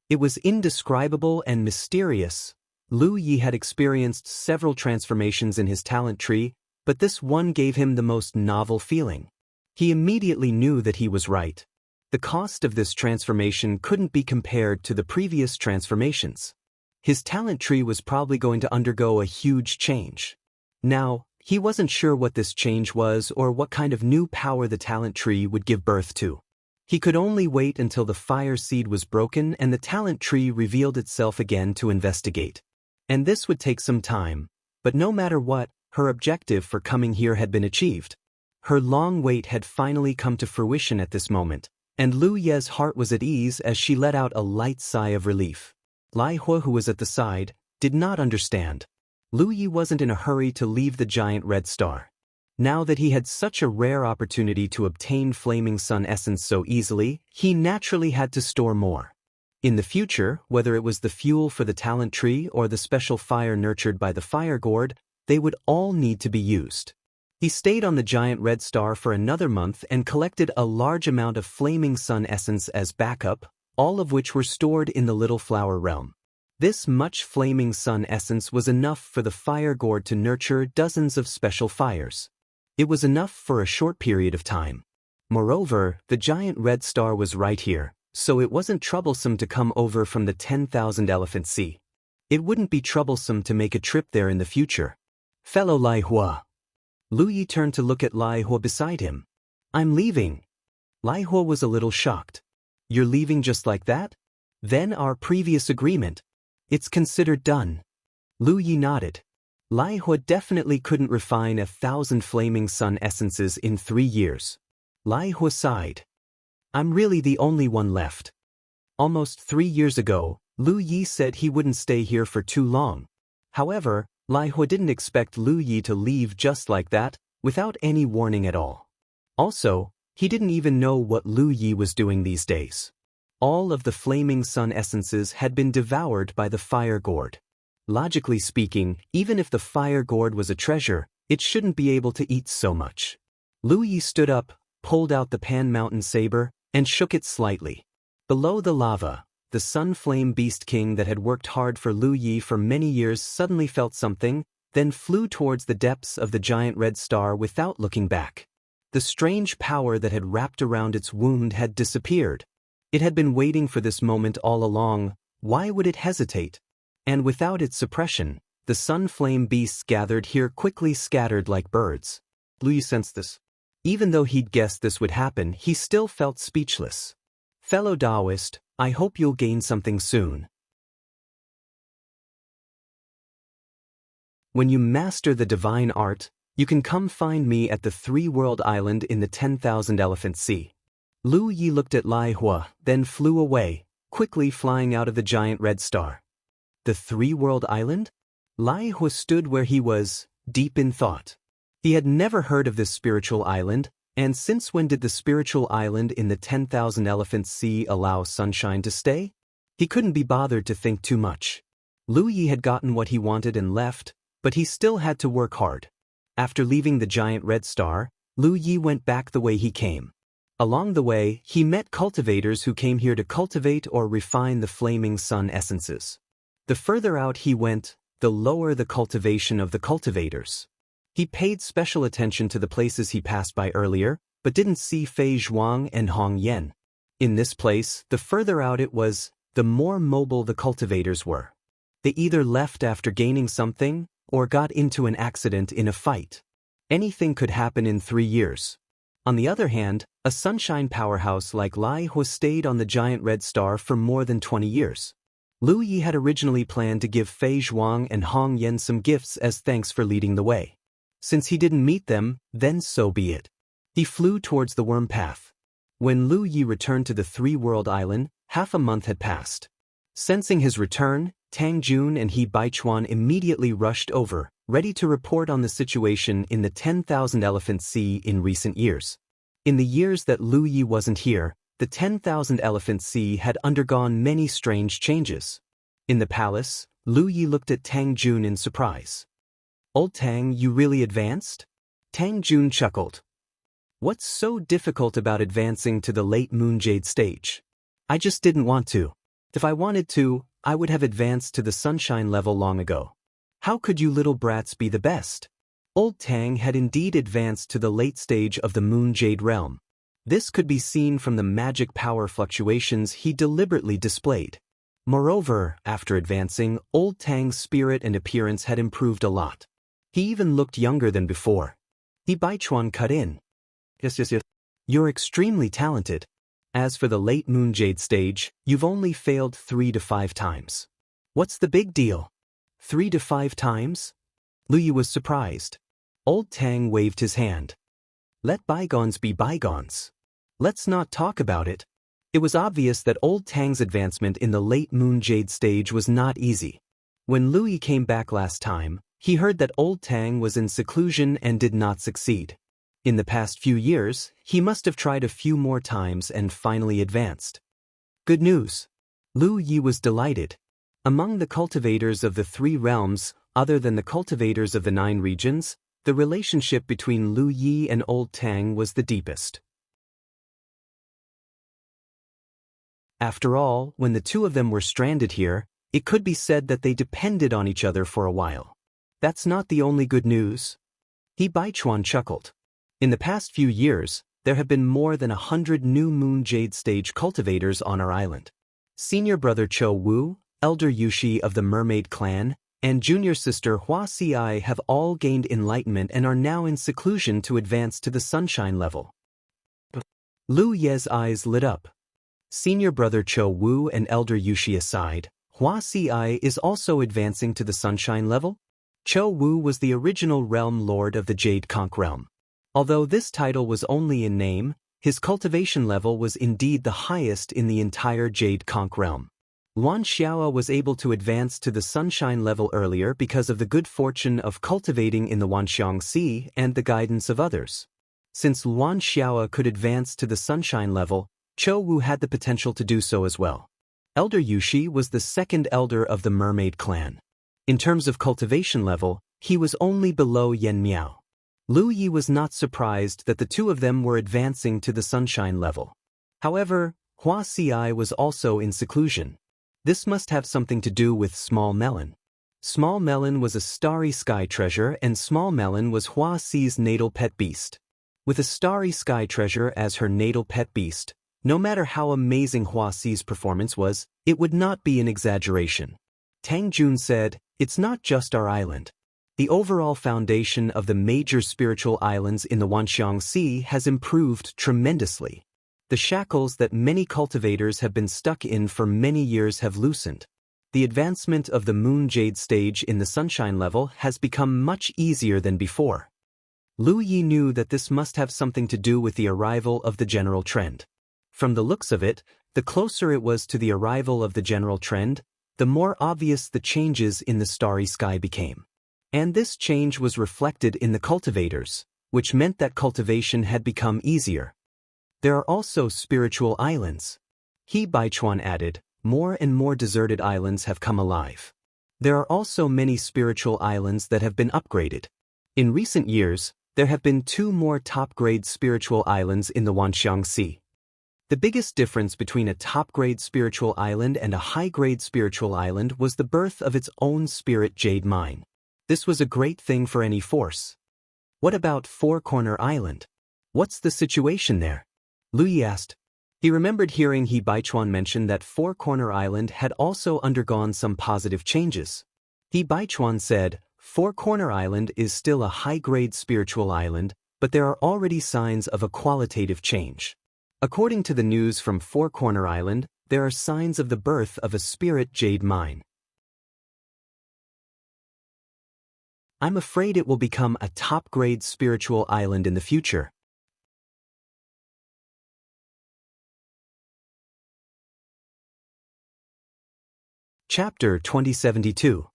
It was indescribable and mysterious. Lu Yi had experienced several transformations in his talent tree, but this one gave him the most novel feeling. He immediately knew that he was right. The cost of this transformation couldn't be compared to the previous transformations. His talent tree was probably going to undergo a huge change. Now, he wasn't sure what this change was or what kind of new power the talent tree would give birth to. He could only wait until the fire seed was broken and the talent tree revealed itself again to investigate. And this would take some time, but no matter what, her objective for coming here had been achieved. Her long wait had finally come to fruition at this moment, and Lu Ye's heart was at ease as she let out a light sigh of relief. Lai Hua, who was at the side, did not understand. Lu Yi wasn't in a hurry to leave the giant red star. Now that he had such a rare opportunity to obtain flaming sun essence so easily, he naturally had to store more. In the future, whether it was the fuel for the talent tree or the special fire nurtured by the fire gourd, they would all need to be used. He stayed on the giant red star for another month and collected a large amount of flaming sun essence as backup, all of which were stored in the little flower realm. This much flaming sun essence was enough for the fire gourd to nurture dozens of special fires. It was enough for a short period of time. Moreover, the giant red star was right here, so it wasn't troublesome to come over from the 10,000 Elephant Sea. It wouldn't be troublesome to make a trip there in the future. Fellow Lai Hua. Lu Yi turned to look at Lai Hua beside him. "I'm leaving." Lai Hua was a little shocked. "You're leaving just like that? Then our previous agreement. It's considered done." Lu Yi nodded. Lai Hua definitely couldn't refine 1,000 flaming sun essences in 3 years. Lai Hua sighed. "I'm really the only one left." Almost 3 years ago, Lu Yi said he wouldn't stay here for too long. However, Lai Hua didn't expect Lu Yi to leave just like that, without any warning at all. Also, he didn't even know what Lu Yi was doing these days. All of the flaming sun essences had been devoured by the fire gourd. Logically speaking, even if the fire gourd was a treasure, it shouldn't be able to eat so much. Lu Yi stood up, pulled out the Pan Mountain saber, and shook it slightly. Below the lava, the Sun Flame Beast King that had worked hard for Lu Yi for many years suddenly felt something, then flew towards the depths of the giant red star without looking back. The strange power that had wrapped around its wound had disappeared. It had been waiting for this moment all along. Why would it hesitate? And without its suppression, the sun flame beasts gathered here quickly scattered like birds. Lu Yi sensed this. Even though he'd guessed this would happen, he still felt speechless. Fellow Taoist, I hope you'll gain something soon. When you master the divine art, you can come find me at the three-world island in the 10,000 Elephant Sea. Lu Yi looked at Lai Hua, then flew away, quickly flying out of the giant red star. The three-world island? Lai Hua stood where he was, deep in thought. He had never heard of this spiritual island, and since when did the spiritual island in the 10,000 Elephant Sea allow sunshine to stay? He couldn't be bothered to think too much. Lu Yi had gotten what he wanted and left, but he still had to work hard. After leaving the giant red star, Lu Yi went back the way he came. Along the way, he met cultivators who came here to cultivate or refine the flaming sun essences. The further out he went, the lower the cultivation of the cultivators. He paid special attention to the places he passed by earlier, but didn't see Fei Zhuang and Hong Yan. In this place, the further out it was, the more mobile the cultivators were. They either left after gaining something, or got into an accident in a fight. Anything could happen in 3 years. On the other hand, a sunshine powerhouse like Lai Hua stayed on the giant red star for more than 20 years. Lu Yi had originally planned to give Fei Zhuang and Hong Yan some gifts as thanks for leading the way. Since he didn't meet them, then so be it. He flew towards the worm path. When Lu Yi returned to the three-world island, half a month had passed. Sensing his return, Tang Jun and He Baichuan immediately rushed over, ready to report on the situation in the 10,000 Elephant Sea in recent years. In the years that Lu Yi wasn't here, the 10,000 Elephant Sea had undergone many strange changes. In the palace, Lu Yi looked at Tang Jun in surprise. "Old Tang, you really advanced?" Tang Jun chuckled. "What's so difficult about advancing to the late Moonjade stage? I just didn't want to. If I wanted to, I would have advanced to the sunshine level long ago. How could you little brats be the best?" Old Tang had indeed advanced to the late stage of the Moonjade realm. This could be seen from the magic power fluctuations he deliberately displayed. Moreover, after advancing, Old Tang's spirit and appearance had improved a lot. He even looked younger than before. He Baichuan cut in. Yes. You're extremely talented. As for the late Moonjade stage, you've only failed 3 to 5 times. What's the big deal? 3 to 5 times? Lu Yi was surprised. Old Tang waved his hand. Let bygones be bygones. Let's not talk about it. It was obvious that Old Tang's advancement in the late Moonjade stage was not easy. When Lu Yi came back last time, he heard that Old Tang was in seclusion and did not succeed. In the past few years, he must have tried a few more times and finally advanced. Good news. Lu Yi was delighted. Among the cultivators of the 3 realms, other than the cultivators of the 9 regions, the relationship between Lu Yi and Old Tang was the deepest. After all, when the 2 of them were stranded here, it could be said that they depended on each other for a while. That's not the only good news. He Baichuan chuckled. In the past few years, there have been more than 100 new Moonjade stage cultivators on our island. Senior brother Cho Wu, elder Yushi of the Mermaid clan, and junior sister Hua Ci have all gained enlightenment and are now in seclusion to advance to the sunshine level. Lu Ye's eyes lit up. Senior brother Cho Wu and elder Yushi aside, Hua Ci is also advancing to the sunshine level? Cho Wu was the original realm lord of the Jade Conch realm. Although this title was only in name, his cultivation level was indeed the highest in the entire Jade Conch realm. Luan Xiao was able to advance to the sunshine level earlier because of the good fortune of cultivating in the Wanxiang Sea and the guidance of others. Since Luan Xiao could advance to the sunshine level, Cho Wu had the potential to do so as well. Elder Yushi was the second elder of the Mermaid clan. In terms of cultivation level, he was only below Yen Miao. Lu Yi was not surprised that the 2 of them were advancing to the sunshine level. However, Hua Ci was also in seclusion. This must have something to do with Small Melon. Small Melon was a starry sky treasure and Small Melon was Hua Ci's natal pet beast. With a starry sky treasure as her natal pet beast, no matter how amazing Hua Xi's performance was, it would not be an exaggeration. Tang Jun said, "It's not just our island. The overall foundation of the major spiritual islands in the Wanxiang Sea has improved tremendously. The shackles that many cultivators have been stuck in for many years have loosened. The advancement of the Moon Jade stage in the Sunshine level has become much easier than before." Lu Yi knew that this must have something to do with the arrival of the general trend. From the looks of it, the closer it was to the arrival of the general trend, the more obvious the changes in the starry sky became. And this change was reflected in the cultivators, which meant that cultivation had become easier. There are also spiritual islands. He Baichuan added, more and more deserted islands have come alive. There are also many spiritual islands that have been upgraded. In recent years, there have been 2 more top-grade spiritual islands in the Wanxiang Sea. The biggest difference between a top-grade spiritual island and a high-grade spiritual island was the birth of its own spirit jade mine. This was a great thing for any force. What about Four Corner Island? What's the situation there? Lu Yi asked. He remembered hearing He Baichuan mention that Four Corner Island had also undergone some positive changes. He Baichuan said, Four Corner Island is still a high-grade spiritual island, but there are already signs of a qualitative change. According to the news from Four Corner Island, there are signs of the birth of a spirit jade mine. I'm afraid it will become a top-grade spiritual island in the future. Chapter 2072.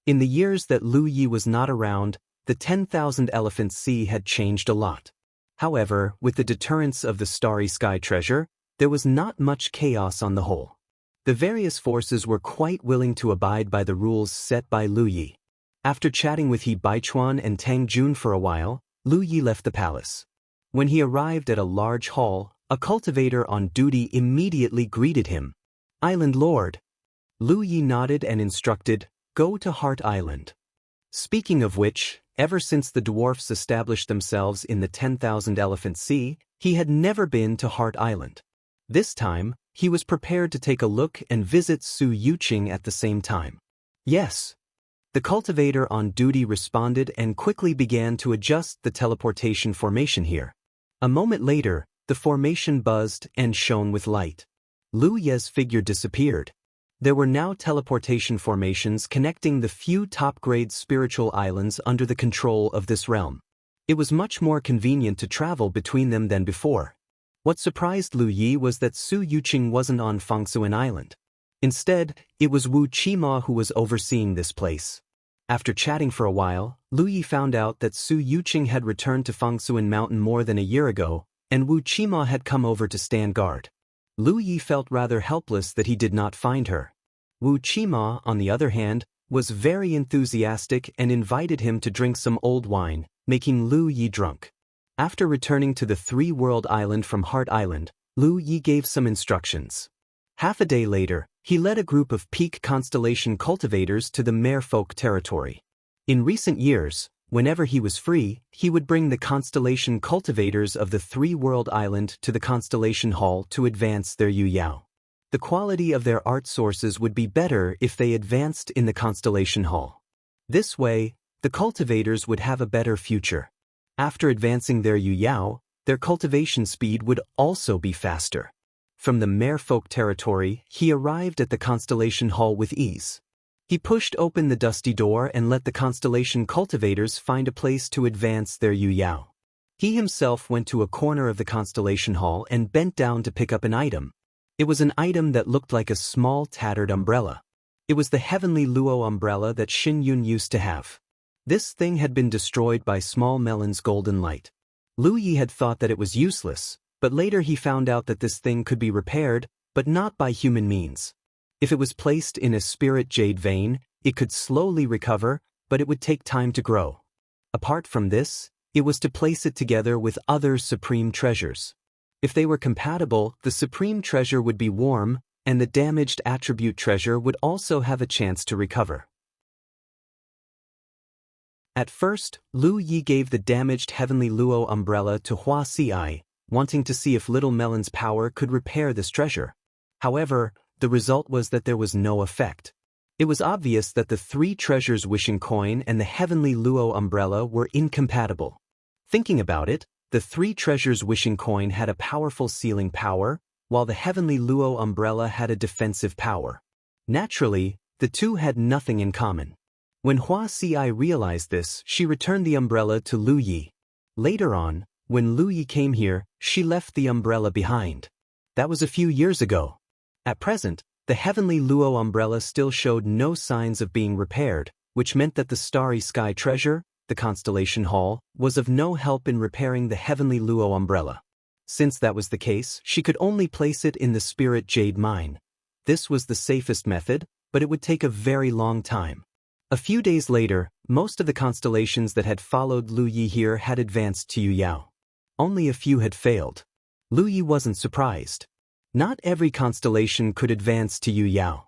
In the years that Lu Yi was not around, the 10,000 Elephant Sea had changed a lot. However, with the deterrence of the starry sky treasure, there was not much chaos on the whole. The various forces were quite willing to abide by the rules set by Lu Yi. After chatting with He Baichuan and Tang Jun for a while, Lu Yi left the palace. When he arrived at a large hall, a cultivator on duty immediately greeted him. Island Lord. Lu Yi nodded and instructed, "Go to Heart Island." Speaking of which, ever since the dwarfs established themselves in the 10,000 Elephant Sea, he had never been to Heart Island. This time, he was prepared to take a look and visit Su Yuqing at the same time. Yes. The cultivator on duty responded and quickly began to adjust the teleportation formation here. A moment later, the formation buzzed and shone with light. Lu Ye's figure disappeared. There were now teleportation formations connecting the few top-grade spiritual islands under the control of this realm. It was much more convenient to travel between them than before. What surprised Lu Yi was that Su Yuqing wasn't on Fangsuan Island. Instead, it was Wu Qima who was overseeing this place. After chatting for a while, Lu Yi found out that Su Yuqing had returned to Fangsuan Mountain more than a year ago, and Wu Qima had come over to stand guard. Lu Yi felt rather helpless that he did not find her. Wu Qima, on the other hand, was very enthusiastic and invited him to drink some old wine, making Lu Yi drunk. After returning to the three-world island from Heart Island, Lu Yi gave some instructions. Half a day later, he led a group of peak constellation cultivators to the Merfolk territory. In recent years, whenever he was free, he would bring the constellation cultivators of the three-world island to the constellation hall to advance their Yuyao. The quality of their art sources would be better if they advanced in the constellation hall. This way, the cultivators would have a better future. After advancing their Yuyao, their cultivation speed would also be faster. From the Merfolk territory, he arrived at the constellation hall with ease. He pushed open the dusty door and let the constellation cultivators find a place to advance their Yuyao. He himself went to a corner of the constellation hall and bent down to pick up an item. It was an item that looked like a small tattered umbrella. It was the heavenly Luo umbrella that Xin Yun used to have. This thing had been destroyed by Small Melon's golden light. Lu Yi had thought that it was useless, but later he found out that this thing could be repaired, but not by human means. If it was placed in a spirit jade vein, it could slowly recover, but it would take time to grow. Apart from this, it was to place it together with other supreme treasures. If they were compatible, the supreme treasure would be warm, and the damaged attribute treasure would also have a chance to recover. At first, Lu Yi gave the damaged Heavenly Luo umbrella to Hua Ci, wanting to see if Little Melon's power could repair this treasure. However, the result was that there was no effect. It was obvious that the 3 treasures wishing coin and the Heavenly Luo umbrella were incompatible. Thinking about it, the 3 treasures wishing coin had a powerful sealing power, while the Heavenly Luo umbrella had a defensive power. Naturally, the two had nothing in common. When Hua Ci realized this, she returned the umbrella to Lu Yi. Later on, when Lu Yi came here, she left the umbrella behind. That was a few years ago. At present, the Heavenly Luo umbrella still showed no signs of being repaired, which meant that the Starry Sky treasure, the Constellation Hall, was of no help in repairing the Heavenly Luo umbrella. Since that was the case, she could only place it in the Spirit Jade Mine. This was the safest method, but it would take a very long time. A few days later, most of the constellations that had followed Lu Yi here had advanced to Yuyao. Only a few had failed. Lu Yi wasn't surprised. Not every constellation could advance to Yuyao.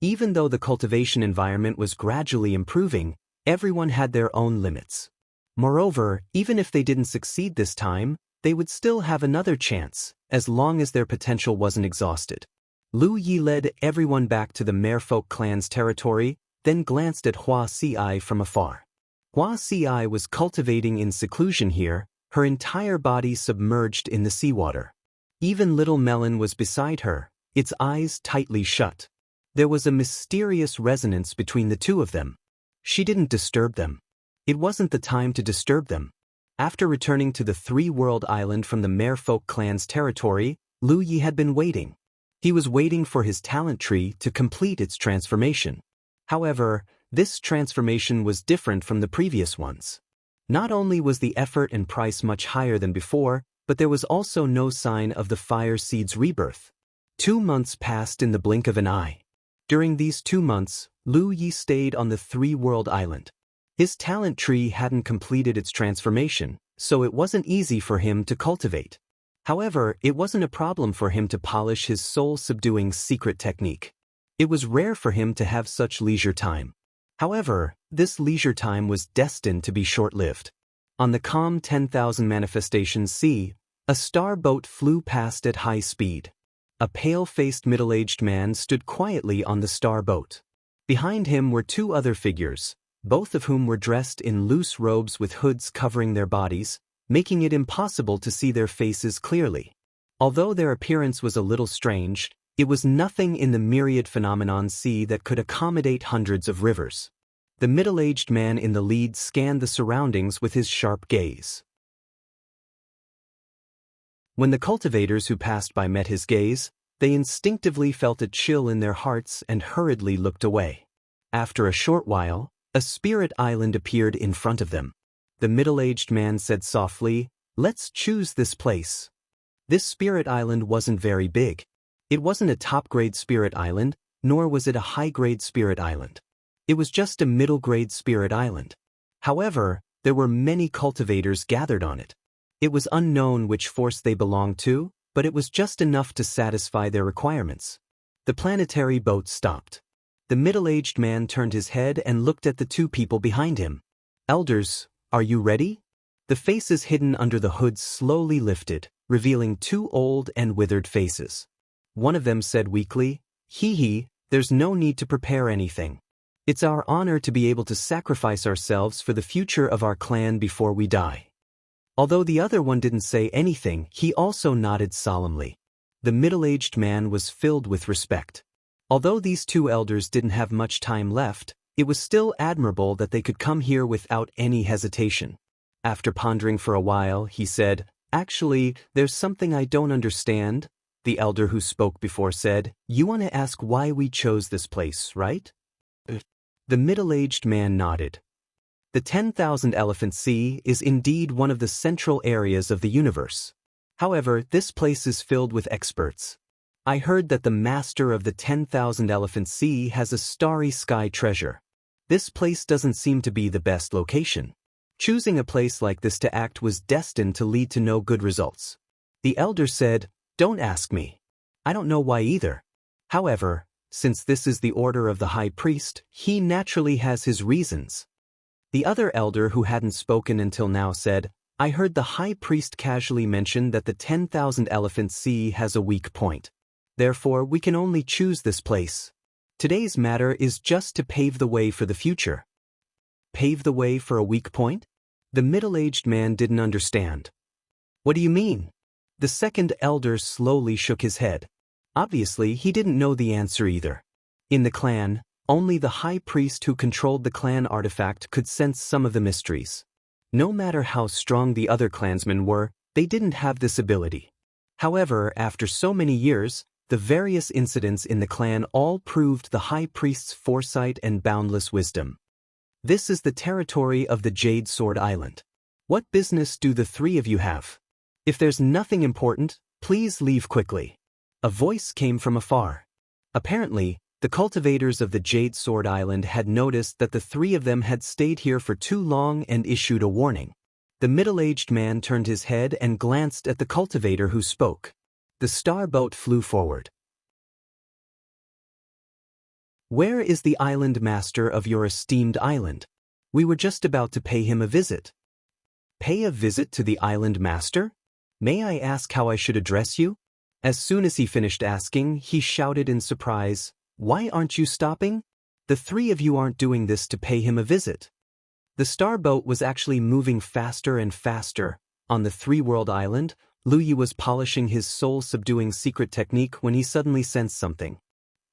Even though the cultivation environment was gradually improving, everyone had their own limits. Moreover, even if they didn't succeed this time, they would still have another chance, as long as their potential wasn't exhausted. Lu Yi led everyone back to the Merfolk clan's territory, then glanced at Hua Ci from afar. Hua Ci was cultivating in seclusion here, her entire body submerged in the seawater. Even Little Melon was beside her, its eyes tightly shut. There was a mysterious resonance between the two of them. She didn't disturb them. It wasn't the time to disturb them. After returning to the 3-world island from the Merfolk clan's territory, Lu Yi had been waiting. He was waiting for his talent tree to complete its transformation. However, this transformation was different from the previous ones. Not only was the effort and price much higher than before, but there was also no sign of the fire seed's rebirth. 2 months passed in the blink of an eye. During these 2 months, Lu Yi stayed on the 3-world island. His talent tree hadn't completed its transformation, so it wasn't easy for him to cultivate. However, it wasn't a problem for him to polish his soul-subduing secret technique. It was rare for him to have such leisure time. However, this leisure time was destined to be short-lived. On the calm 10,000 manifestations sea, a star boat flew past at high speed. A pale-faced middle-aged man stood quietly on the star boat. Behind him were 2 other figures, both of whom were dressed in loose robes with hoods covering their bodies, making it impossible to see their faces clearly. Although their appearance was a little strange, it was nothing in the myriad phenomenon sea that could accommodate hundreds of rivers. The middle-aged man in the lead scanned the surroundings with his sharp gaze. When the cultivators who passed by met his gaze, they instinctively felt a chill in their hearts and hurriedly looked away. After a short while, a spirit island appeared in front of them. The middle-aged man said softly, "Let's choose this place." This spirit island wasn't very big. It wasn't a top-grade spirit island, nor was it a high-grade spirit island. It was just a middle-grade spirit island. However, there were many cultivators gathered on it. It was unknown which force they belonged to, but it was just enough to satisfy their requirements. The planetary boat stopped. The middle-aged man turned his head and looked at the 2 people behind him. "Elders, are you ready?" The faces hidden under the hoods slowly lifted, revealing 2 old and withered faces. One of them said weakly, "Hee, there's no need to prepare anything. It's our honor to be able to sacrifice ourselves for the future of our clan before we die." Although the other one didn't say anything, he also nodded solemnly. The middle-aged man was filled with respect. Although these 2 elders didn't have much time left, it was still admirable that they could come here without any hesitation. After pondering for a while, he said, "Actually, there's something I don't understand." The elder who spoke before said, "You want to ask why we chose this place, right?" The middle-aged man nodded. The 10,000 Elephant Sea is indeed one of the central areas of the universe. However, this place is filled with experts. I heard that the master of the 10,000 Elephant Sea has a starry sky treasure. This place doesn't seem to be the best location. Choosing a place like this to act was destined to lead to no good results. The elder said, "Don't ask me. I don't know why either. However, since this is the order of the high priest, he naturally has his reasons." The other elder who hadn't spoken until now said, I heard the high priest casually mention that the 10,000 Elephant Sea has a weak point. Therefore, we can only choose this place. Today's matter is just to pave the way for the future. Pave the way for a weak point? The middle-aged man didn't understand. What do you mean? The second elder slowly shook his head. Obviously, he didn't know the answer either. In the clan, only the high priest who controlled the clan artifact could sense some of the mysteries. No matter how strong the other clansmen were, they didn't have this ability. However, after so many years, the various incidents in the clan all proved the high priest's foresight and boundless wisdom. This is the territory of the Jade Sword Island. What business do the three of you have? If there's nothing important, please leave quickly. A voice came from afar. Apparently, the cultivators of the Jade Sword Island had noticed that the three of them had stayed here for too long and issued a warning. The middle-aged man turned his head and glanced at the cultivator who spoke. The star boat flew forward. Where is the island master of your esteemed island? We were just about to pay him a visit. Pay a visit to the island master? May I ask how I should address you? As soon as he finished asking, he shouted in surprise, Why aren't you stopping? The three of you aren't doing this to pay him a visit. The star boat was actually moving faster and faster. On the three-world island, Lu Yi was polishing his soul-subduing secret technique when he suddenly sensed something.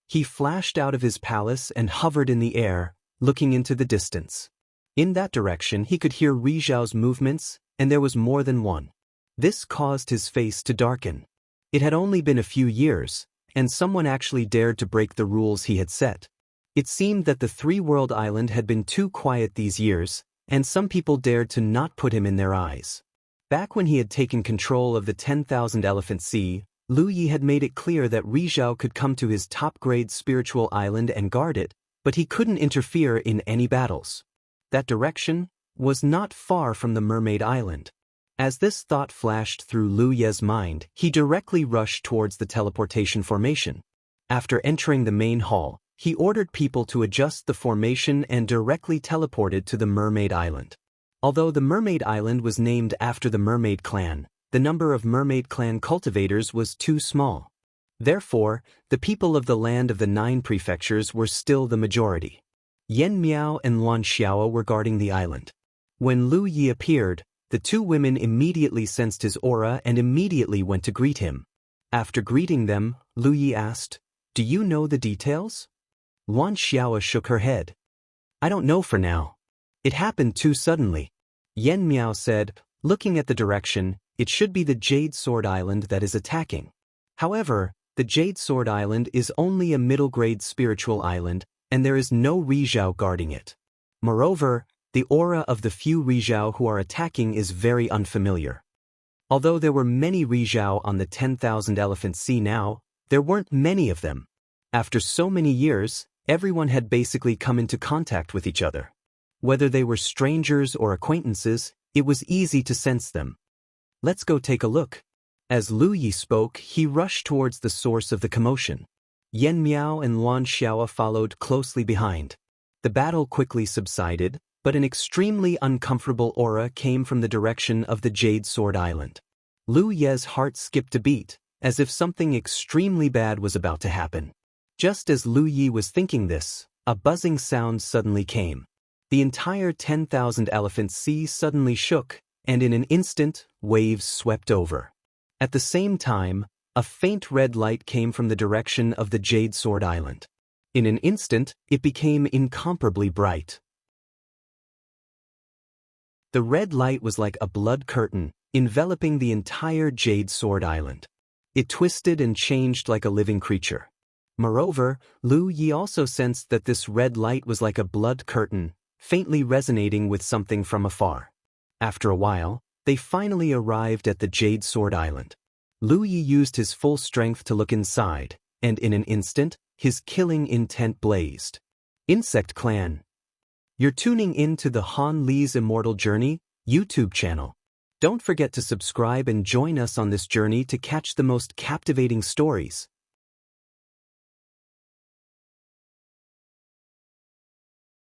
He flashed out of his palace and hovered in the air, looking into the distance. In that direction, he could hear Ri Zhao's movements, and there was more than one. This caused his face to darken. It had only been a few years, and someone actually dared to break the rules he had set. It seemed that the three-world island had been too quiet these years, and some people dared to not put him in their eyes. Back when he had taken control of the 10,000 Elephant Sea, Lu Yi had made it clear that Ri Zhao could come to his top-grade spiritual island and guard it, but he couldn't interfere in any battles. That direction was not far from the Mermaid Island. As this thought flashed through Lu Ye's mind, he directly rushed towards the teleportation formation. After entering the main hall, he ordered people to adjust the formation and directly teleported to the Mermaid Island. Although the Mermaid Island was named after the Mermaid Clan, the number of Mermaid Clan cultivators was too small. Therefore, the people of the land of the 9 prefectures were still the majority. Yan Miao and Luan Xiao were guarding the island. When Lu Yi appeared, the two women immediately sensed his aura and immediately went to greet him. After greeting them, Lu Yi asked, Do you know the details? Luan Xiao shook her head. I don't know for now. It happened too suddenly. Yan Miao said, looking at the direction, it should be the Jade Sword Island that is attacking. However, the Jade Sword Island is only a middle-grade spiritual island, and there is no Ri Zhao guarding it. Moreover, the aura of the few Ri Zhao who are attacking is very unfamiliar. Although there were many Ri Zhao on the 10,000 Elephant Sea now, there weren't many of them. After so many years, everyone had basically come into contact with each other. Whether they were strangers or acquaintances, it was easy to sense them. Let's go take a look. As Lu Yi spoke, he rushed towards the source of the commotion. Yan Miao and Luan Xiao followed closely behind. The battle quickly subsided, but an extremely uncomfortable aura came from the direction of the Jade Sword Island. Lu Ye's heart skipped a beat, as if something extremely bad was about to happen. Just as Lu Yi was thinking this, a buzzing sound suddenly came. The entire 10,000 Elephant Sea suddenly shook, and in an instant, waves swept over. At the same time, a faint red light came from the direction of the Jade Sword Island. In an instant, it became incomparably bright. The red light was like a blood curtain, enveloping the entire Jade Sword Island. It twisted and changed like a living creature. Moreover, Lu Yi also sensed that this red light was like a blood curtain, faintly resonating with something from afar. After a while, they finally arrived at the Jade Sword Island. Lu Yi used his full strength to look inside, and in an instant, his killing intent blazed. Insect Clan. You're tuning in to the Han Li's Immortal Journey YouTube channel. Don't forget to subscribe and join us on this journey to catch the most captivating stories.